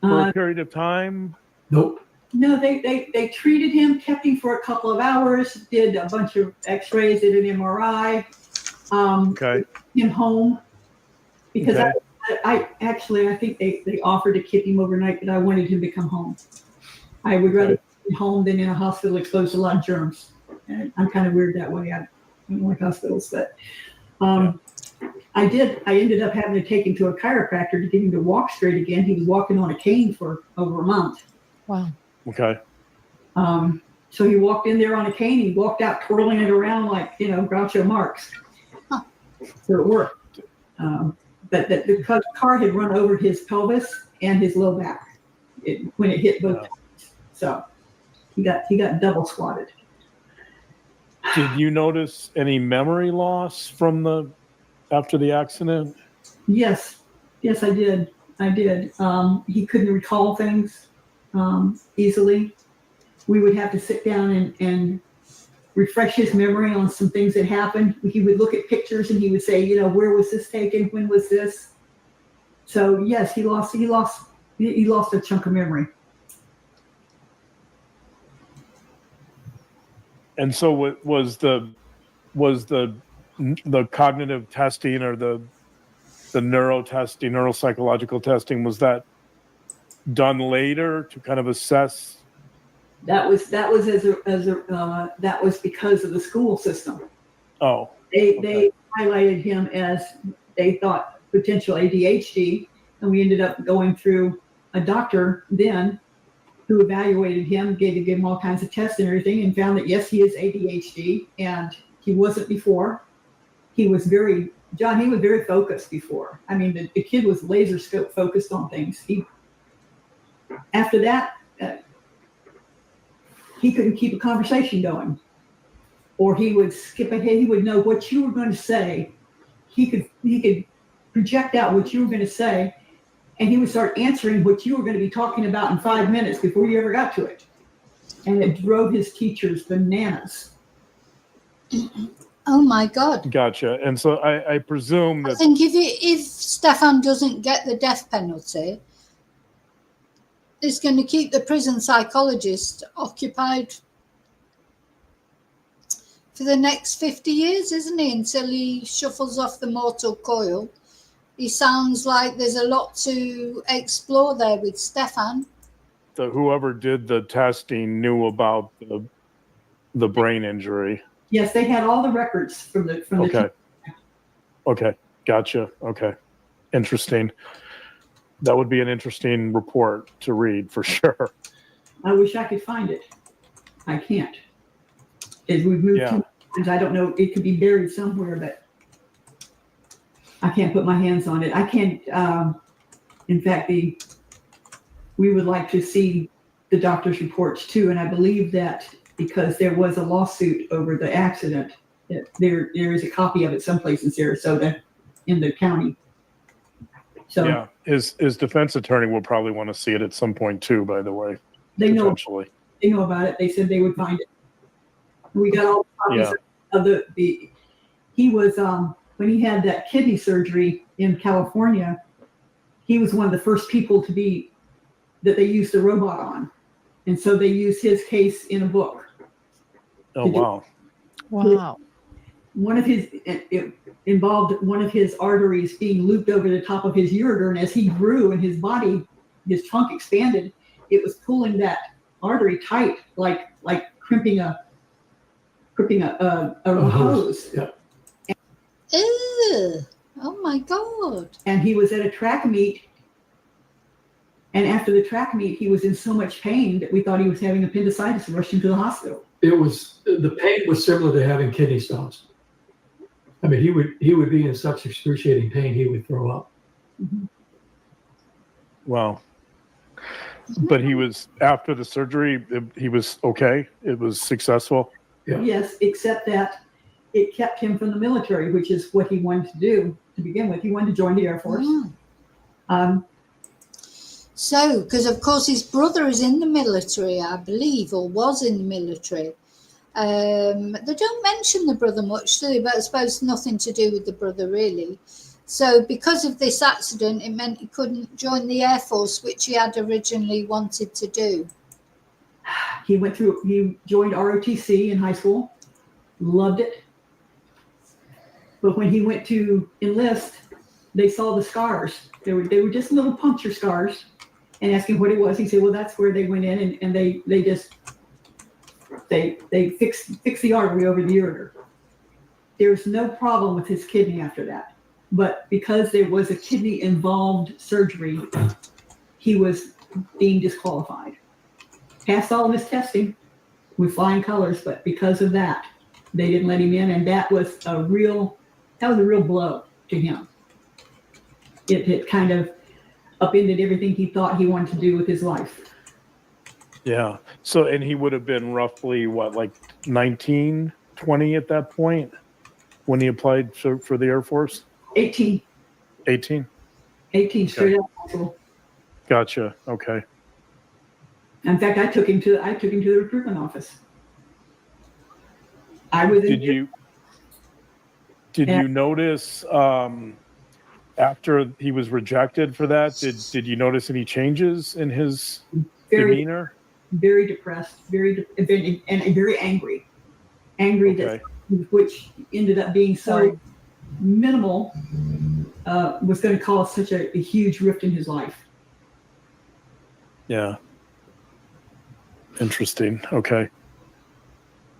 for a period of time? Nope. No, they treated him, kept him for a couple of hours, did a bunch of x-rays, did an MRI, him home. Because I think they offered to keep him overnight, but I wanted him to come home. I would rather be home than in a hospital exposed to a lot of germs. And I'm kind of weird that way. I don't like hospitals, but I ended up having to take him to a chiropractor to get him to walk straight again. He was walking on a cane for over a month. Wow. Okay. So he walked in there on a cane. He walked out twirling it around like, Groucho Marx. So it worked. But the car had run over his pelvis and his low back when it hit both times. So he got double squatted. Did you notice any memory loss after the accident? Yes, I did. He couldn't recall things easily. We would have to sit down and refresh his memory on some things that happened. He would look at pictures and he would say, where was this taken? When was this? So yes, he lost a chunk of memory. And so was the cognitive testing or the neuropsychological testing, was that done later to kind of assess? That was because of the school system. Oh, they highlighted him as they thought potential ADHD, and we ended up going through a doctor then who evaluated him, gave him all kinds of tests and everything, and found that yes, he is ADHD, and he wasn't before. He was very focused before. I mean, the kid was laser scope focused on things. After that, he couldn't keep a conversation going, or he would skip ahead. He would know what you were going to say. He could project out what you were going to say, and he would start answering what you were going to be talking about in 5 minutes before you ever got to it. And it drove his teachers bananas. Oh my God. Gotcha. And so I presume I that think if Stephan doesn't get the death penalty, it's going to keep the prison psychologist occupied for the next 50 years, isn't he? Until he shuffles off the mortal coil. He sounds like there's a lot to explore there with Stephan. whoever did the testing knew about the brain injury. Yes, they had all the records from the Okay. Okay. Gotcha. Okay. Interesting. That would be an interesting report to read for sure. I wish I could find it. I can't. As we've moved too much, I don't know. It could be buried somewhere, but I can't put my hands on it. I can't. In fact, we would like to see the doctor's reports too, and I believe that because there was a lawsuit over the accident, that there is a copy of it someplace in Sarasota, in the county. So Yeah, his defense attorney will probably want to see it at some point too. By the way, they know about it. They said they would find it. We got all the copies of the. He was when he had that kidney surgery in California. He was one of the first people that they used the robot on, and so they used his case in a book. Oh wow! Wow. One of it involved one of his arteries being looped over the top of his ureter, and as he grew and his trunk expanded, it was pulling that artery tight, like crimping a hose. Yeah. Ew. Oh my God. And he was at a track meet, and after the track meet, he was in so much pain that we thought he was having appendicitis and rushed him to the hospital. The pain was similar to having kidney stones. I mean, he would be in such excruciating pain, he would throw up. Mm-hmm. Wow. But he was, after the surgery, he was okay. It was successful. Yeah. Yes, except that it kept him from the military, which is what he wanted to do to begin with. He wanted to join the Air Force. So, because of course his brother is in the military, I believe, or was in the military. They don't mention the brother much, do they? But I suppose nothing to do with the brother, really. So because of this accident, it meant he couldn't join the Air Force, which he had originally wanted to do. He joined ROTC in high school, loved it. But when he went to enlist, they saw the scars. They were just little puncture scars, and asking what it was, he said, well, that's where they went in and they fixed the artery over the ureter. There's no problem with his kidney after that. But because there was a kidney involved surgery, he was being disqualified. Passed all of his testing with flying colors, but because of that, they didn't let him in, and that was a real blow to him. It kind of upended everything he thought he wanted to do with his life. Yeah. So, and he would have been roughly what, like 19, 20 at that point when he applied for the Air Force? 18. 18? 18 straight out of high school. Gotcha. Okay. In fact, I took him to the recruitment office. Did you notice after he was rejected for that? Did you notice any changes in his demeanor? Very depressed, very angry. Angry, okay. Which ended up being so minimal, was going to cause such a huge rift in his life. Yeah. Interesting. Okay.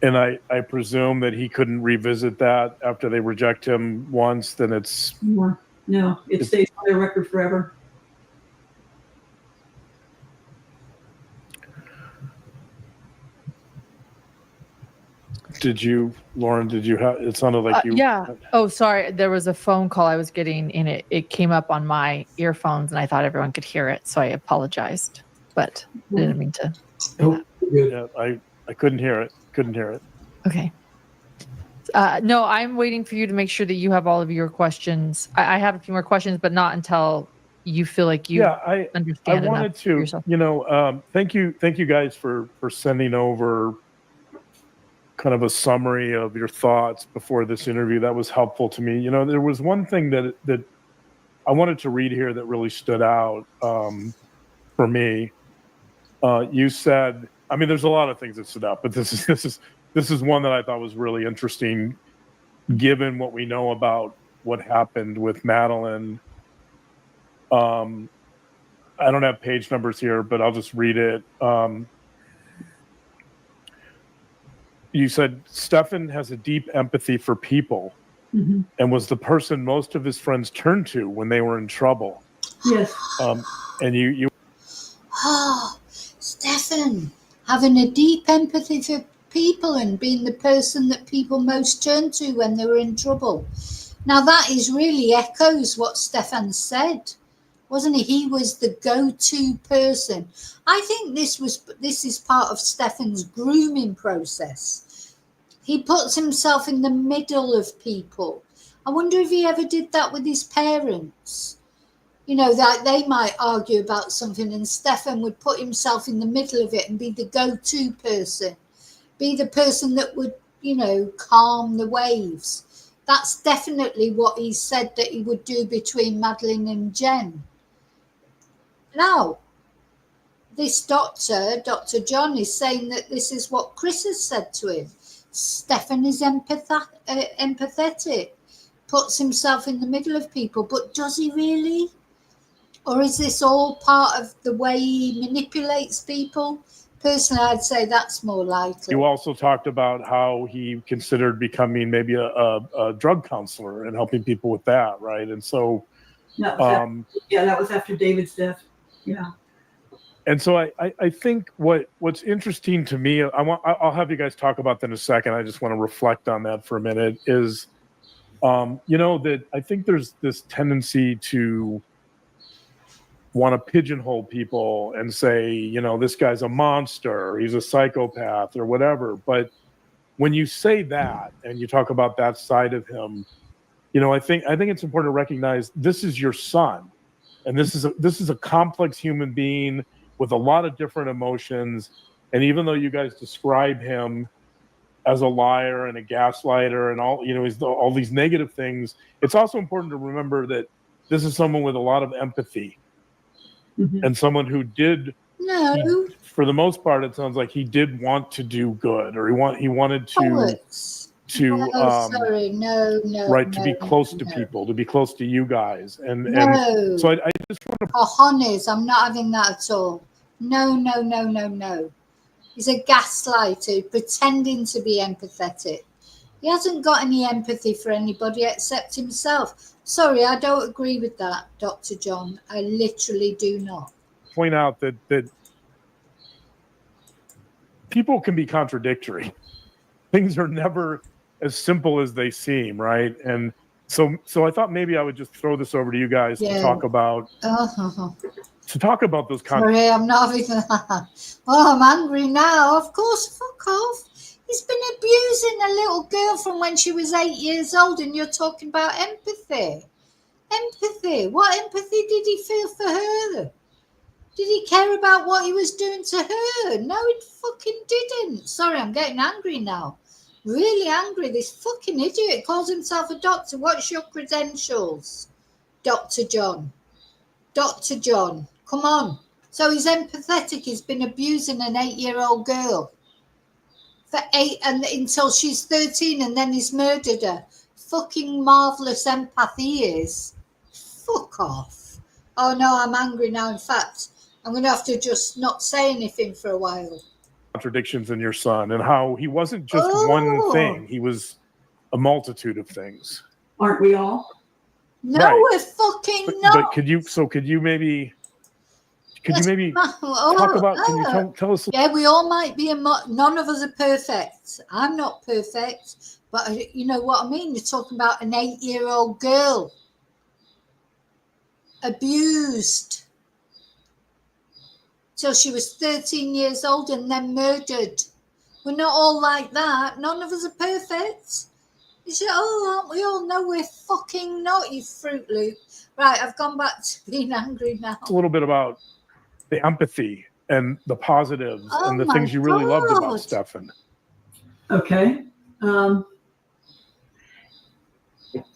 And I presume that he couldn't revisit that after they reject him once, then it's... No, it stays on their record forever. Lauren, it sounded like you... Yeah. Oh, sorry. There was a phone call I was getting and it came up on my earphones and I thought everyone could hear it. So I apologized, but I didn't mean to. Yeah, I couldn't hear it. Okay. No, I'm waiting for you to make sure that you have all of your questions. I have a few more questions, but not until you feel like you I understand wanted enough to, yourself. thank you guys for sending over kind of a summary of your thoughts before this interview. That was helpful to me. There was one thing that I wanted to read here that really stood out for me. You said, I mean, there's a lot of things that stood out, but this is one that I thought was really interesting, given what we know about what happened with Madeleine. I don't have page numbers here, but I'll just read it. You said Stephan has a deep empathy for people Mm-hmm. and was the person most of his friends turned to when they were in trouble. Yes. And you Oh, Stephan, having a deep empathy for people and being the person that people most turn to when they were in trouble. Now that is really echoes what Stephan said, wasn't he? He was the go-to person. I think this is part of Stephan's grooming process. He puts himself in the middle of people. I wonder if he ever did that with his parents. That they might argue about something and Stephan would put himself in the middle of it and be the go-to person, be the person that would, calm the waves. That's definitely what he said that he would do between Madeleine and Jen. Now, this Dr. John, is saying that this is what Chris has said to him. Stephan is empathetic, puts himself in the middle of people, but does he really? Or is this all part of the way he manipulates people? Personally, I'd say that's more likely. You also talked about how he considered becoming maybe a drug counselor and helping people with that, right? And so, that was after David's death. Yeah. And so I think what's interesting to me, I'll have you guys talk about that in a second. I just want to reflect on that for a minute. Is that I think there's this tendency to want to pigeonhole people and say, this guy's a monster, he's a psychopath, or whatever. But when you say that and you talk about that side of him, I think it's important to recognize this is your son, and this is a complex human being with a lot of different emotions. And even though you guys describe him as a liar and a gaslighter and all, he's all these negative things, it's also important to remember that this is someone with a lot of empathy. Mm-hmm. And someone who did, No. for the most part, it sounds like he did want to do good, or he wanted to Poets. to sorry, no, right, no, to be close no, to no. people, to be close to you guys, and No. so I just want to. Cojones, I'm not having that at all. No. He's a gaslighter pretending to be empathetic. He hasn't got any empathy for anybody except himself. Sorry, I don't agree with that, Dr. John. I literally do not. Point out that people can be contradictory. Things are never as simple as they seem, right? And so I thought maybe I would just throw this over to you guys to talk about those Sorry, I'm not having that. Oh, I'm angry now. Of course, fuck off. He's been abusing a little girl from when she was 8 years old, and you're talking about empathy. Empathy. What empathy did he feel for her? Did he care about what he was doing to her? No, he fucking didn't. Sorry, I'm getting angry now. Really angry. This fucking idiot calls himself a doctor. What's your credentials? Dr. John. Dr. John. Come on. So he's empathetic. He's been abusing an 8-year-old girl for until she's 13, and then he's murdered her. Fucking marvelous empath he is. Fuck off. Oh no, I'm angry now. In fact, I'm going to have to just not say anything for a while. Contradictions in your son, and how he wasn't just one thing; he was a multitude of things. Aren't we all? No, right. We're fucking not. But could you maybe talk about? Can you tell us? Yeah, we all might be. None of us are perfect. I'm not perfect, but you know what I mean. You're talking about an 8-year-old girl abused till she was 13 years old and then murdered. We're not all like that. None of us are perfect. He said, oh, aren't we all? No, we're fucking not, you Fruit Loop. Right, I've gone back to being angry now. It's a little bit about the empathy and the positives Oh and the my things you really loved about God. Stephan. Okay. I'm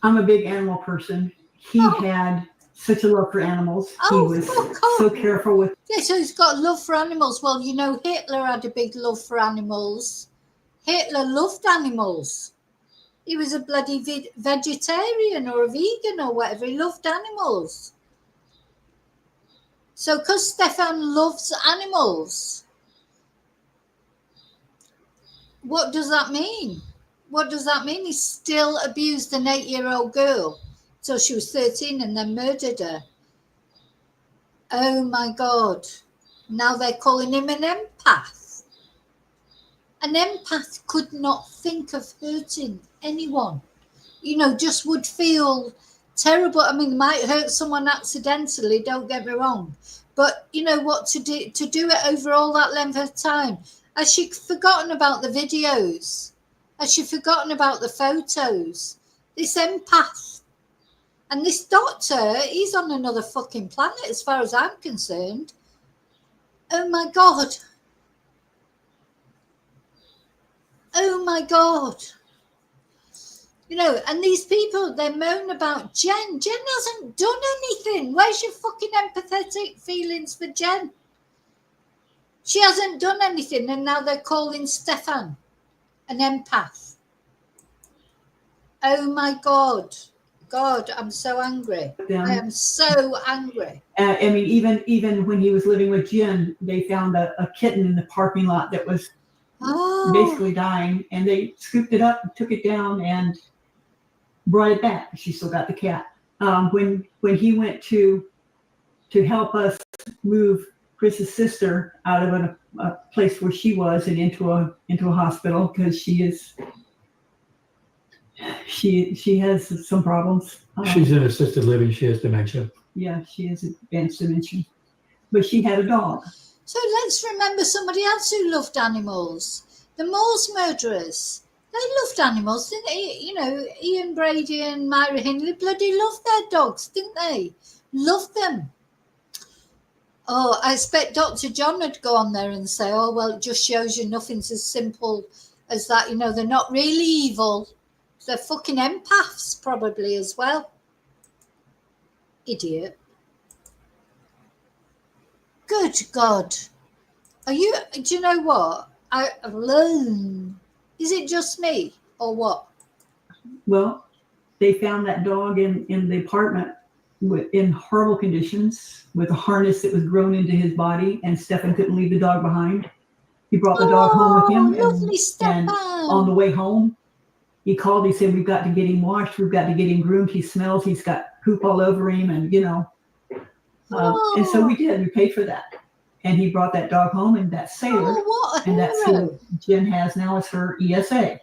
a big animal person. He had such a love for animals. He was so careful with. Yeah, so he's got love for animals. Well, you know, Hitler had a big love for animals. Hitler loved animals. He was a bloody vegetarian or a vegan or whatever. He loved animals. So because Stephan loves animals, what does that mean? What does that mean? He still abused an 8-year-old girl till she was 13 and then murdered her. Oh my God. Now they're calling him an empath. An empath could not think of hurting anyone. You know, just would feel terrible. I mean, might hurt someone accidentally, don't get me wrong. But you know what, to do it over all that length of time. Has she forgotten about the videos? Has she forgotten about the photos? This empath. And this doctor, he's on another fucking planet as far as I'm concerned. Oh my God. Oh my God. You know, and these people, they moan about Jen. Jen hasn't done anything. Where's your fucking empathetic feelings for Jen? She hasn't done anything, and now they're calling Stephan an empath. Oh my God. God, I'm so angry. I am so angry. I mean, even when he was living with Jen, they found a kitten in the parking lot that was basically dying, and they scooped it up, took it down, and brought it back. She still got the cat. When he went to help us move Chris's sister out of a place where she was and into a hospital because she has some problems. She's in assisted living. She has dementia. Yeah, she has advanced dementia, but she had a dog. So let's remember somebody else who loved animals. The Moors murderers. They loved animals, didn't they? You know, Ian Brady and Myra Hindley bloody loved their dogs, didn't they? Loved them. Oh, I expect Dr. John would go on there and say, oh, well, it just shows you nothing's as simple as that. You know, they're not really evil. They're fucking empaths probably as well. Idiot. Good God. Do you know what? Is it just me or what? Well, they found that dog in the apartment in horrible conditions with a harness that was grown into his body, and Stephan couldn't leave the dog behind. He brought the dog home with him, and on the way home, he called. He said, "We've got to get him washed. We've got to get him groomed. He smells. He's got poop all over him, and you know." And so we did. We paid for that, and he brought that dog home, and that Sailor, and that's who Jen has now as her ESA.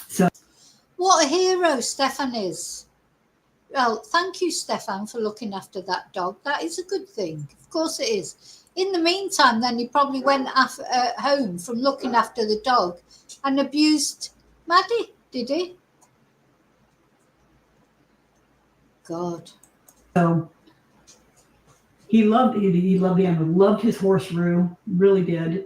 So, what a hero Stephan is. Well, thank you, Stephan, for looking after that dog. That is a good thing. Of course it is. In the meantime, then he probably went home from looking after the dog and abused Maddie, did he? God. So he loved the animal, loved his horse Rue, really did.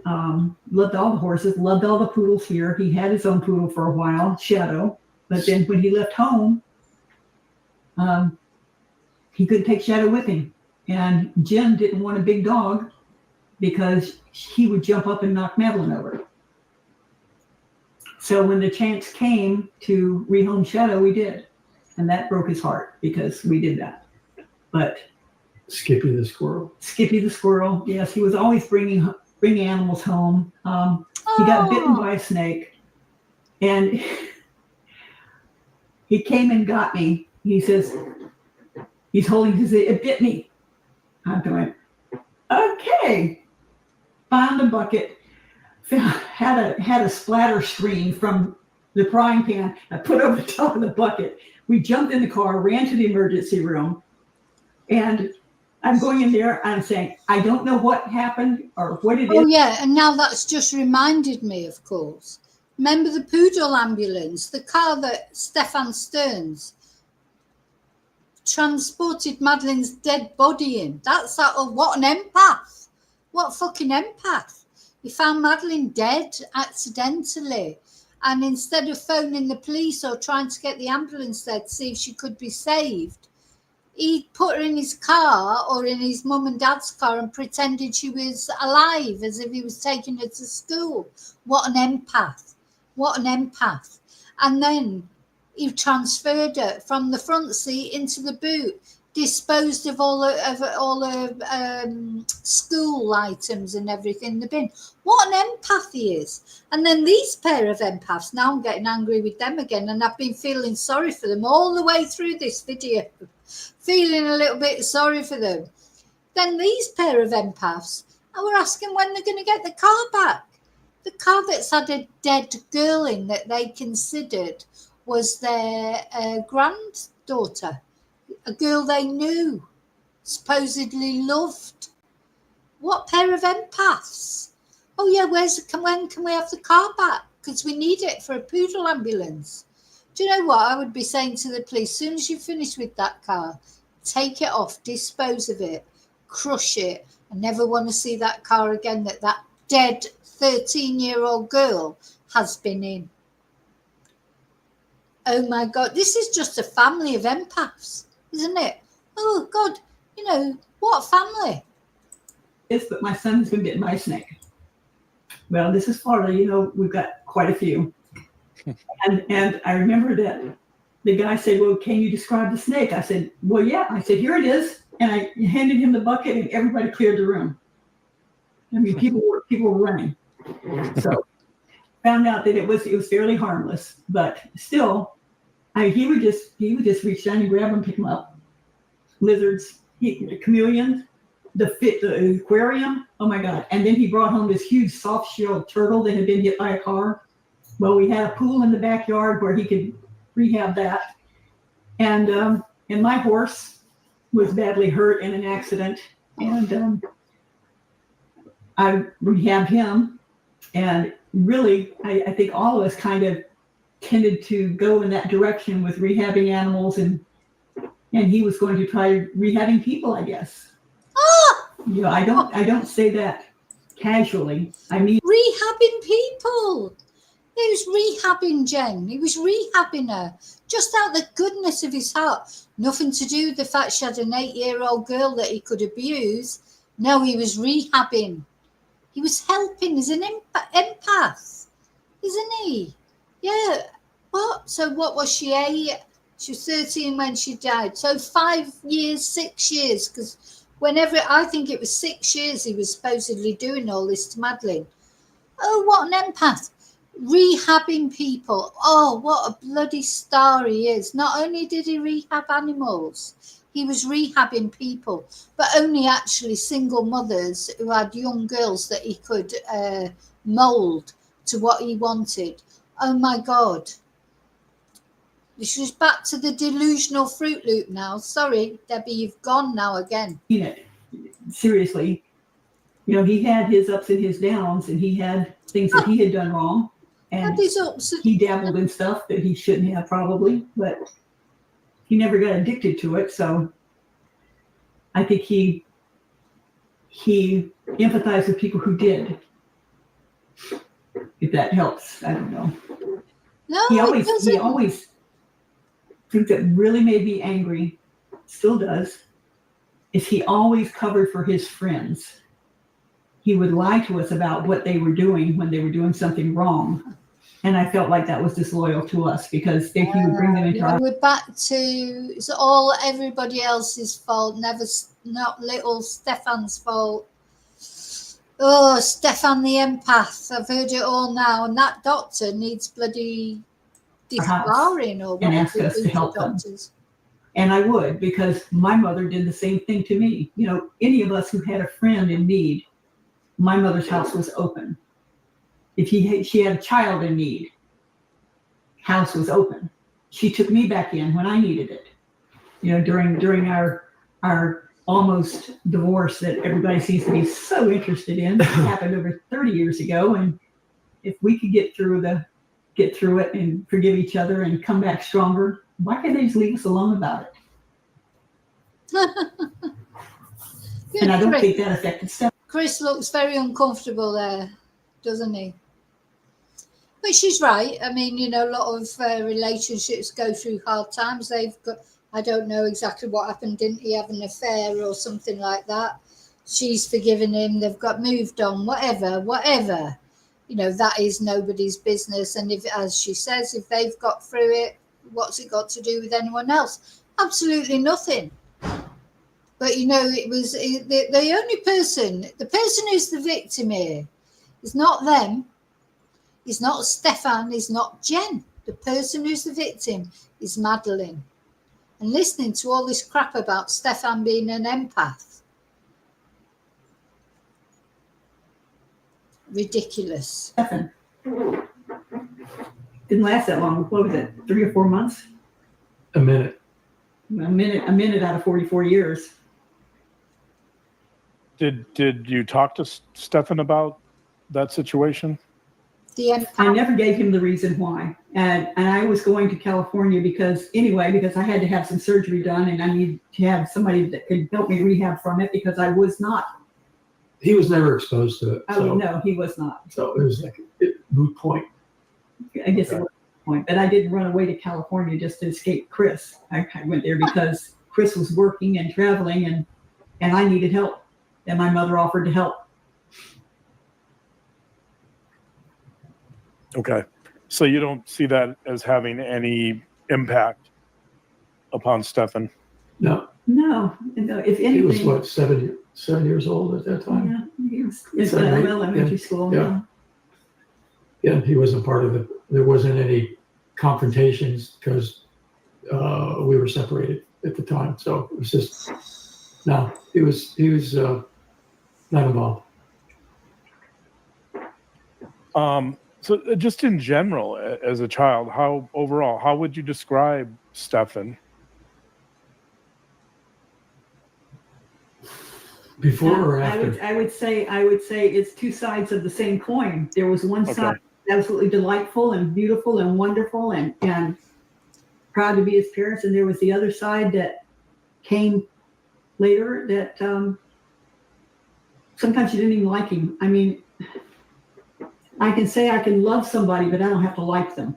Loved all the horses, loved all the poodles here. He had his own poodle for a while, Shadow, but then when he left home, he couldn't take Shadow with him. And Jen didn't want a big dog because he would jump up and knock Madeleine over. So when the chance came to rehome Shadow, we did. And that broke his heart because we did that. But Skippy the squirrel. Skippy the squirrel, yes, he was always bringing animals home. He got bitten by a snake, and he came and got me. He says, he's holding his, it bit me. I'm going, okay. Found a bucket, had a splatter screen from the frying pan. I put over the top of the bucket. We jumped in the car, ran to the emergency room, and I'm going in there. I'm saying, I don't know what happened or what it is. Oh, yeah. And now that's just reminded me, of course. Remember the poodle ambulance, the car that Stephan Sterns transported Madeleine's dead body in? That's that. Oh, what an empath! What fucking empath! He found Madeleine dead accidentally, and instead of phoning the police or trying to get the ambulance there to see if she could be saved, he put her in his car or in his mum and dad's car and pretended she was alive as if he was taking her to school. What an empath. What an empath. And then he transferred her from the front seat into the boot, disposed of all her school items and everything in the bin. What an empath he is. And then these pair of empaths, now I'm getting angry with them again, and I've been feeling sorry for them all the way through this video. Feeling a little bit sorry for them. Then these pair of empaths, and we're asking when they're going to get the car back. The car that's had a dead girl in that they considered was their granddaughter, a girl they knew, supposedly loved. What pair of empaths? Oh yeah, when can we have the car back? Because we need it for a poodle ambulance. Do you know what I would be saying to the police? As soon as you finish with that car, take it off, dispose of it, crush it. I never want to see that car again that dead 13-year-old girl has been in. Oh my God, this is just a family of empaths, isn't it? Oh God, what family? Yes, but my son's been bitten by a snake. Well, this is Florida, we've got quite a few. And I remember that the guy said, well, can you describe the snake? I said, well, yeah. I said, here it is. And I handed him the bucket and everybody cleared the room. I mean, people were running. So found out that it was fairly harmless, but still, he would just reach down and grab them, pick them up. Lizards, chameleons, the aquarium. Oh my God. And then he brought home this huge soft-shelled turtle that had been hit by a car. Well, we had a pool in the backyard where he could rehab that. And my horse was badly hurt in an accident. And I rehabbed him. And really, I think all of us kind of tended to go in that direction with rehabbing animals. And he was going to try rehabbing people, I guess. I don't say that casually. I mean, rehabbing people. He was rehabbing Jen. He was rehabbing her just out of the goodness of his heart. Nothing to do with the fact she had an 8-year-old girl that he could abuse. No, he was rehabbing. He was helping. He's an empath, isn't he? Yeah. What? So what was she, 8? She was 13 when she died. So 5 years, 6 years, because I think it was 6 years he was supposedly doing all this to Madeleine. Oh, what an empath. Rehabbing people. Oh, what a bloody star he is. Not only did he rehab animals, he was rehabbing people, but only actually single mothers who had young girls that he could mold to what he wanted. Oh my God. This was back to the delusional Fruit Loop now. Sorry, Debbie, you've gone now again. Seriously, he had his ups and his downs, and he had things that he had done wrong. And he dabbled in stuff that he shouldn't have probably, but he never got addicted to it. So I think he empathized with people who did. If that helps, I don't know. No, he always things that really made me angry, still does, is he always covered for his friends. He would lie to us about what they were doing when they were doing something wrong. And I felt like that was disloyal to us because he would bring them into our... We're back to it's all everybody else's fault, not little Stephan's fault. Oh, Stephan the empath. I've heard it all now. And that doctor needs bloody disbarring or and ask us to help them. And I would, because my mother did the same thing to me. Any of us who had a friend in need, my mother's house was open. If she had a child in need, house was open. She took me back in when I needed it. During our almost divorce that everybody seems to be so interested in. It happened over 30 years ago. And if we could get through the get through it and forgive each other and come back stronger. Why can't they just leave us alone about it? And I don't think that affected Steph. Chris looks very uncomfortable there, doesn't he? But she's right. I mean, you know, a lot of relationships go through hard times. They've got, I don't know exactly what happened. Didn't he have an affair or something like that? She's forgiven him. They've got moved on, whatever. You know, that is nobody's business. And if, as she says, if they've got through it, what's it got to do with anyone else? Absolutely nothing. But, you know, it was the only person, the person who's the victim here is not them. It's not Stephan. It's not Jen. The person who's the victim is Madeleine. And listening to all this crap about Stephan being an empath. Ridiculous. Stephan. Didn't last that long. What was it? 3 or 4 months? A minute. A minute out of 44 years. Did you talk to Stephan about that situation? The empath. I never gave him the reason why. And I was going to California because I had to have some surgery done and I needed to have somebody that could help me rehab from it because I was not. He was never exposed to it. No, he was not. So it was like a moot point. I guess it was a point. But I didn't run away to California just to escape Chris. I went there because Chris was working and traveling and I needed help. And my mother offered to help. Okay. So you don't see that as having any impact upon Stephan? No. No. If anything. He was what, 7 years old at that time? Yeah, he was in elementary school. Yeah. Yeah, he wasn't part of it. There wasn't any confrontations because we were separated at the time. So it was just, no, he was not involved. So just in general, as a child, how would you describe Stephan? Before or after? I would say it's two sides of the same coin. There was one side absolutely delightful and beautiful and wonderful and proud to be his parents, and there was the other side that came later that sometimes you didn't even like him. I mean, I can say I can love somebody, but I don't have to like them.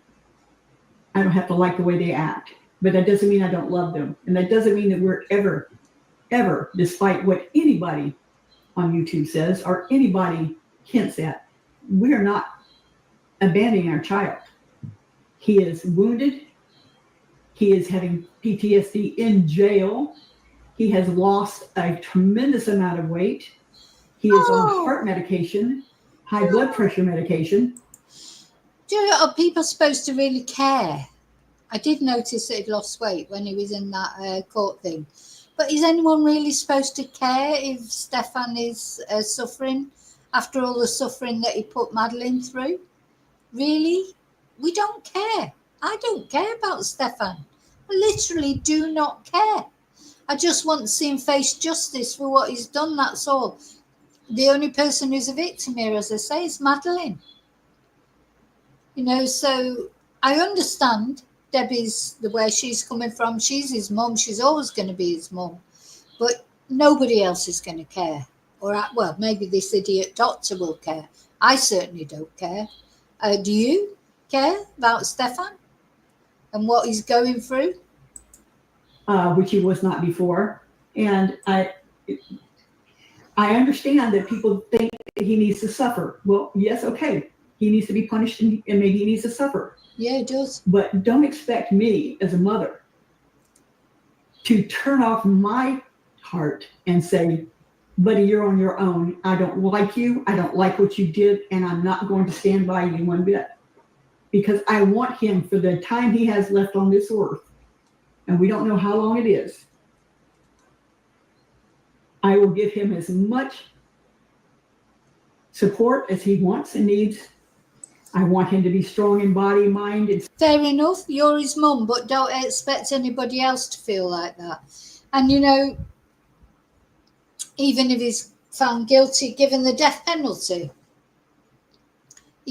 I don't have to like the way they act. But that doesn't mean I don't love them. And that doesn't mean that we're ever, despite what anybody on YouTube says or anybody hints at, we are not abandoning our child. He is wounded. He is having PTSD in jail. He has lost a tremendous amount of weight. He is on heart medication, high blood pressure medication. Do you know, are people supposed to really care? I did notice that he'd lost weight when he was in that court thing. But is anyone really supposed to care if Stephan is suffering after all the suffering that he put Madeleine through? Really? We don't care. I don't care about Stephan. I literally do not care. I just want to see him face justice for what he's done, that's all. The only person who's a victim here, as I say, is Madeleine. You know, so I understand Debbie's, the way she's coming from. She's his mum. She's always going to be his mum. But nobody else is going to care. Or, well, maybe this idiot doctor will care. I certainly don't care. Do you care about Stephan and what he's going through? Which he was not before. And I understand that people think that he needs to suffer. Well, yes, okay. He needs to be punished and maybe he needs to suffer. Yeah, it does. But don't expect me as a mother to turn off my heart and say, buddy, you're on your own. I don't like you. I don't like what you did. And I'm not going to stand by you one bit. Because I want him, for the time he has left on this earth, and we don't know how long it is, I will give him as much support as he wants and needs. I want him to be strong in body, mind. Fair enough. You're his mum, but don't expect anybody else to feel like that. And, you know, even if he's found guilty, given the death penalty,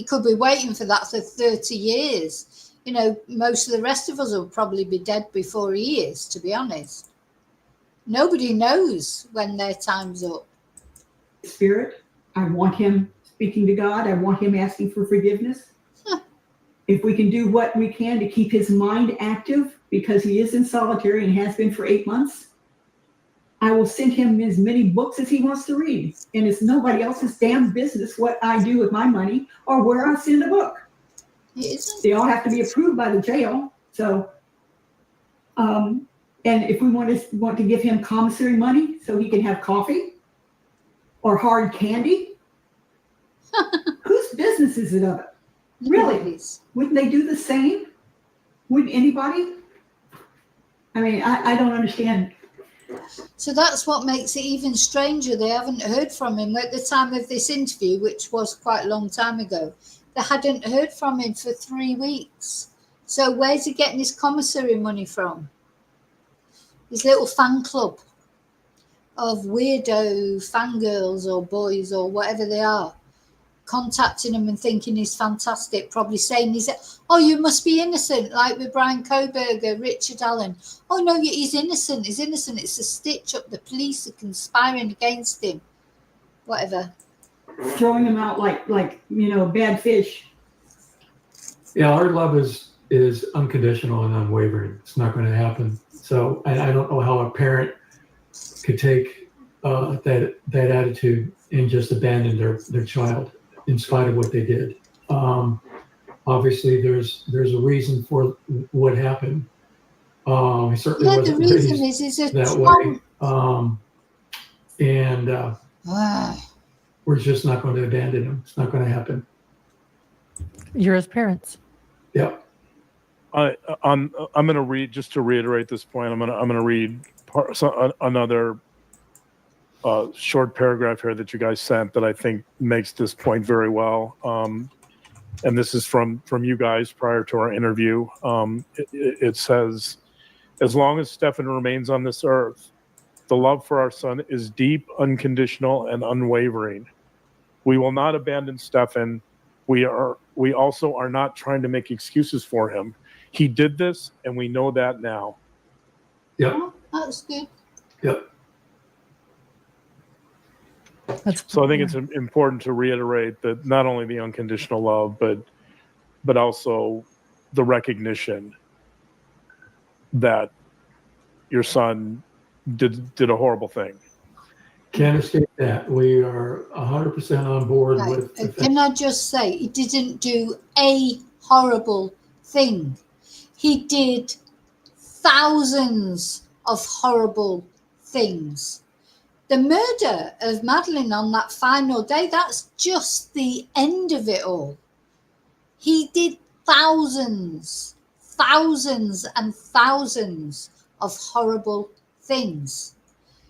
He could be waiting for that for 30 years. You know, most of the rest of us will probably be dead before he is, to be honest. Nobody knows when their time's up. Spirit, I want him speaking to God. I want him asking for forgiveness. If we can do what we can to keep his mind active, because he is in solitary and has been for 8 months, I will send him as many books as he wants to read. And it's nobody else's damn business what I do with my money or where I send a book. It isn't. They all have to be approved by the jail. So, and if we want to give him commissary money so he can have coffee or hard candy, whose business is it of it? Really? Nobody's. Wouldn't they do the same? Wouldn't anybody? I mean, I don't understand. So that's what makes it even stranger. They haven't heard from him at the time of this interview, which was quite a long time ago. They hadn't heard from him for 3 weeks. So where's he getting his commissary money from? His little fan club of weirdo fangirls or boys or whatever they are, contacting him and thinking he's fantastic, probably saying oh, you must be innocent, like with Brian Koberger, Richard Allen. Oh no, he's innocent, it's a stitch up, the police are conspiring against him, whatever. Throwing him out like bad fish. Yeah, our love is unconditional and unwavering. It's not going to happen. So I don't know how a parent could take that attitude and just abandon their child in spite of what they did. Obviously, there's a reason for what happened. He certainly wasn't the reason raised is a that way. We're just not going to abandon him. It's not going to happen. You're his parents. Yep. I'm going to read, just to reiterate this point. I'm going to read another short paragraph here that you guys sent that I think makes this point very well. And this is from you guys prior to our interview. It says, as long as Stephan remains on this earth, the love for our son is deep, unconditional, and unwavering. We will not abandon Stephan. We also are not trying to make excuses for him. He did this, and we know that now. Yep. Oh, that's good. Yep. So I think it's important to reiterate that not only the unconditional love, but also the recognition that your son did a horrible thing. Can't escape that. We are 100% on board Right. with the Can I just say, he didn't do a horrible thing. He did thousands of horrible things. The murder of Madeleine on that final day, that's just the end of it all. He did thousands and thousands of horrible things.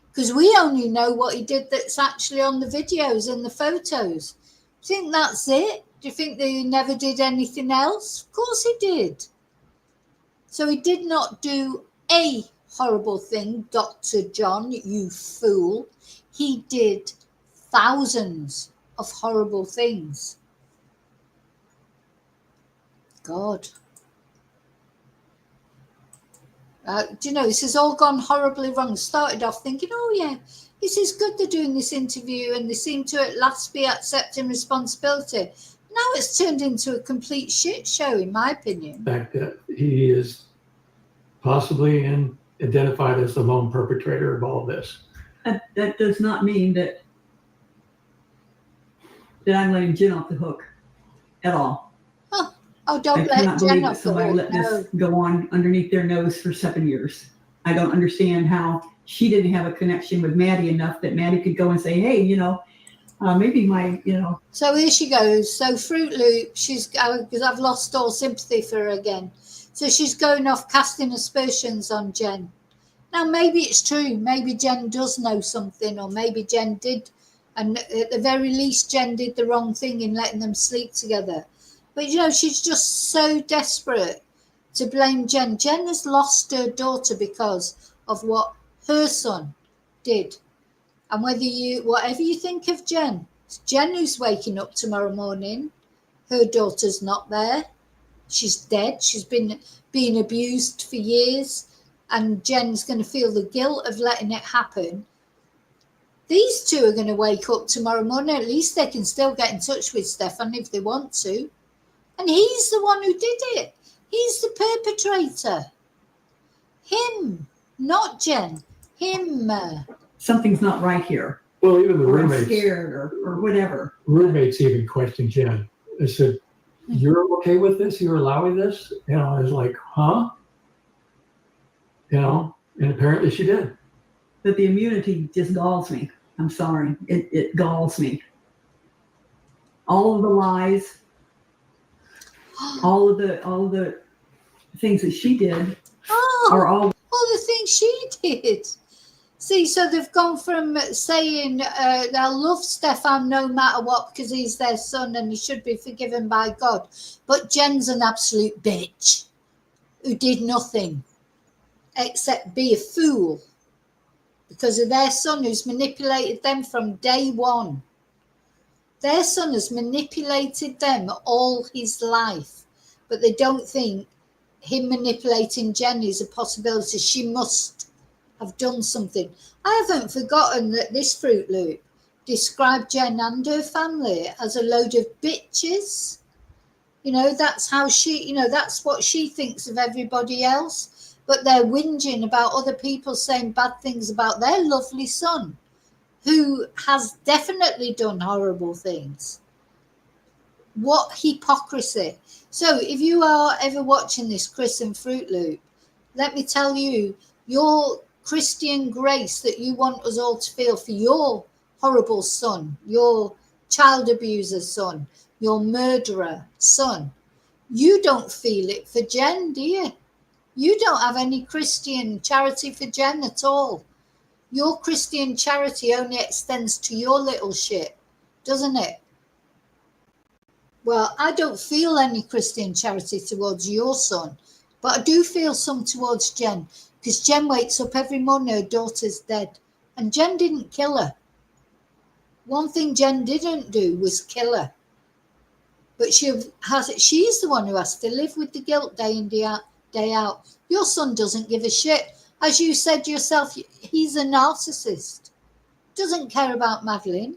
Because we only know what he did that's actually on the videos and the photos. Do you think that's it? Do you think that he never did anything else? Of course he did. So he did not do a horrible thing, Dr. John, you fool. He did thousands of horrible things. God. Do you know, this has all gone horribly wrong. Started off thinking, oh yeah, this is good, they're doing this interview and they seem to at last be accepting responsibility. Now it's turned into a complete shit show, in my opinion. fact that he is possibly identified as the lone perpetrator of all this. That does not mean that I'm letting Jen off the hook at all. Oh, don't I let cannot believe Jen that off the somebody hook. let No. this go on underneath their nose for 7 years. I don't understand how she didn't have a connection with Maddie enough that Maddie could go and say, hey, maybe my. So here she goes. So Fruit Loop, because I've lost all sympathy for her again. So she's going off casting aspersions on Jen. Now, maybe it's true. Maybe Jen does know something, or maybe Jen did. And at the very least, Jen did the wrong thing in letting them sleep together. But, she's just so desperate to blame Jen. Jen has lost her daughter because of what her son did. And whatever you think of Jen, it's Jen who's waking up tomorrow morning. her daughter's not there. She's dead. She's been being abused for years, and Jen's going to feel the guilt of letting it happen. These two are going to wake up tomorrow morning. At least they can still get in touch with Stephan if they want to. And he's the one who did it. He's the perpetrator. Him, not Jen. Him. Something's not right here. Well, even the Or I'm roommates, scared or whatever. roommates even questioned Jen. They said, "You're okay with this? You're allowing this?" You know, I was like, "Huh?" You know, and apparently she did. But the immunity just galls me. I'm sorry. It galls me. All of the lies, all of the things that she did are all All the things she did. See, so they've gone from saying they'll love Stephan no matter what because he's their son and he should be forgiven by God. But Jen's an absolute bitch who did nothing except be a fool because of their son who's manipulated them from day one. Their son has manipulated them all his life, but they don't think him manipulating Jen is a possibility. She must have done something. I haven't forgotten that this Fruit Loop described Jen and her family as a load of bitches. You know, that's how she, you know, that's what she thinks of everybody else. But they're whinging about other people saying bad things about their lovely son, who has definitely done horrible things. What hypocrisy. So if you are ever watching this Chris and Fruit Loop, let me tell you, your Christian grace that you want us all to feel for your horrible son, your child abuser son, your murderer son, you don't feel it for Jen, do you? You don't have any Christian charity for Jen at all. Your Christian charity only extends to your little shit, doesn't it? Well, I don't feel any Christian charity towards your son, but I do feel some towards Jen, because Jen wakes up every morning, her daughter's dead, and Jen didn't kill her. One thing Jen didn't do was kill her, but she's the one who has to live with the guilt day in, day out. Your son doesn't give a shit. As you said yourself, he's a narcissist. Doesn't care about Madeleine.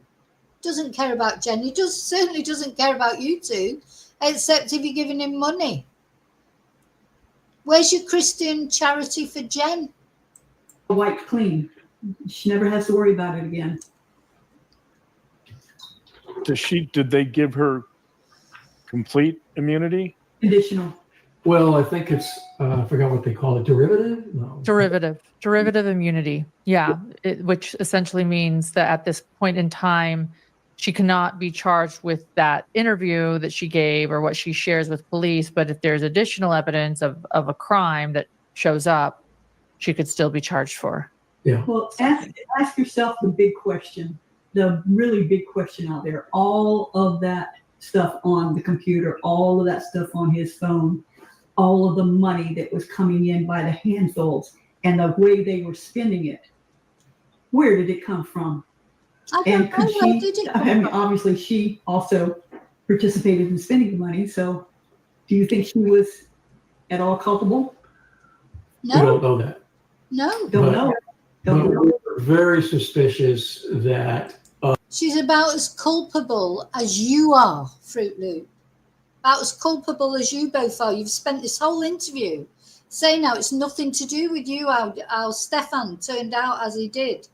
Doesn't care about Jen. He certainly doesn't care about you two, except if you're giving him money. Where's your Christian charity for Jen? wiped clean. She never has to worry about it again. Did they give her complete immunity? Conditional. Well, I think it's, I forgot what they call it, derivative? No. Derivative immunity. Yeah. Which essentially means that at this point in time, she cannot be charged with that interview that she gave or what she shares with police. But if there's additional evidence of a crime that shows up, she could still be charged for. Yeah. Well, ask yourself the big question, the really big question out there. All of that stuff on the computer, all of that stuff on his phone, all of the money that was coming in by the handfuls and the way they were spending it. Where did it come from? And could she, I mean, obviously she also participated in spending the money. So do you think she was at all culpable? No. We don't know that. No. Don't know. But we're very suspicious that She's about as culpable as you are, Fruit Loop. About as culpable as you both are. You've spent this whole interview saying how it's nothing to do with you, how Stephan turned out as he did.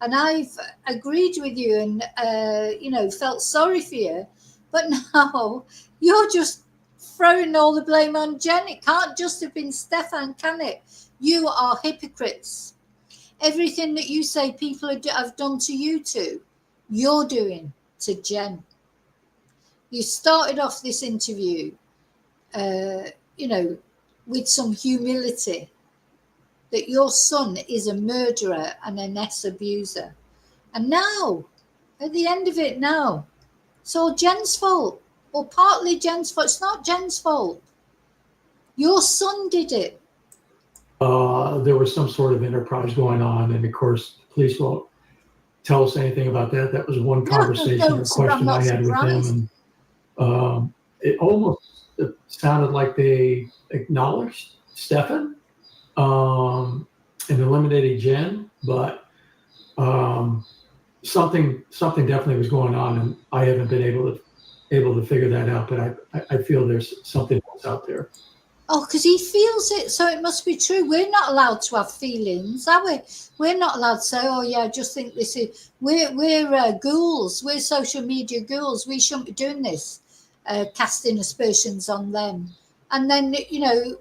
And I've agreed with you and, felt sorry for you. But now you're just throwing all the blame on Jen. It can't just have been Stephan, can it? You are hypocrites. Everything that you say people have done to you two, you're doing to Jen. You started off this interview, with some humility that your son is a murderer and an abuser. And now, at the end of it now, it's all Jen's fault, or partly Jen's fault. It's not Jen's fault. Your son did it. there was some sort of enterprise going on, and of course, the police won't tell us anything about that. That was one conversation or question I had with them, it almost sounded like they acknowledged Stephan and eliminated Jen, but something definitely was going on, and I haven't been able to figure that out. But I feel there's something else out there. Oh, because he feels it, so it must be true. We're not allowed to have feelings, are we? We're not allowed to say, "Oh yeah, I just think this is." We're ghouls. We're social media ghouls. We shouldn't be doing this, casting aspersions on them. And then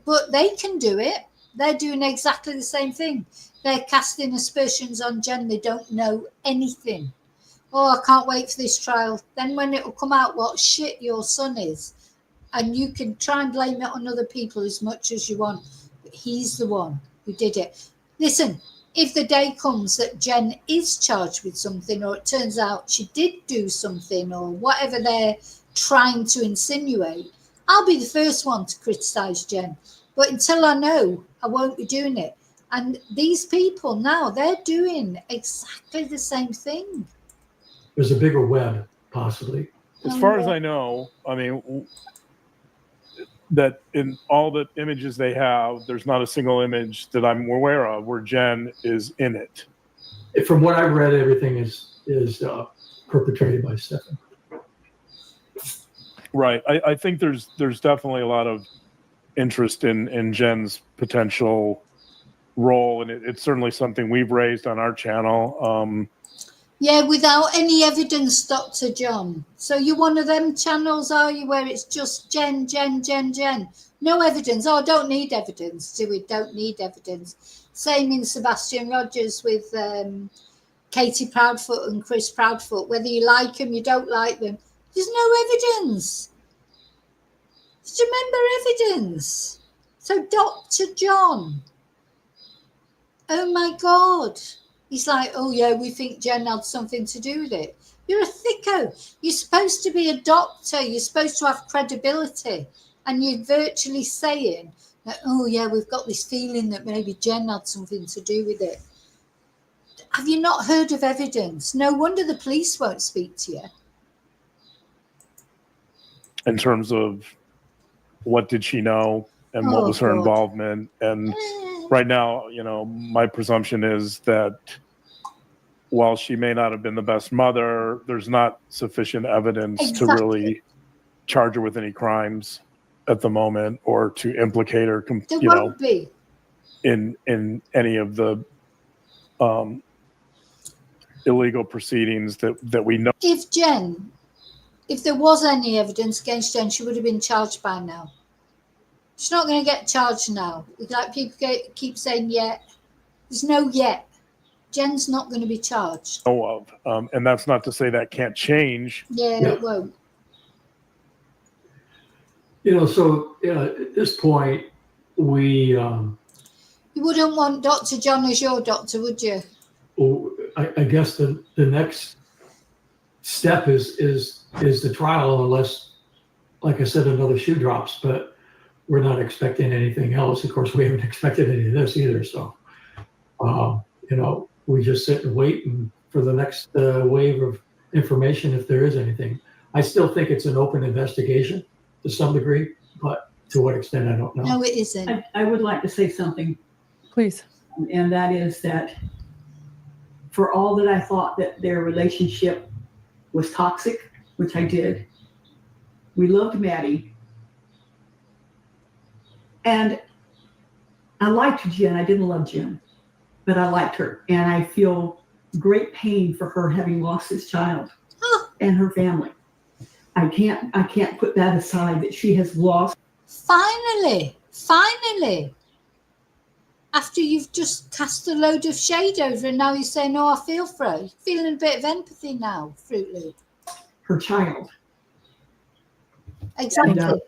but they can do it. They're doing exactly the same thing. They're casting aspersions on Jen. They don't know anything. Oh, I can't wait for this trial. Then when it will come out, what shit your son is. And you can try and blame it on other people as much as you want. But he's the one who did it. Listen, if the day comes that Jen is charged with something, or it turns out she did do something, or whatever they're trying to insinuate, I'll be the first one to criticise Jen. But until I know, I won't be doing it. And these people now, they're doing exactly the same thing. There's a bigger web, possibly. As far as I know, I mean, that in all the images they have, there's not a single image that I'm aware of where Jen is in it. From what I've read, everything is perpetrated by Stephan. Right. I think there's definitely a lot of interest in Jen's potential role, and it's certainly something we've raised on our channel. Yeah, without any evidence, Dr. John. So you're one of them channels, are you, where it's just Jen? No evidence. Oh, don't need evidence, do we? Don't need evidence. Same in Sebastian Rogers with Katie Proudfoot and Chris Proudfoot. Whether you like them, you don't like them. There's no evidence. Just remember evidence. So Dr. John. Oh, my God. He's like, oh, yeah, we think Jen had something to do with it. You're a thicko. You're supposed to be a doctor. You're supposed to have credibility. And you're virtually saying that, oh, yeah, we've got this feeling that maybe Jen had something to do with it. Have you not heard of evidence? No wonder the police won't speak to you. In terms of what did she know and what was her involvement. And right now, my presumption is that while she may not have been the best mother, there's not sufficient evidence to really charge her with any crimes at the moment, or to implicate her, in any of the illegal proceedings that we know. If there was any evidence against Jen, she would have been charged by now. She's not going to get charged now. Like people keep saying yet. There's no yet. Jen's not going to be charged. Know of, and that's not to say that can't change. Yeah, it won't. So at this point, we. You wouldn't want Dr. John as your doctor, would you? Well, I guess the next step is the trial, unless, like I said, another shoe drops. But we're not expecting anything else. Of course, we haven't expected any of this either. So, we just sit and wait for the next wave of information, if there is anything. I still think it's an open investigation to some degree, but to what extent, I don't know. No, it isn't. I would like to say something. Please. And that is that for all that I thought that their relationship was toxic, which I did, we loved Maddie. And I liked Jen. I didn't love Jen, but I liked her. And I feel great pain for her having lost this child and her family. I can't put that aside, that she has lost. Finally. After you've just cast a load of shade over, and now you're saying, oh, I feel for her. You're feeling a bit of empathy now, Fruit Loop. Her child. Exactly.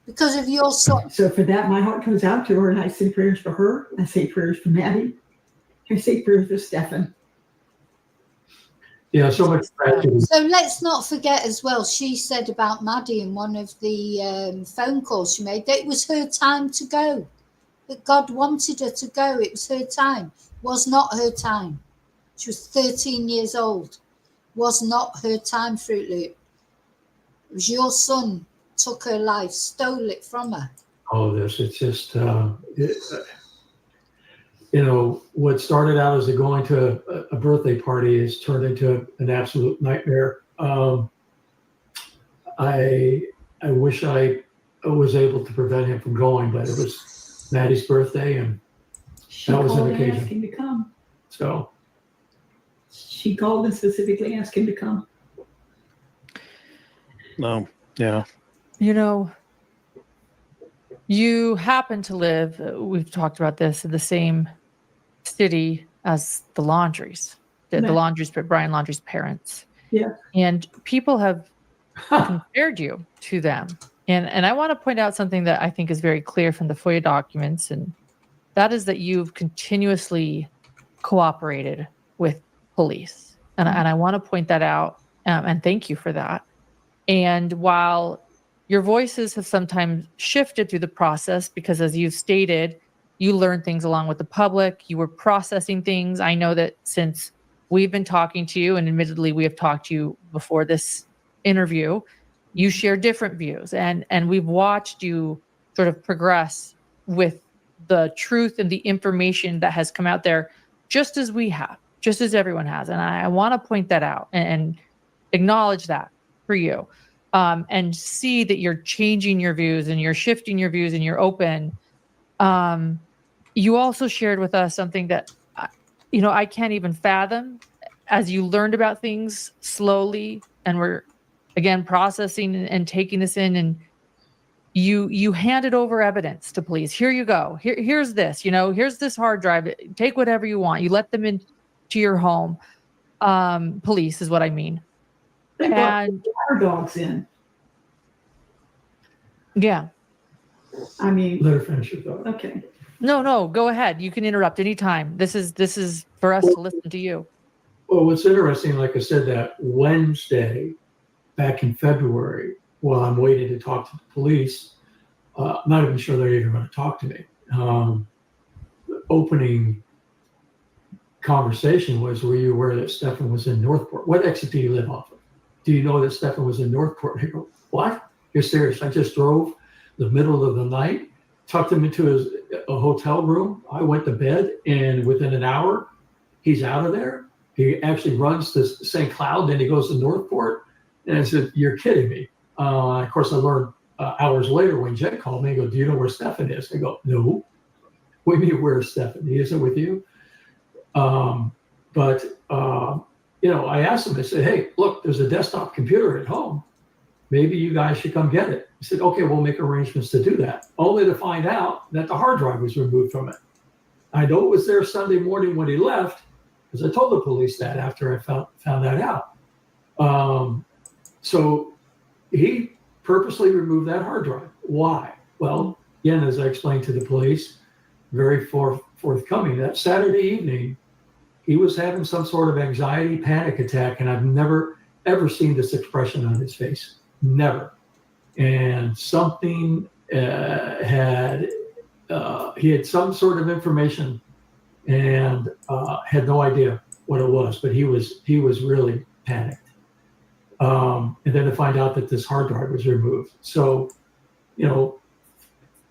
Because of your son. So for that, my heart goes out to her, and I say prayers for her. I say prayers for Maddie. I say prayers for Stephan. Yeah, so much tragedy. So let's not forget as well, she said about Maddie in one of the phone calls she made that it was her time to go. That God wanted her to go. It was her time. Was not her time. She was 13 years old. Was not her time, Fruit Loop. It was your son took her life, stole it from her. It's just, what started out as going to a birthday party has turned into an absolute nightmare. I wish I was able to prevent him from going, but it was Maddie's birthday, and She that was an called and occasion. asked him to come. So She called and specifically asked him to come. No, yeah. You happen to live, we've talked about this, in the same city as the Laundries, the Laundries, Brian Laundrie's parents. Yeah. And people have compared you to them. And I want to point out something that I think is very clear from the FOIA documents, and that is that you've continuously cooperated with police. And I want to point that out, and thank you for that. And while your voices have sometimes shifted through the process, because as you've stated, you learned things along with the public, you were processing things. I know that since we've been talking to you, and admittedly we have talked to you before this interview, you share different views, and we've watched you sort of progress with the truth and the information that has come out there, just as we have, just as everyone has. And I want to point that out and acknowledge that for you, and see that you're changing your views and you're shifting your views and you're open. You also shared with us something that, I can't even fathom, as you learned about things slowly and were, again, processing and taking this in, and you handed over evidence to police. Here you go. Here's this, here's this hard drive. Take whatever you want. You let them into your home. Police is what I mean. They brought And our dogs in. yeah. I mean, let her finish your thought. okay. No, go ahead. You can interrupt anytime. This is for us to listen to you. Well, what's interesting, like I said, that Wednesday back in February, while I'm waiting to talk to the police, I'm not even sure they're even going to talk to me. The opening conversation was, were you aware that Stephan was in Northport? What exit do you live off of? Do you know that Stephan was in Northport? I go, what? You're serious? I just drove the middle of the night, tucked him into a hotel room. I went to bed, and within an hour, he's out of there. He actually runs to St. Cloud, then he goes to Northport. And I said, you're kidding me. Of course, I learned hours later when Jen called me, I go, do you know where Stephan is? I go, no. What do you mean, where's Stephan? He isn't with you? I asked him, I said, hey, look, there's a desktop computer at home. Maybe you guys should come get it. He said, okay, we'll make arrangements to do that. Only to find out that the hard drive was removed from it. I know it was there Sunday morning when he left, because I told the police that after I found that out. So he purposely removed that hard drive. Why? Well, again, as I explained to the police, very forthcoming, that Saturday evening, he was having some sort of anxiety panic attack, and I've never, ever seen this expression on his face. Never. And something he had some sort of information and had no idea what it was, but he was really panicked. And then to find out that this hard drive was removed. So,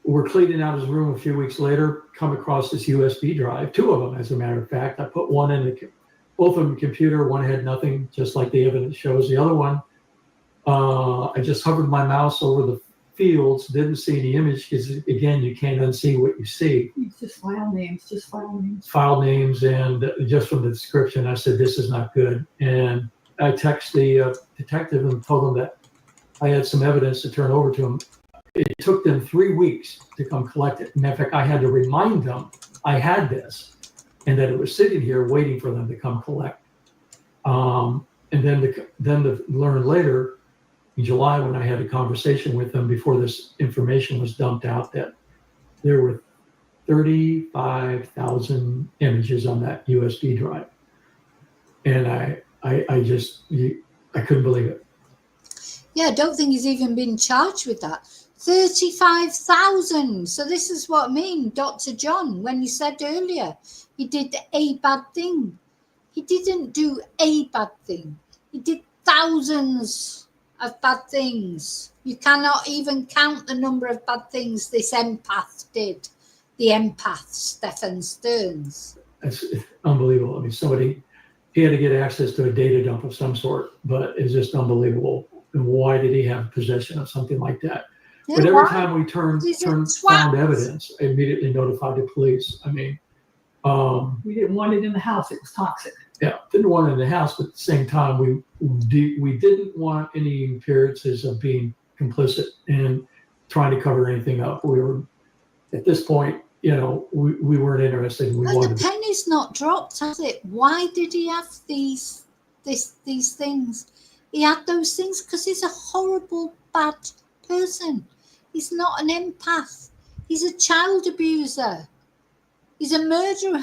we're cleaning out his room a few weeks later, come across this USB drive, two of them, as a matter of fact. I put one in both of them computer. One had nothing, just like the evidence shows. The other one, I just hovered my mouse over the fields, didn't see any image, because again, you can't unsee what you see. It's just file names, File names, and just from the description, I said, this is not good. And I texted the detective and told him that I had some evidence to turn over to him. It took them 3 weeks to come collect it. In fact, I had to remind them I had this and that it was sitting here waiting for them to come collect. And then to learn later in July, when I had a conversation with them before this information was dumped out, that there were 35,000 images on that USB drive. And I couldn't believe it. Yeah, I don't think he's even been charged with that. 35,000. So this is what I mean, Dr. John, when you said earlier, he did a bad thing. He didn't do a bad thing. He did thousands of bad things. You cannot even count the number of bad things this empath did. The empath, Stephan Sterns. It's unbelievable. I mean, he had to get access to a data dump of some sort, but it's just unbelievable. And why did he have possession of something like that? Yeah, but every why? time we He's a found twat. evidence, I immediately notified the police. I mean, We didn't want it in the house. It was toxic. yeah, didn't want it in the house, but at the same time, we didn't want any appearances of being complicit and trying to cover anything up. We were, at this point, we weren't interested. We But wanted the penny's not dropped, has it? Why did he have these things? He had those things because he's a horrible, bad person. He's not an empath. He's a child abuser. He's a murderer.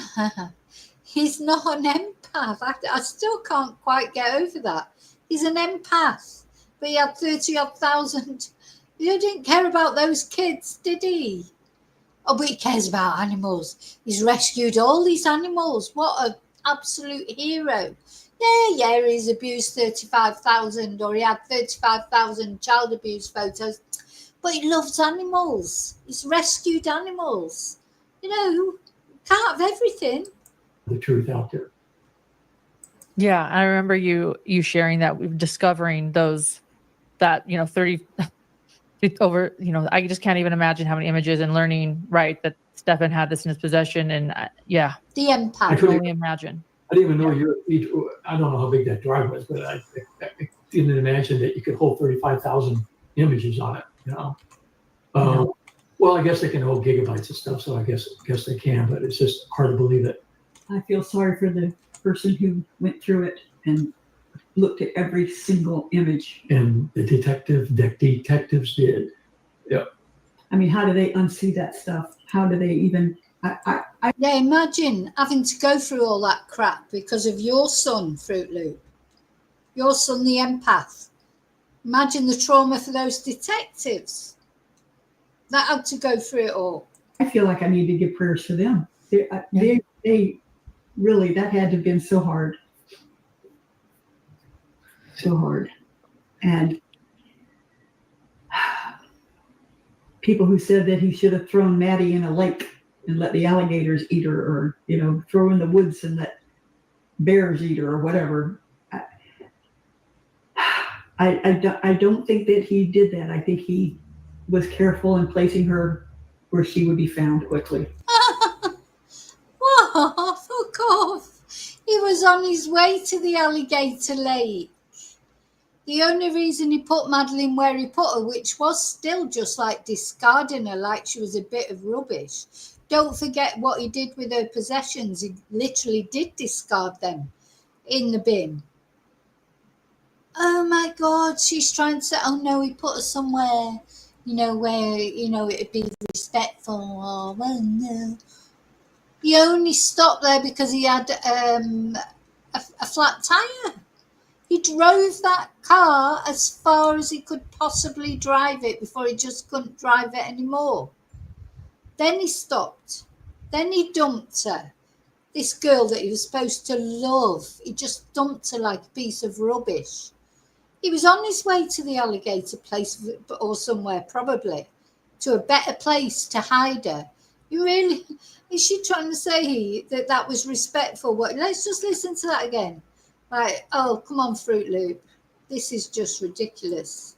He's not an empath. I still can't quite get over that. He's an empath. But he had 30-odd thousand. He didn't care about those kids, did he? Oh, but he cares about animals. He's rescued all these animals. What an absolute hero. Yeah, he's abused 35,000 or he had 35,000 child abuse photos. But he loves animals. He's rescued animals. Can't have everything. the truth out there. Yeah, I remember you sharing that, discovering those, that 30 over, I just can't even imagine how many images, and learning, right, that Stephan had this in his possession, and The empath. I can only imagine. I didn't even know I don't know how big that drive was, but I didn't imagine that you could hold 35,000 images on it. Well, I guess they can hold gigabytes of stuff, so I guess they can, but it's just hard to believe it. I feel sorry for the person who went through it and looked at every single image. And the detectives did. Yeah. I mean, how do they unsee that stuff? How do they even? Yeah, imagine having to go through all that crap because of your son, Fruit Loop. Your son, the empath. Imagine the trauma for those detectives that had to go through it all. I feel like I need to give prayers for them. They really, that had to have been so hard. So hard. And people who said that he should have thrown Maddie in a lake and let the alligators eat her, or, throw in the woods and let bears eat her, or whatever. I don't think that he did that. I think he was careful in placing her where she would be found quickly. Whoa, fuck off. He was on his way to the alligator lake. The only reason he put Madeleine where he put her, which was still just like discarding her like she was a bit of rubbish. Don't forget what he did with her possessions. He literally did discard them in the bin. Oh my God, she's trying to say, oh no, he put her somewhere, where, it'd be respectful. Oh, well, no. He only stopped there because he had a flat tire. He drove that car as far as he could possibly drive it before he just couldn't drive it anymore. Then he stopped. Then he dumped her. This girl that he was supposed to love, he just dumped her like a piece of rubbish. He was on his way to the alligator place or somewhere, probably, to a better place to hide her. Is she trying to say that was respectful? Let's just listen to that again. Right, oh, come on, Fruit Loop. This is just ridiculous.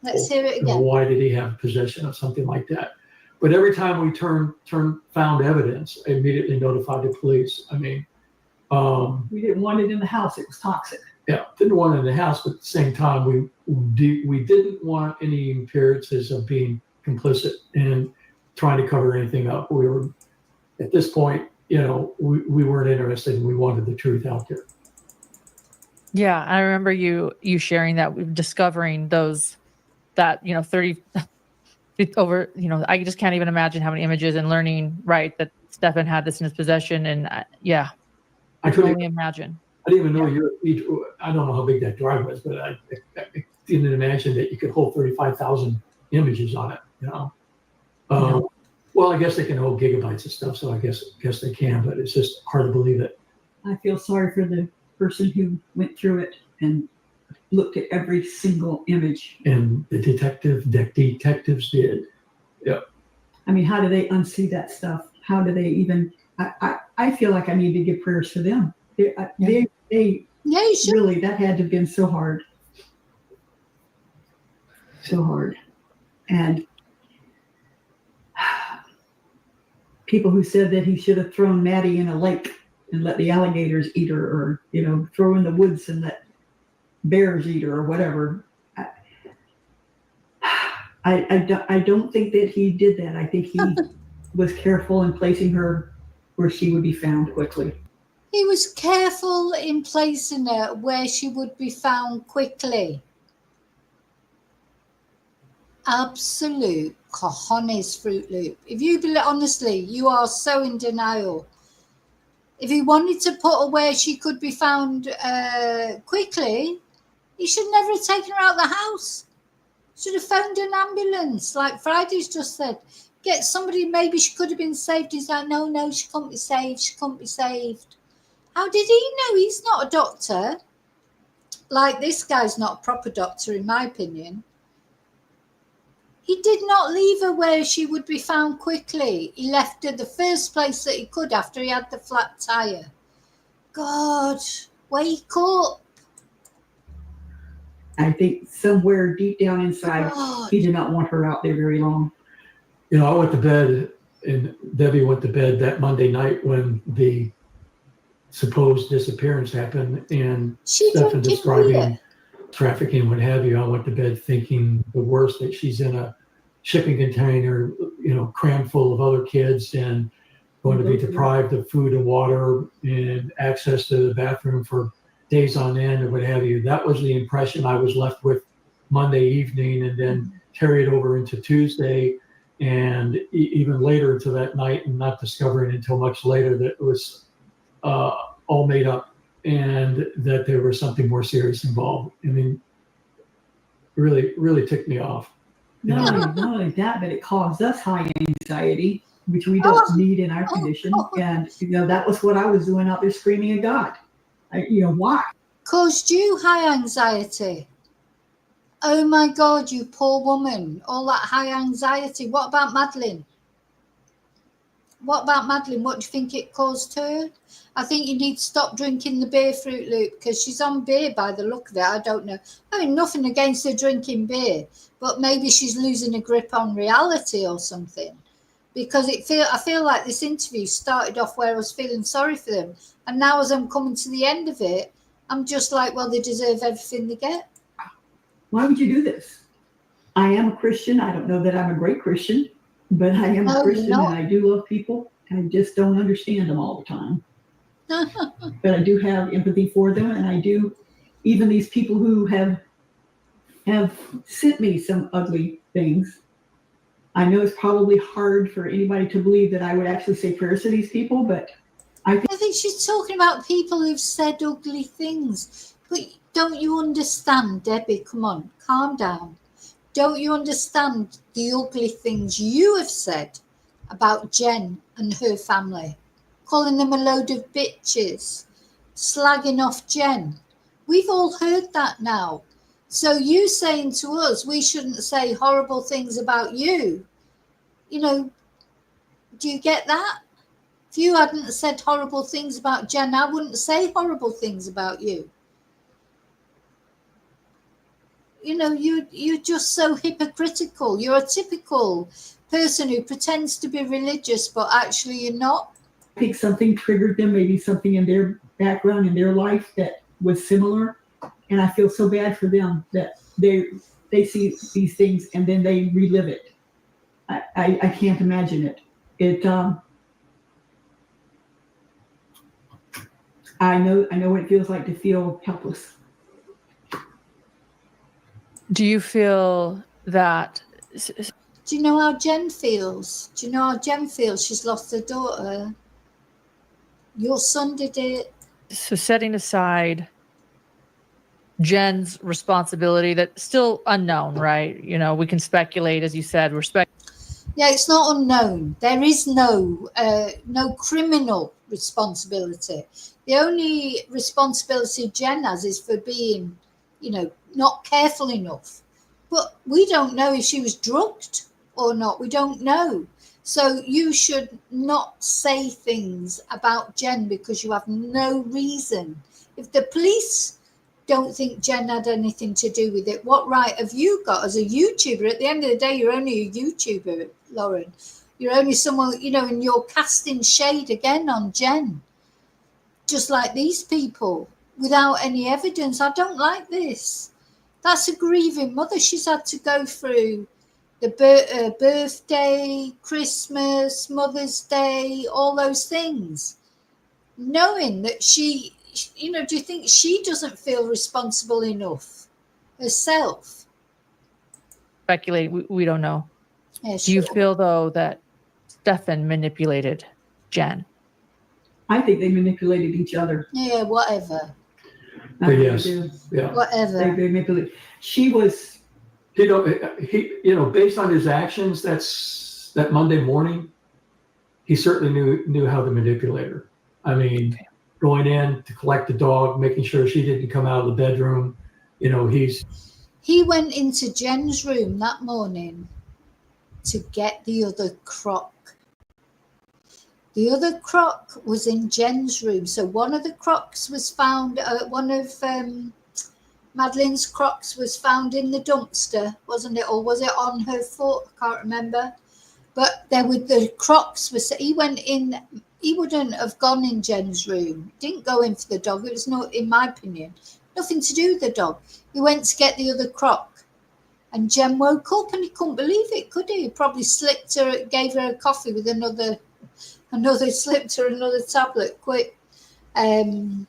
Let's hear it again. Why did he have possession of something like that? But every time we found evidence, I immediately notified the police. I mean, we didn't want it in the house. It was toxic. Yeah, didn't want it in the house, but at the same time, we didn't want any appearances of being complicit and trying to cover anything up. We were, at this point, we weren't interested, and we wanted the truth out there. Yeah, I remember you sharing that, discovering those, that 30 over, I just can't even imagine how many images, and learning, right, that Stephan had this in his possession, and I can only imagine. I didn't even know I don't know how big that drive was, but I didn't imagine that you could hold 35,000 images on it. Well, I guess they can hold gigabytes of stuff, so I guess they can, but it's just hard to believe it. I feel sorry for the person who went through it and looked at every single image. And the detectives did. Yep. I mean, how do they unsee that stuff? How do they even? I feel like I need to give prayers for them. They Yeah, you should. really, that had to have been so hard. So hard. And people who said that he should have thrown Maddie in a lake and let the alligators eat her, or, you know, throw in the woods and let bears eat her, or whatever. I don't think that he did that. I think he was careful in placing her where she would be found quickly. He was careful in placing her where she would be found quickly. Absolute cojones, Fruit Loop. If you believe, honestly, you are so in denial. If he wanted to put her where she could be found quickly, he should never have taken her out of the house. Should have phoned an ambulance, like Friday's just said. Get somebody, maybe she could have been saved. He's like, no, she can't be saved. She can't be saved. How did he know? He's not a doctor. Like, this guy's not a proper doctor, in my opinion. He did not leave her where she would be found quickly. He left her the first place that he could after he had the flat tire. God, wake up. I think somewhere deep down inside, God. he did not want her out there very long. You know, I went to bed, and Debbie went to bed that Monday night when the supposed disappearance happened, and She Stephan didn't describing either. trafficking, what have you. I went to bed thinking the worst, that she's in a shipping container, you know, crammed full of other kids and going to be deprived of food and water and access to the bathroom for days on end or what have you. That was the impression I was left with Monday evening, and then carried over into Tuesday and even later into that night, and not discovering until much later that it was all made up and that there was something more serious involved. I mean, really ticked me off. Not only that, but it caused us high anxiety, which we don't need in our condition. And, you know, that was what I was doing out there screaming at God. Why? Caused you high anxiety. Oh my God, you poor woman. All that high anxiety. What about Madeleine? What do you think it caused her? I think you need to stop drinking the beer, Fruit Loop, because she's on beer by the look of it. I don't know. I mean, nothing against her drinking beer, but maybe she's losing a grip on reality or something. Because I feel like this interview started off where I was feeling sorry for them, and now as I'm coming to the end of it, I'm just like, well, they deserve everything they get. Why would you do this? I am a Christian. I don't know that I'm a great Christian, but I am a Christian, and I do love people. I just don't understand them all the time. But I do have empathy for them, and I do, even these people who have sent me some ugly things. I know it's probably hard for anybody to believe that I would actually say prayers to these people, but I think she's talking about people who've said ugly things. But don't you understand, Debbie? Come on, calm down. Don't you understand the ugly things you have said about Jen and her family? Calling them a load of bitches, slagging off Jen. We've all heard that now. So you saying to us we shouldn't say horrible things about you, do you get that? If you hadn't said horrible things about Jen, I wouldn't say horrible things about you. You're just so hypocritical. You're a typical person who pretends to be religious, but actually you're not. I think something triggered them, maybe something in their background, in their life that was similar. And I feel so bad for them that they see these things and then they relive it. I can't imagine it. I know what it feels like to feel helpless. Do you feel that? Do you know how Jen feels? She's lost her daughter. Your son did it. So setting aside Jen's responsibility, that's still unknown, right? We can speculate, as you said. Yeah, it's not unknown. There is no criminal responsibility. The only responsibility Jen has is for being not careful enough. But we don't know if she was drugged or not. We don't know. So you should not say things about Jen because you have no reason. If the police don't think Jen had anything to do with it, what right have you got as a YouTuber? At the end of the day, you're only a YouTuber, Lauren. You're only someone, and you're casting shade again on Jen. Just like these people, without any evidence. I don't like this. That's a grieving mother. She's had to go through the birthday, Christmas, Mother's Day, all those things, knowing that she, do you think she doesn't feel responsible enough herself? Speculating, we don't know. Yeah, Do you sure. feel, though, that Stephan manipulated Jen? I think they manipulated each other. Yeah, whatever. I think Yes. they do. Yeah. Whatever. They manipulated. She was. Based on his actions, that Monday morning, he certainly knew how to manipulate her. I mean, going in to collect the dog, making sure she didn't come out of the bedroom. He went into Jen's room that morning to get the other croc. The other croc was in Jen's room. So one of the crocs was found, one of Madeleine's crocs was found in the dumpster, wasn't it? Or was it on her foot? I can't remember. But the crocs was, he went in, he wouldn't have gone in Jen's room. Didn't go in for the dog. It was not, in my opinion, nothing to do with the dog. He went to get the other croc. And Jen woke up and he couldn't believe it, could he? He probably slipped her, gave her a coffee with another slipped her another tablet quick. Jen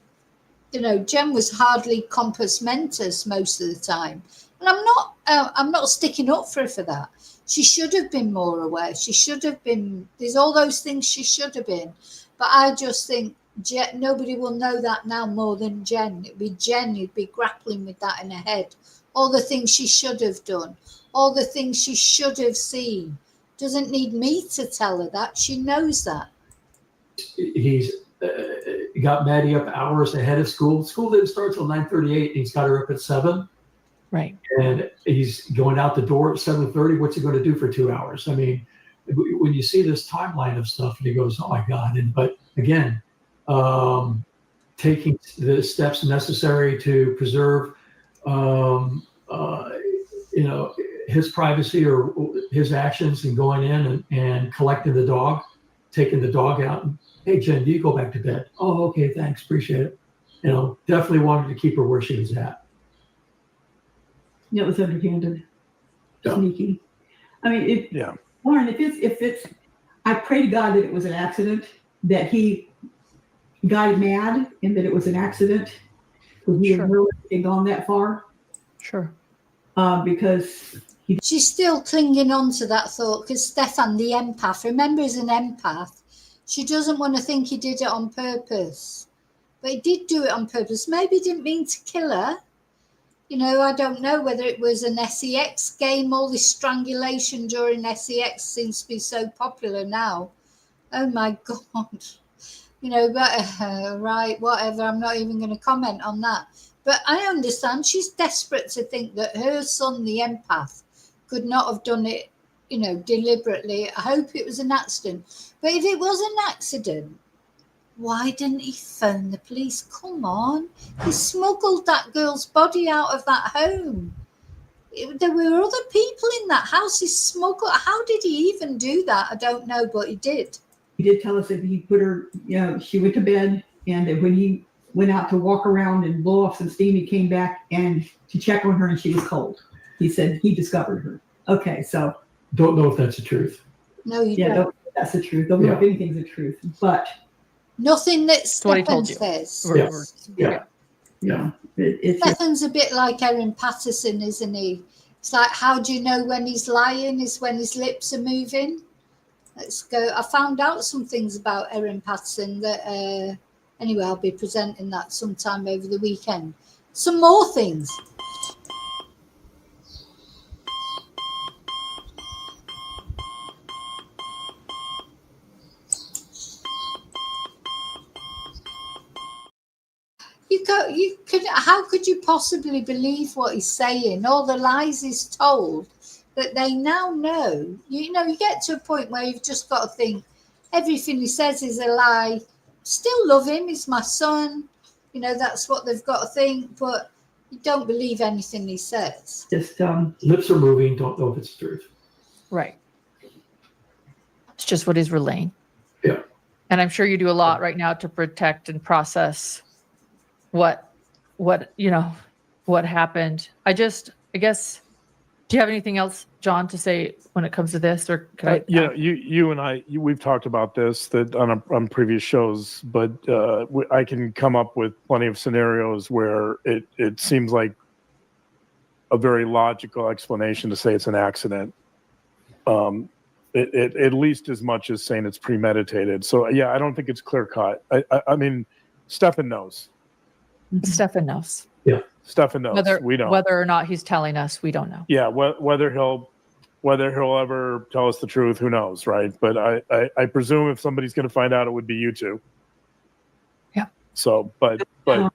was hardly compos mentis most of the time. And I'm not sticking up for her for that. She should have been more aware. She should have been, there's all those things she should have been. But I just think nobody will know that now more than Jen. It'd be Jen who'd be grappling with that in her head. All the things she should have done, all the things she should have seen. Doesn't need me to tell her that. She knows that. He's got Maddie up hours ahead of school. School didn't start till 9:38. He's got her up at 7. Right. And he's going out the door at 7:30. What's he going to do for 2 hours? I mean, when you see this timeline of stuff, and he goes, "Oh my God!" But again, taking the steps necessary to preserve, his privacy or his actions, and going in and collecting the dog, taking the dog out. And, hey, Jen, do you go back to bed? Oh, okay, thanks, appreciate it. Definitely wanted to keep her where she was at. It was underhanded, Yeah. sneaky. I mean, Lauren, if it's, I pray to God that it was an accident, that he got mad and that it was an accident, because he had really gone that far. Sure. Because she's still clinging on to that thought because Stephan, the empath, remember, he's an empath. She doesn't want to think he did it on purpose, but he did do it on purpose. Maybe he didn't mean to kill her. I don't know whether it was an SEX game. All this strangulation during SEX seems to be so popular now. Oh my God. But right, whatever. I'm not even going to comment on that. But I understand she's desperate to think that her son, the empath, could not have done it, deliberately. I hope it was an accident. But if it was an accident, why didn't he phone the police? Come on. He smuggled that girl's body out of that home. There were other people in that house. He smuggled. How did he even do that? I don't know, but he did. He did tell us that he put her, she went to bed, and that when he went out to walk around and blow off some steam, he came back and to check on her, and she was cold. He said he discovered her. Okay, so. Don't know if that's the truth. No, you don't. That's the truth. Don't know if anything's the truth, but. Nothing that Stephan says. Yeah. Stephan's a bit like Erin Patterson, isn't he? It's like, how do you know when he's lying? Is when his lips are moving. Let's go. I found out some things about Erin Patterson that, anyway, I'll be presenting that sometime over the weekend. Some more things. how could you possibly believe what he's saying? All the lies he's told that they now know. You get to a point where you've just got to think everything he says is a lie. Still love him, he's my son. That's what they've got to think, but you don't believe anything he says. Just Lips are moving, don't know if it's the truth. Right. It's just what he's relaying. Yeah. And I'm sure you do a lot right now to protect and process what happened. I guess, do you have anything else, John, to say when it comes to this, or could I? Yeah, you and I, we've talked about this that on previous shows, but I can come up with plenty of scenarios where it seems like a very logical explanation to say it's an accident. It at least as much as saying it's premeditated. So yeah, I don't think it's clear cut. I mean, Stephan knows. Stephan knows. Yeah, Stephan knows. We don't. Whether or not he's telling us, we don't know. Yeah, whether he'll ever tell us the truth, who knows, right? But I presume if somebody's going to find out, it would be you two. Yeah. So, but I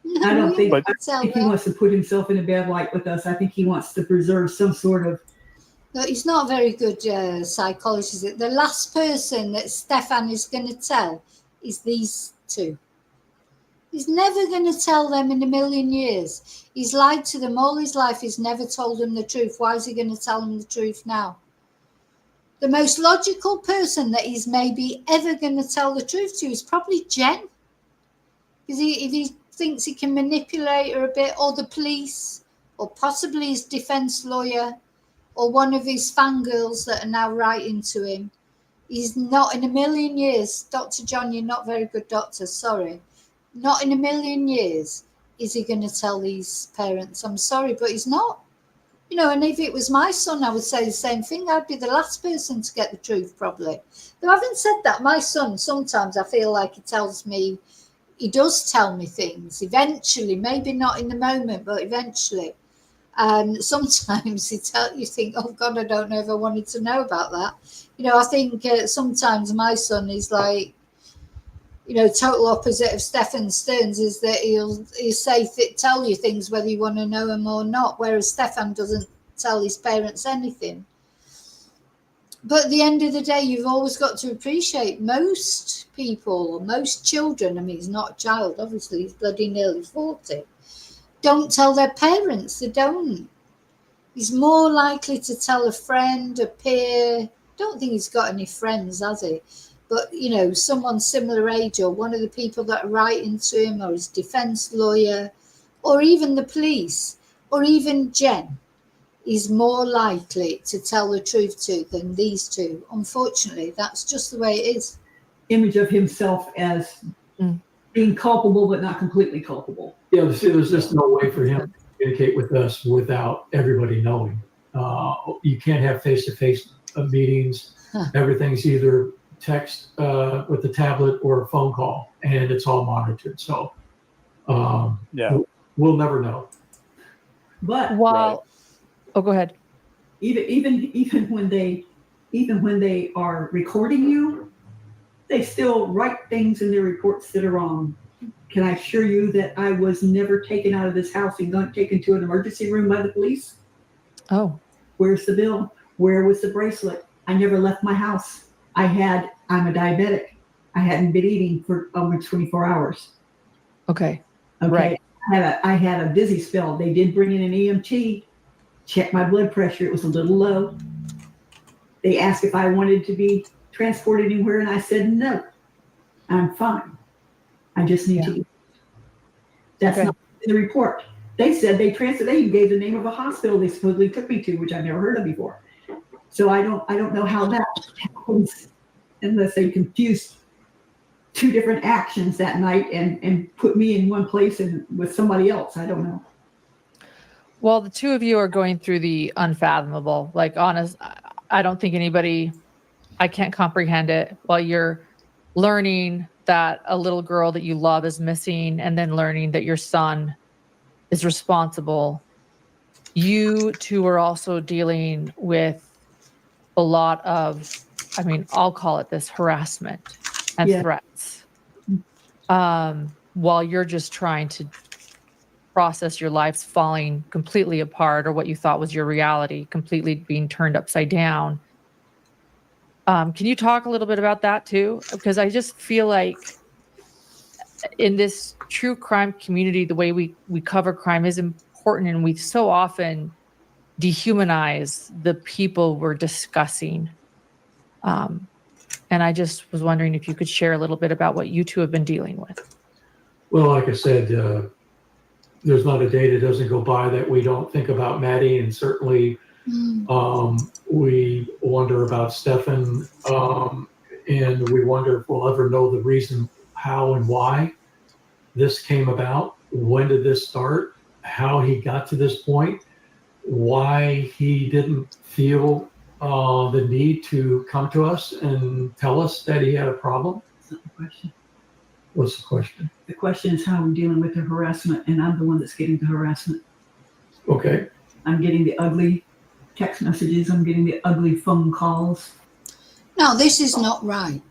don't think, But- I think he wants to put himself in a bad light with us. I think he wants to preserve some sort of. No, he's not a very good psychologist. The last person that Stephan is going to tell is these two. He's never going to tell them in a million years. He's lied to them all his life. He's never told them the truth. Why is he going to tell them the truth now? The most logical person that he's maybe ever going to tell the truth to is probably Jen. Because if he thinks he can manipulate her a bit, or the police, or possibly his defense lawyer, or one of his fangirls that are now writing to him, he's not in a million years. Dr. John, you're not very good doctor, sorry. Not in a million years is he going to tell these parents. I'm sorry, but he's not. And if it was my son, I would say the same thing. I'd be the last person to get the truth, probably. Though having said that, my son, sometimes I feel like he does tell me things. Eventually, maybe not in the moment, but eventually. And sometimes you think, oh God, I don't know if I wanted to know about that. I think sometimes my son is like, total opposite of Stephan Sterns, is that he'll tell you things whether you want to know him or not, whereas Stephan doesn't tell his parents anything. But at the end of the day, you've always got to appreciate most people, or most children, I mean, he's not a child, obviously, he's bloody nearly 40, don't tell their parents. They don't. He's more likely to tell a friend, a peer. Don't think he's got any friends, has he? But, someone similar age, or one of the people that are writing to him, or his defense lawyer, or even the police, or even Jen, is more likely to tell the truth to than these two. Unfortunately, that's just the way it is. Image of himself as being culpable, but not completely culpable. Yeah, see, there's just no way for him to communicate with us without everybody knowing. You can't have face-to-face meetings. Everything's either text with the tablet or a phone call, and it's all monitored. So we'll never know. But oh, go ahead. Even when they are recording you, they still write things in their reports that are wrong. Can I assure you that I was never taken out of this house and taken to an emergency room by the police? Oh. Where's the bill? Where was the bracelet? I never left my house. I'm a diabetic. I hadn't been eating for over 24 hours. Okay. Right. I had a dizzy spell. They did bring in an EMT, check my blood pressure. It was a little low. They asked if I wanted to be transported anywhere, and I said, no, I'm fine. I just need to eat. That's not in the report. They said they even gave the name of a hospital they supposedly took me to, which I've never heard of before. So I don't know how that happens unless they confused two different actions that night and put me in one place and with somebody else. I don't know. Well, the two of you are going through the unfathomable. Like, honest, I don't think I can't comprehend it while you're learning that a little girl that you love is missing, and then learning that your son is responsible. You two are also dealing with a lot of, I'll call it this, harassment and threats. while you're just trying to process your lives falling completely apart, or what you thought was your reality completely being turned upside down. Can you talk a little bit about that too? Because I just feel like in this true crime community, the way we cover crime is important, and we so often dehumanize the people we're discussing. And I just was wondering if you could share a little bit about what you two have been dealing with. Well, like I said, there's not a day that doesn't go by that we don't think about Maddie, and certainly we wonder about Stephan, and we wonder if we'll ever know the reason how and why this came about. When did this start? How he got to this point? Why he didn't feel the need to come to us and tell us that he had a problem? That's not the question. What's the question? The question is how we're dealing with the harassment, and I'm the one that's getting the harassment. Okay. I'm getting the ugly text messages. I'm getting the ugly phone calls. No, this is not right.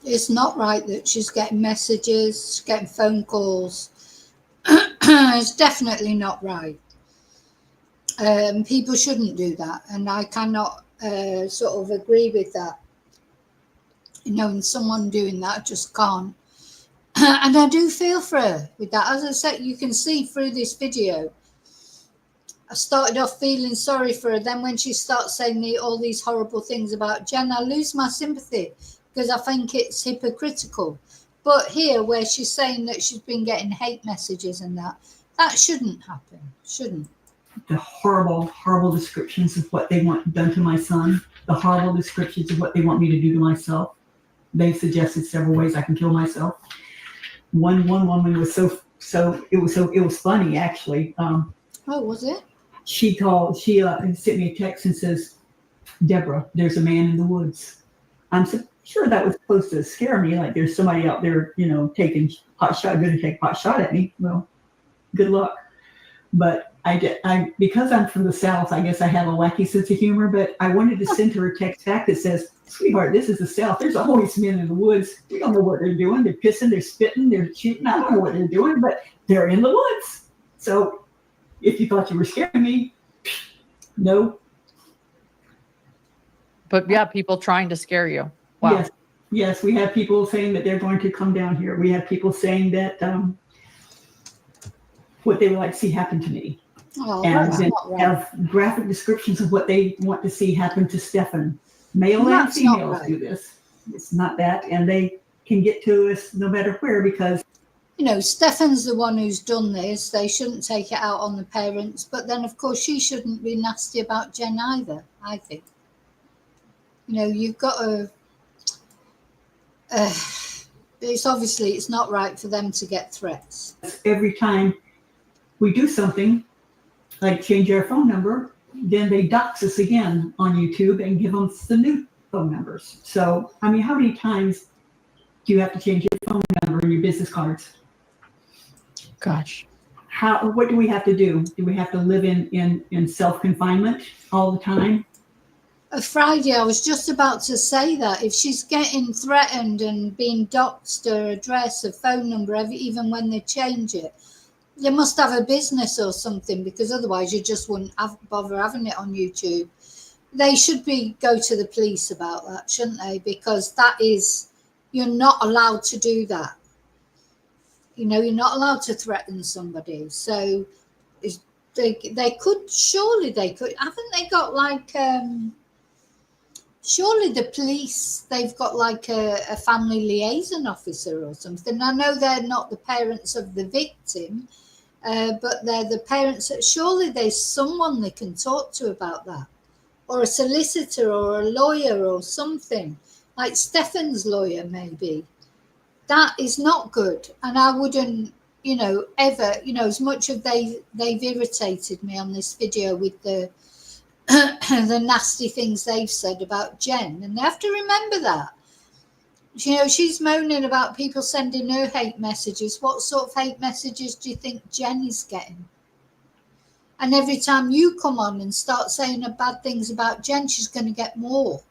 It's not right that she's getting messages, getting phone calls. It's definitely not right. People shouldn't do that, and I cannot sort of agree with that. You know, and someone doing that, I just can't. And I do feel for her with that. As I said, you can see through this video, I started off feeling sorry for her. Then when she starts saying all these horrible things about Jen, I lose my sympathy because I think it's hypocritical. But here, where she's saying that she's been getting hate messages and that shouldn't happen. Shouldn't. The horrible, horrible descriptions of what they want done to my son. The horrible descriptions of what they want me to do to myself. They've suggested several ways I can kill myself. One woman was it was funny actually. Oh, was it? She sent me a text and says, "Deborah, there's a man in the woods." I'm so sure that was supposed to scare me, like there's somebody out there, you know, taking going to take pot shot at me. Well, good luck. But I because I'm from the South, I guess I have a wacky sense of humor. But I wanted to send her a text back that says, "Sweetheart, this is the South. There's always men in the woods. We don't know what they're doing. They're pissing, they're spitting, they're shooting. I don't know what they're doing, but they're in the woods. So if you thought you were scaring me, no." But yeah, people trying to scare you. Wow. Yes. We have people saying that they're going to come down here. We have people saying that what they would like to see happen to me. Oh, And that's then not right. have graphic descriptions of what they want to see happen to Stephan. Male and That's not females right. do this. It's not that. And they can get to us no matter where, because You know, Stephan's the one who's done this. They shouldn't take it out on the parents. But then, of course, she shouldn't be nasty about Jen either, I think. You know, you've got to... it's not right for them to get threats. every time we do something, like change our phone number, then they dox us again on YouTube and give us the new phone numbers. So, I mean, how many times do you have to change your phone number and your business cards? Gosh. What do we have to do? Do we have to live in self-confinement all the time? Friday, I was just about to say that if she's getting threatened and being doxed, her address, her phone number, even when they change it, they must have a business or something, because otherwise you just wouldn't bother having it on YouTube. They should go to the police about that, shouldn't they? Because you're not allowed to do that. You know, you're not allowed to threaten somebody. So they could, haven't they got like, surely the police, they've got like a family liaison officer or something. I know they're not the parents of the victim, but they're the parents. Surely there's someone they can talk to about that, or a solicitor or a lawyer or something, like Stephan's lawyer maybe. That is not good. And I wouldn't, ever, as much as they've irritated me on this video with the nasty things they've said about Jen. And they have to remember that. She's moaning about people sending her hate messages. What sort of hate messages do you think Jen is getting? And every time you come on and start saying bad things about Jen, she's going to get more.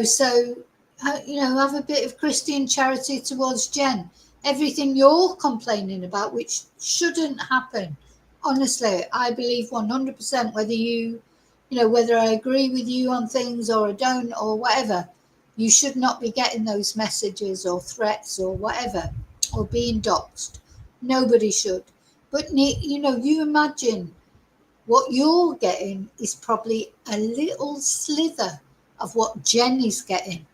So, have a bit of Christian charity towards Jen. everything you're complaining about, which shouldn't happen. Honestly, I believe 100% whether I agree with you on things or I don't or whatever, you should not be getting those messages or threats or whatever, or being doxxed. Nobody should. But, you imagine what you're getting is probably a little slither of what Jen is getting.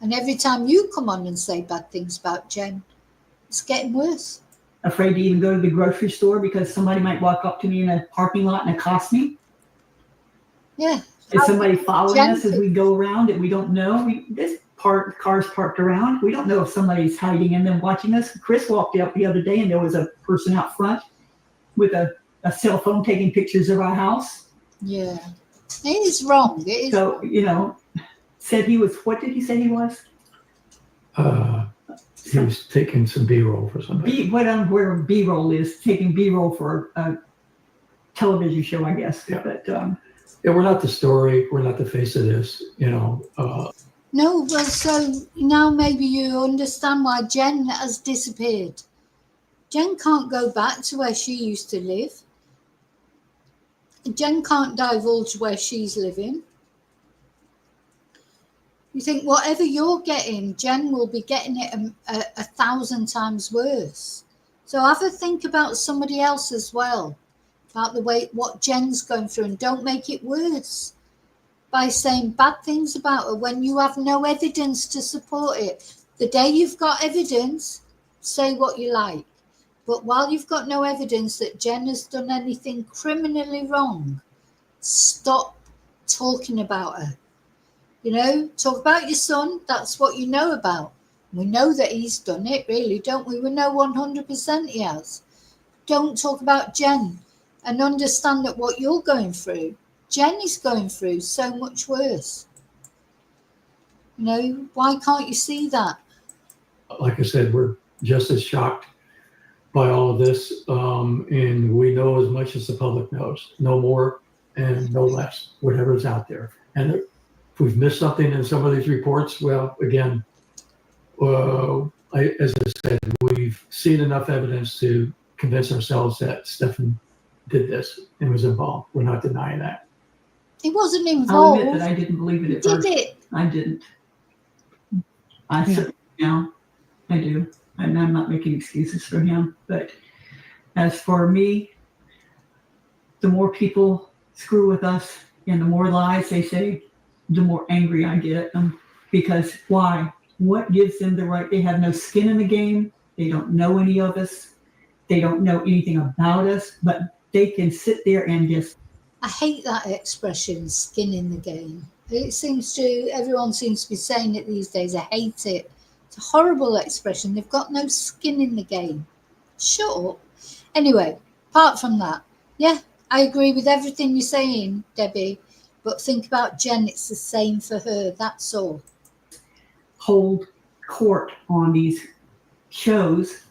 And every time you come on and say bad things about Jen, it's getting worse. Afraid to even go to the grocery store because somebody might walk up to me in a parking lot and accost me. Yeah. Is somebody following us as we go around and we don't know? Cars parked around. We don't know if somebody's hiding and then watching us. Chris walked out the other day and there was a person out front with a cell phone taking pictures of our house. Yeah. It is wrong. It is So, wrong. Said he was, what did he say he was? He was taking some B-roll for somebody. Where B-roll is, taking B-roll for a television show, I guess. Yeah. But Yeah, we're not the story. We're not the face of this, No, well, so now maybe you understand why Jen has disappeared. Jen can't go back to where she used to live. Jen can't divulge where she's living. You think whatever you're getting, Jen will be getting it a 1,000 times worse. So have a think about somebody else as well, about what Jen's going through, and don't make it worse by saying bad things about her when you have no evidence to support it. The day you've got evidence, say what you like. But while you've got no evidence that Jen has done anything criminally wrong, stop talking about her. Talk about your son. That's what you know about. We know that he's done it, really, don't we? We know 100% he has. Don't talk about Jen, and understand that what you're going through, Jen is going through so much worse. Why can't you see that? like I said, we're just as shocked by all of this, and we know as much as the public knows, no more and no less, whatever's out there. And if we've missed something in some of these reports, well, again, as I said, we've seen enough evidence to convince ourselves that Stephan did this and was involved. We're not denying that. He wasn't I'll involved. admit that I didn't believe it at He first. did it. I didn't. Now I do. And I'm not making excuses for him. But as for me, the more people screw with us and the more lies they say, the more angry I get at them. Because why? What gives them the right? They have no skin in the game. They don't know any of us. They don't know anything about us, but they can sit there and just. I hate that expression, skin in the game. Everyone seems to be saying it these days. I hate it. It's a horrible expression. They've got no skin in the game. Shut up. Anyway, apart from that, yeah, I agree with everything you're saying, Debbie, but think about Jen. It's the same for her. That's all. Hold court on these shows,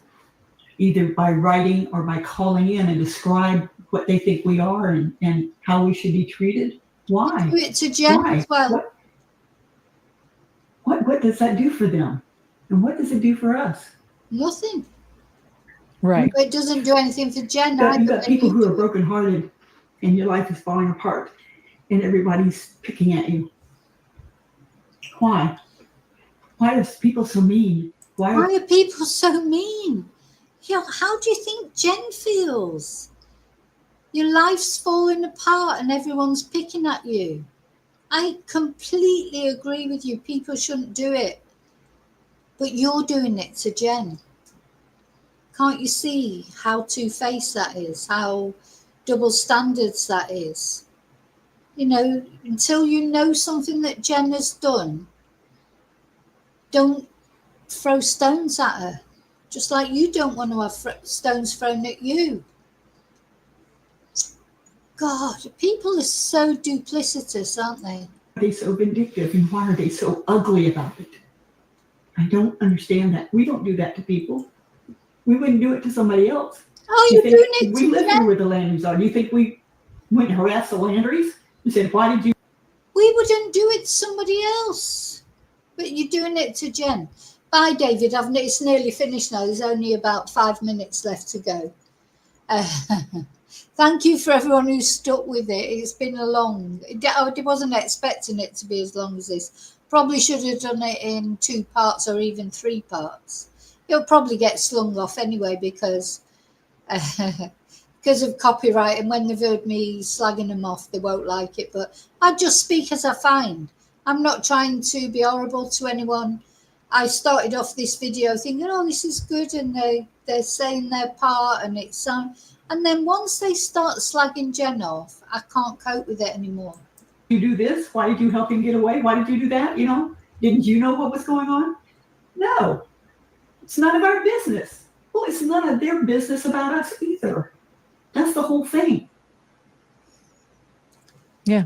either by writing or by calling in and describe what they think we are and how we should be treated. Why? Do it to Jen Why? as well. What does that do for them? And what does it do for us? Nothing. Right. But it doesn't do anything for Jen. You've got people who are brokenhearted and your life is falling apart and everybody's picking at you. Why? Why are people so mean? Why are people so mean? How do you think Jen feels? Your life's falling apart and everyone's picking at you. I completely agree with you. People shouldn't do it. But you're doing it to Jen. Can't you see how two-faced that is? How double standards that is? Until you know something that Jen has done, don't throw stones at her. Just like you don't want to have stones thrown at you. God, people are so duplicitous, aren't they? Why are they so vindictive and why are they so ugly about it? I don't understand that. We don't do that to people. We wouldn't do it to somebody else. Oh, you're doing it we to live Jen? here where the Landrys are. Do you think we went and harassed the Landrys and said, why did you? We wouldn't do it to somebody else. But you're doing it to Jen. Bye, David. It's nearly finished now. There's only about 5 minutes left to go. Thank you for everyone who stuck with it. It's been a long. I wasn't expecting it to be as long as this. Probably should have done it in 2 parts or even 3 parts. It'll probably get slung off anyway because of copyright, and when they've heard me slagging them off, they won't like it. But I just speak as I find. I'm not trying to be horrible to anyone. I started off this video thinking, oh, this is good, and they're saying their part, and it's and then once they start slagging Jen off, I can't cope with it anymore. You do this? Why did you help him get away? Why did you do that? You know, didn't you know what was going on? No, it's none of our business. Well, it's none of their business about us either. That's the whole thing. Yeah.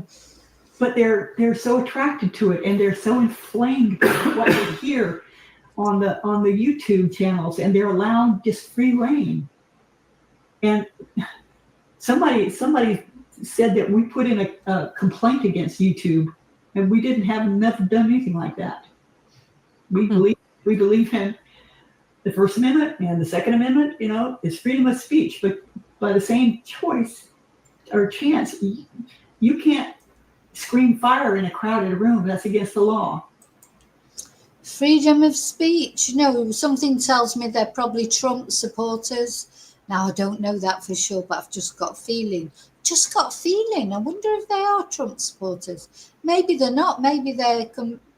But they're so attracted to it, and they're so inflamed by what they hear on the YouTube channels, and they're allowed just free reign. And somebody said that we put in a complaint against YouTube, and we never done anything like that. We believe in the First Amendment and the Second Amendment. You know, is freedom of speech, but by the same choice or chance, you can't scream fire in a crowded room. That's against the law. Freedom of speech. You know, something tells me they're probably Trump supporters. Now, I don't know that for sure, but I've just got a feeling. I wonder if they are Trump supporters. Maybe they're not. Maybe they're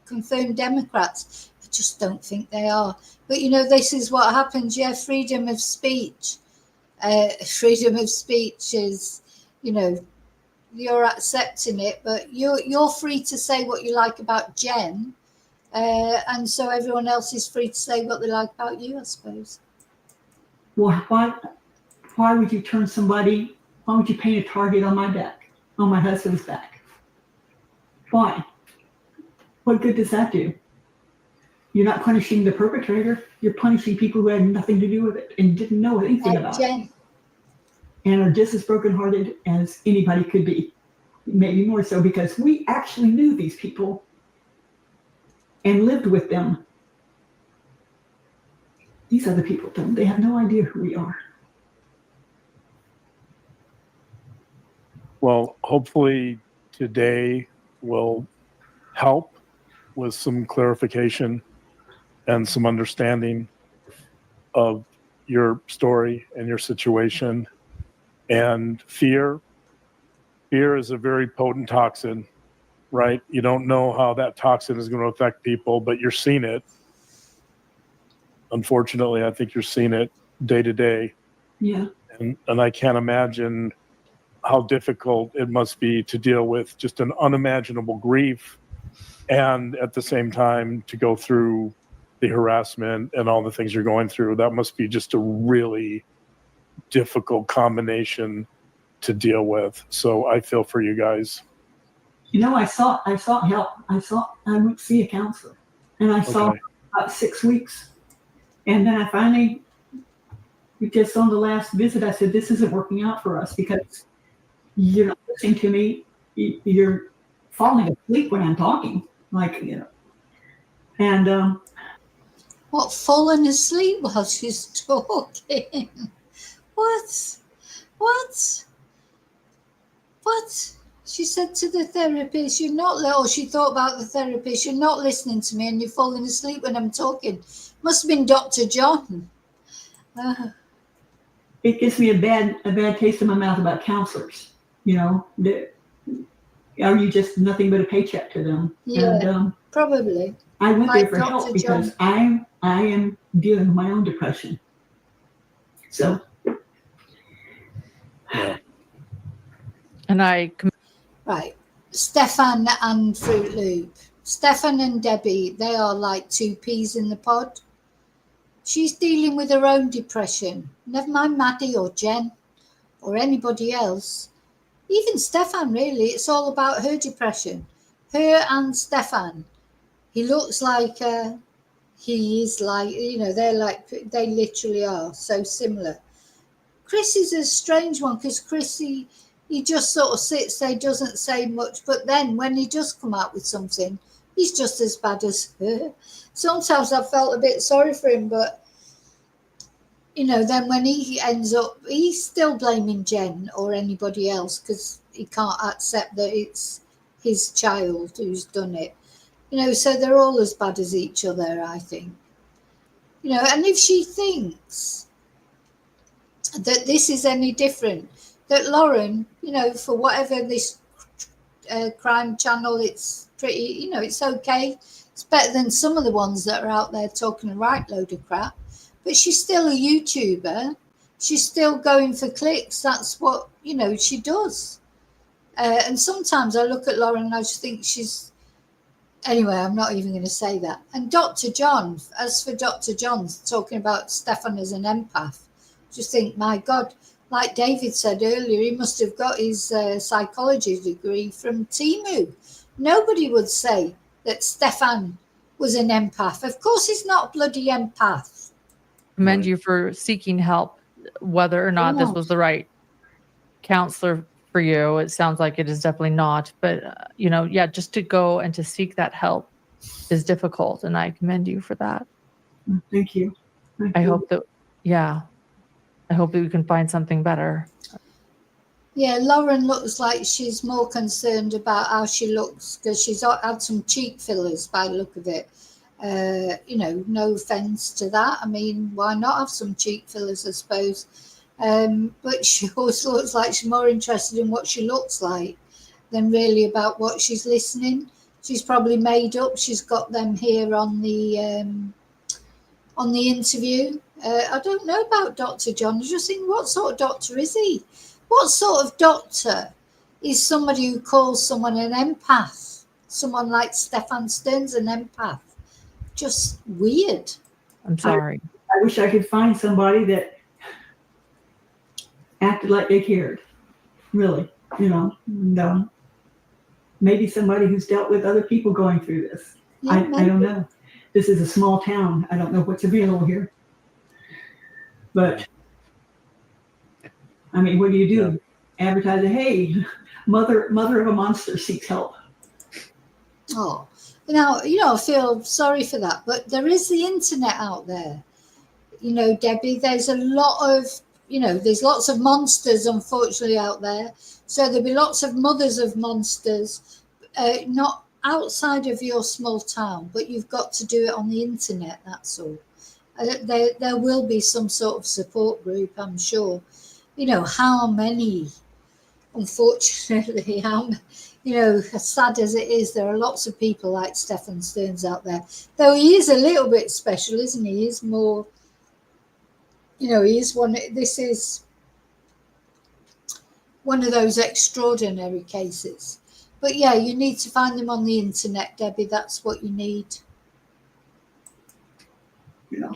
confirmed Democrats. I just don't think they are. But, you know, this is what happens. Yeah, freedom of speech. Freedom of speech is, you know, you're accepting it, but you're free to say what you like about Jen, and so everyone else is free to say what they like about you, I suppose. Well, why would you turn somebody? Why would you paint a target on my back, on my husband's back? Why? What good does that do? You're not punishing the perpetrator. You're punishing people who had nothing to do with it and didn't know anything about it. And are just as brokenhearted as anybody could be. Maybe more so, because we actually knew these people and lived with them. These other people don't. They have no idea who we are. Well, hopefully today will help with some clarification and some understanding of your story and your situation. And fear is a very potent toxin, right? You don't know how that toxin is going to affect people, but you're seeing it. Unfortunately, I think you're seeing it day to day. Yeah. And I can't imagine how difficult it must be to deal with just an unimaginable grief, and at the same time to go through the harassment and all the things you're going through. That must be just a really difficult combination to deal with. So I feel for you guys. You know, I sought help. I went to see a counselor, and I saw about 6 weeks. And then I finally, just on the last visit, I said, this isn't working out for us because you're not listening to me. You're falling asleep when I'm talking, like, you know. And what, falling asleep while she's talking? What? She said to the therapist, you're not, or she thought about the therapist, you're not listening to me and you're falling asleep when I'm talking. Must have been Dr. John. It gives me a bad taste in my mouth about counselors. You know, are you just nothing but a paycheck to them? Yeah, and, probably. I went like there for Dr. help because John. I am dealing with my own depression. So. Yeah. And Right. Stephan and Fruit Loop. Stephan and Debbie, they are like 2 peas in the pod. She's dealing with her own depression. Never mind Maddie or Jen or anybody else. Even Stephan, really. It's all about her depression. Her and Stephan. He looks like he is like, you know, they literally are so similar. Chris is a strange one because Chris, he just sort of sits there, doesn't say much. But then when he does come out with something, He's just as bad as her. Sometimes I felt a bit sorry for him, but then when he ends up, he's still blaming Jen or anybody else because he can't accept that it's his child who's done it. So they're all as bad as each other, I think. And if she thinks that this is any different, that Lauren, for whatever this crime channel, it's pretty, it's okay. It's better than some of the ones that are out there talking a right load of crap. But she's still a YouTuber. She's still going for clicks. That's what, she does. And sometimes I look at Lauren and I just think she's, anyway, I'm not even going to say that. And Dr. John, as for Dr. John talking about Stephan as an empath, just think, my God, like David said earlier, he must have got his psychology degree from Timu. Nobody would say that Stephan was an empath. Of course he's not a bloody empath. Commend you for seeking help, whether or not this was the right counselor for you. It sounds like it is definitely not, but just to go and to seek that help is difficult, and I commend you for that. Thank you. I hope that we can find something better. Yeah, Lauren looks like she's more concerned about how she looks because she's had some cheek fillers by the look of it. No offense to that. I mean, why not have some cheek fillers, I suppose? But she also looks like she's more interested in what she looks like than really about what she's listening. She's probably made up. She's got them here on the interview. I don't know about Dr. John. I just think, what sort of doctor is he? What sort of doctor is somebody who calls someone an empath? Someone like Stephan Sterns an empath? Just weird. I'm sorry. I wish I could find somebody that acted like they cared. Really, and, maybe somebody who's dealt with other people going through this. Yeah, I don't know. This is a small town. I don't know what's available here. But, I mean, what do you do? Yeah. Advertise, hey, mother of a monster seeks help. Oh, now, I feel sorry for that. But there is the internet out there. Debbie, there's a lot of, there's lots of monsters, unfortunately, out there. So there'll be lots of mothers of monsters, not outside of your small town, but you've got to do it on the internet, that's all. There will be some sort of support group, I'm sure. How many, unfortunately, as sad as it is, there are lots of people like Stephan Sterns out there. Though he is a little bit special, isn't he? He's more, he is this is one of those extraordinary cases. But yeah, you need to find them on the internet, Debbie. That's what you need. Yeah.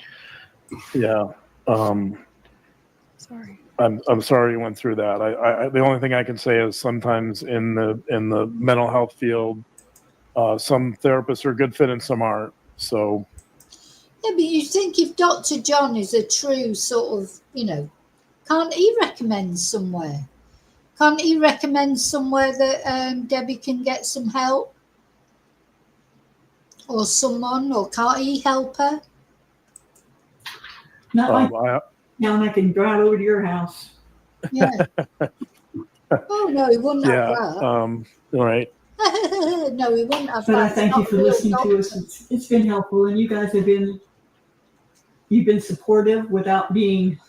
Sorry. I'm sorry you went through that. I the only thing I can say is sometimes in the mental health field, some therapists are a good fit and some aren't. So. Yeah, but you think if Dr. John is a true sort of, can't he recommend somewhere? Can't he recommend somewhere that Debbie can get some help? Or someone, or can't he help her? Not like now I can drive over to your house. Yeah. Oh, no, he wouldn't have that. All right. No, he wouldn't have but that. I thank you for listening to us. It's been helpful, and you guys you've been supportive without being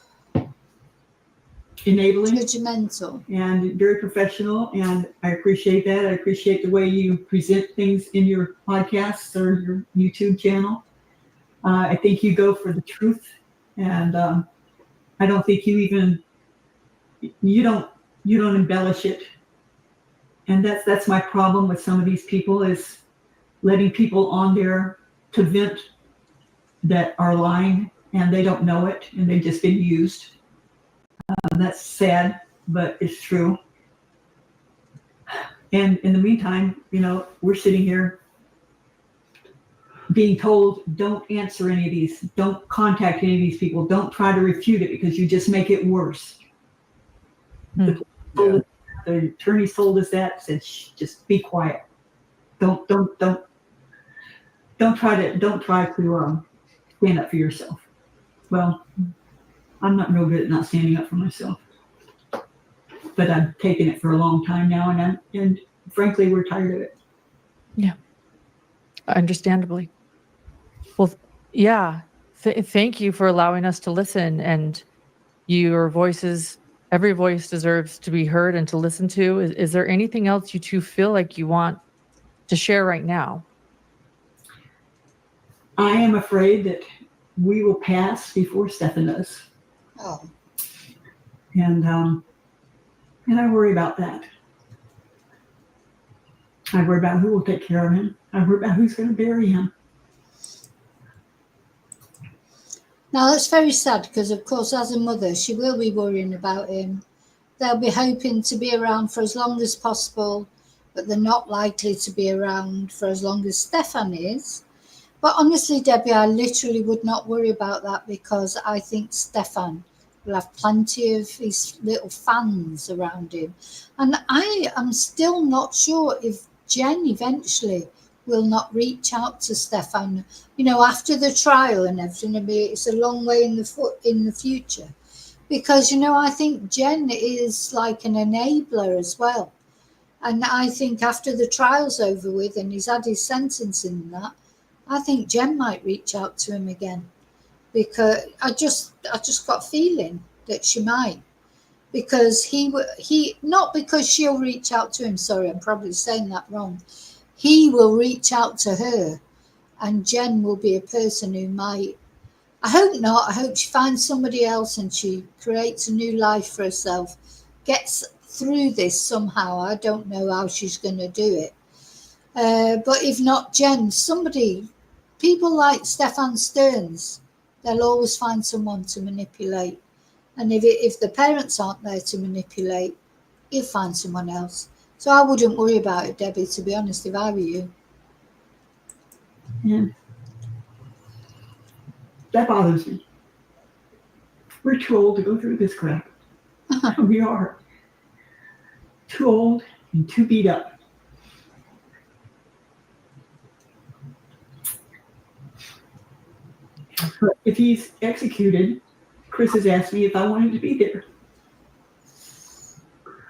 enabling, judgmental, and very professional, and I appreciate that. I appreciate the way you present things in your podcasts or your YouTube channel. I think you go for the truth, and I don't think you don't embellish it. And that's my problem with some of these people, is letting people on there to vent that are lying, and they don't know it, and they've just been used. That's sad, but it's true. And in the meantime, we're sitting here being told, don't answer any of these, don't contact any of these people, don't try to refute it because you just make it worse. The attorneys told us that, said, shh, just be quiet. Don't don't try to stand up for yourself. Well, I'm not real good at not standing up for myself, but I've taken it for a long time now, and frankly, we're tired of it. Yeah, understandably. Well, yeah. Thank you for allowing us to listen, and your voices. Every voice deserves to be heard and to listen to. Is there anything else you two feel like you want to share right now? I am afraid that we will pass before Stephan does, Oh, and I worry about that. I worry about who will take care of him. I worry about who's going to bury him. now that's very sad because, of course, as a mother, she will be worrying about him. They'll be hoping to be around for as long as possible, but they're not likely to be around for as long as Stephan is. But honestly, Debbie, I literally would not worry about that because I think Stephan will have plenty of his little fans around him. And I am still not sure if Jen eventually will not reach out to Stephan, after the trial and everything. It's a long way in the future. Because, I think Jen is like an enabler as well. And I think after the trial's over with and he's had his sentence in that, I think Jen might reach out to him again. Because I just got a feeling that she might. Because he not because she'll reach out to him, sorry, I'm probably saying that wrong. He will reach out to her, and Jen will be a person who might, I hope not. I hope she finds somebody else and she creates a new life for herself, gets through this somehow. I don't know how she's going to do it. But if not Jen, people like Stephan Sterns, they'll always find someone to manipulate. And if the parents aren't there to manipulate, he'll find someone else. So I wouldn't worry about it, Debbie, to be honest, if I were you. Yeah. That bothers me. We're too old to go through this crap. We are. Too old and too beat up. But if he's executed, Chris has asked me if I wanted to be there.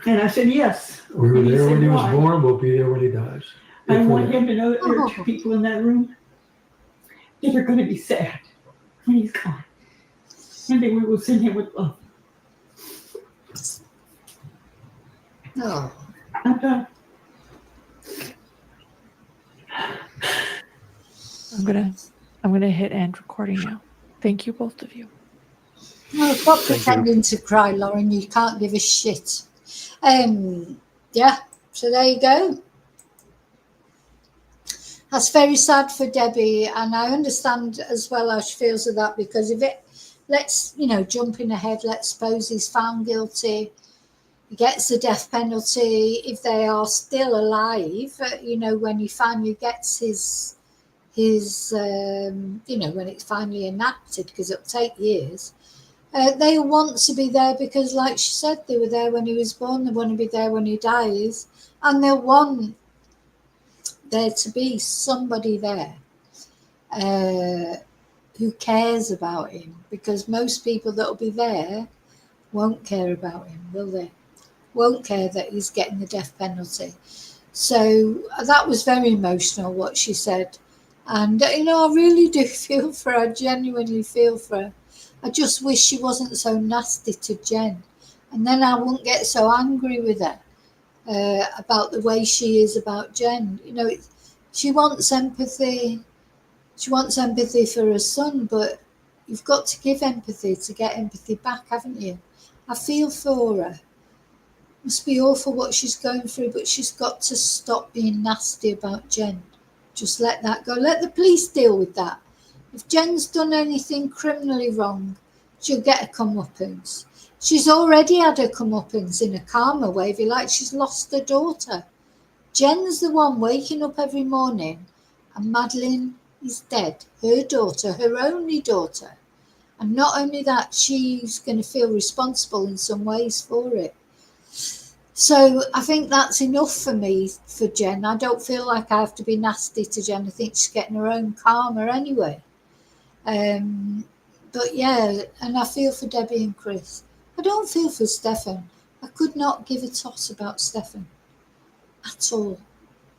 And I said yes. We were And he there said, when he was "Why?" born. We'll be there when he dies. I If we're want there. him to know that there are two people in that room that are going to be sad when he's gone. And that we will send him with love. Oh, I'm done. I'm gonna hit end recording now. Thank you, both of you. no, stop Thank pretending to cry, Lauren. You can't give a shit. Yeah, so there you go. That's very sad for Debbie, and I understand as well how she feels of that, because let's, jumping ahead, let's suppose he's found guilty, he gets the death penalty. If they are still alive, when he finally gets his when it's finally enacted, because it'll take years, they want to be there because, like she said, they were there when he was born, they want to be there when he dies, and they'll want there to be somebody there who cares about him, because most people that will be there won't care about him, will they? Won't care that he's getting the death penalty. So that was very emotional, what she said. And, I really do feel for her. I genuinely feel for her. I just wish she wasn't so nasty to Jen. And then I wouldn't get so angry with her about the way she is about Jen. She wants empathy. She wants empathy for her son, but you've got to give empathy to get empathy back, haven't you? I feel for her. Must be awful what she's going through, but she's got to stop being nasty about Jen. Just let that go. Let the police deal with that. If Jen's done anything criminally wrong, she'll get a comeuppance. She's already had a comeuppance in a karma way, if you like. She's lost her daughter. Jen's the one waking up every morning, and Madeleine is dead. Her daughter, her only daughter. And not only that, she's going to feel responsible in some ways for it. So I think that's enough for me, for Jen. I don't feel like I have to be nasty to Jen. I think she's getting her own karma anyway. But yeah, and I feel for Debbie and Chris. I don't feel for Stephan. I could not give a toss about Stephan at all.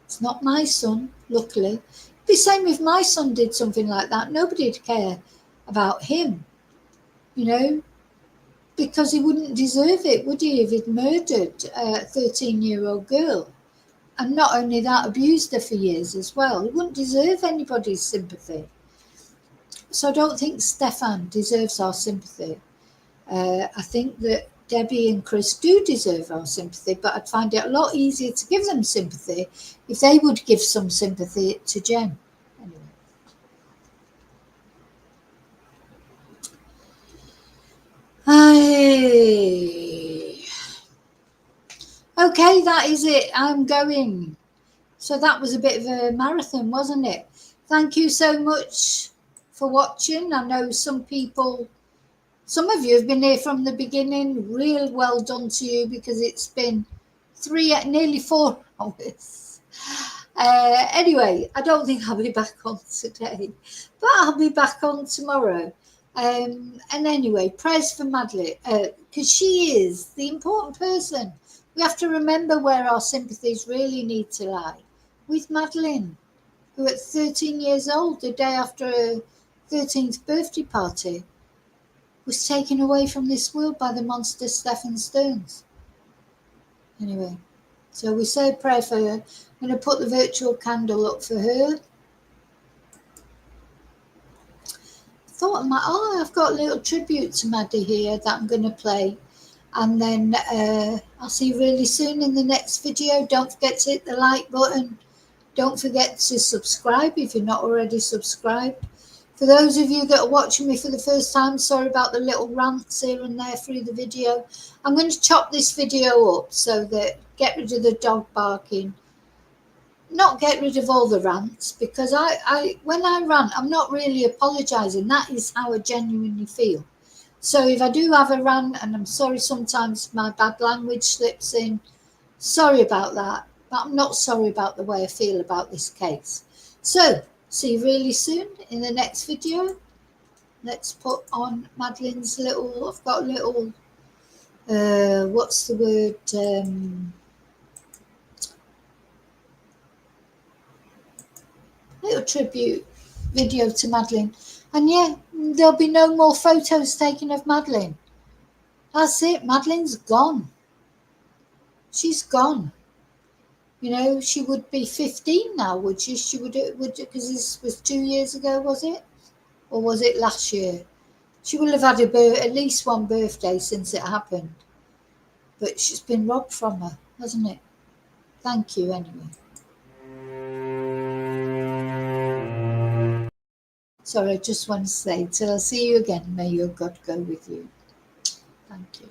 It's not my son, luckily. It'd be the same if my son did something like that. Nobody'd care about him, you know, because he wouldn't deserve it, would he, if he'd murdered a 13-year-old girl? And not only that, abused her for years as well. He wouldn't deserve anybody's sympathy. So I don't think Stephan deserves our sympathy. I think that Debbie and Chris do deserve our sympathy, but I'd find it a lot easier to give them sympathy if they would give some sympathy to Jen. Anyway. Okay, that is it. I'm going. So that was a bit of a marathon, wasn't it? Thank you so much for watching. I know some of you have been here from the beginning. Real well done to you, because it's been nearly 4 hours. Anyway, I don't think I'll be back on today, but I'll be back on tomorrow. And anyway, prayers for Madeleine, because she is the important person. We have to remember where our sympathies really need to lie. With Madeleine, who at 13 years old, the day after her 13th birthday party, was taken away from this world by the monster Stephan Sterns. Anyway, so we say a prayer for her. I'm going to put the virtual candle up for her. Thought I might, I've got a little tribute to Maddie here that I'm going to play. And then I'll see you really soon in the next video. Don't forget to hit the like button. Don't forget to subscribe if you're not already subscribed. For those of you that are watching me for the first time, sorry about the little rants here and there through the video. I'm going to chop this video up so that get rid of the dog barking. Not get rid of all the rants, because when I rant, I'm not really apologising. That is how I genuinely feel. So if I do have a rant, and I'm sorry sometimes my bad language slips in, sorry about that. But I'm not sorry about the way I feel about this case. So, see you really soon in the next video. Let's put on Madeleine's little, I've got a little, what's the word, little tribute video to Madeleine. And yeah, there'll be no more photos taken of Madeleine. That's it, Madeleine's gone. She's gone. You know, she would be 15 now, would she? She would, because this was 2 years ago, was it? Or was it last year? She will have had at least one birthday since it happened. But she's been robbed from her, hasn't it? Thank you, anyway. Sorry, I just want to say, till I see you again, may your God go with you. Thank you.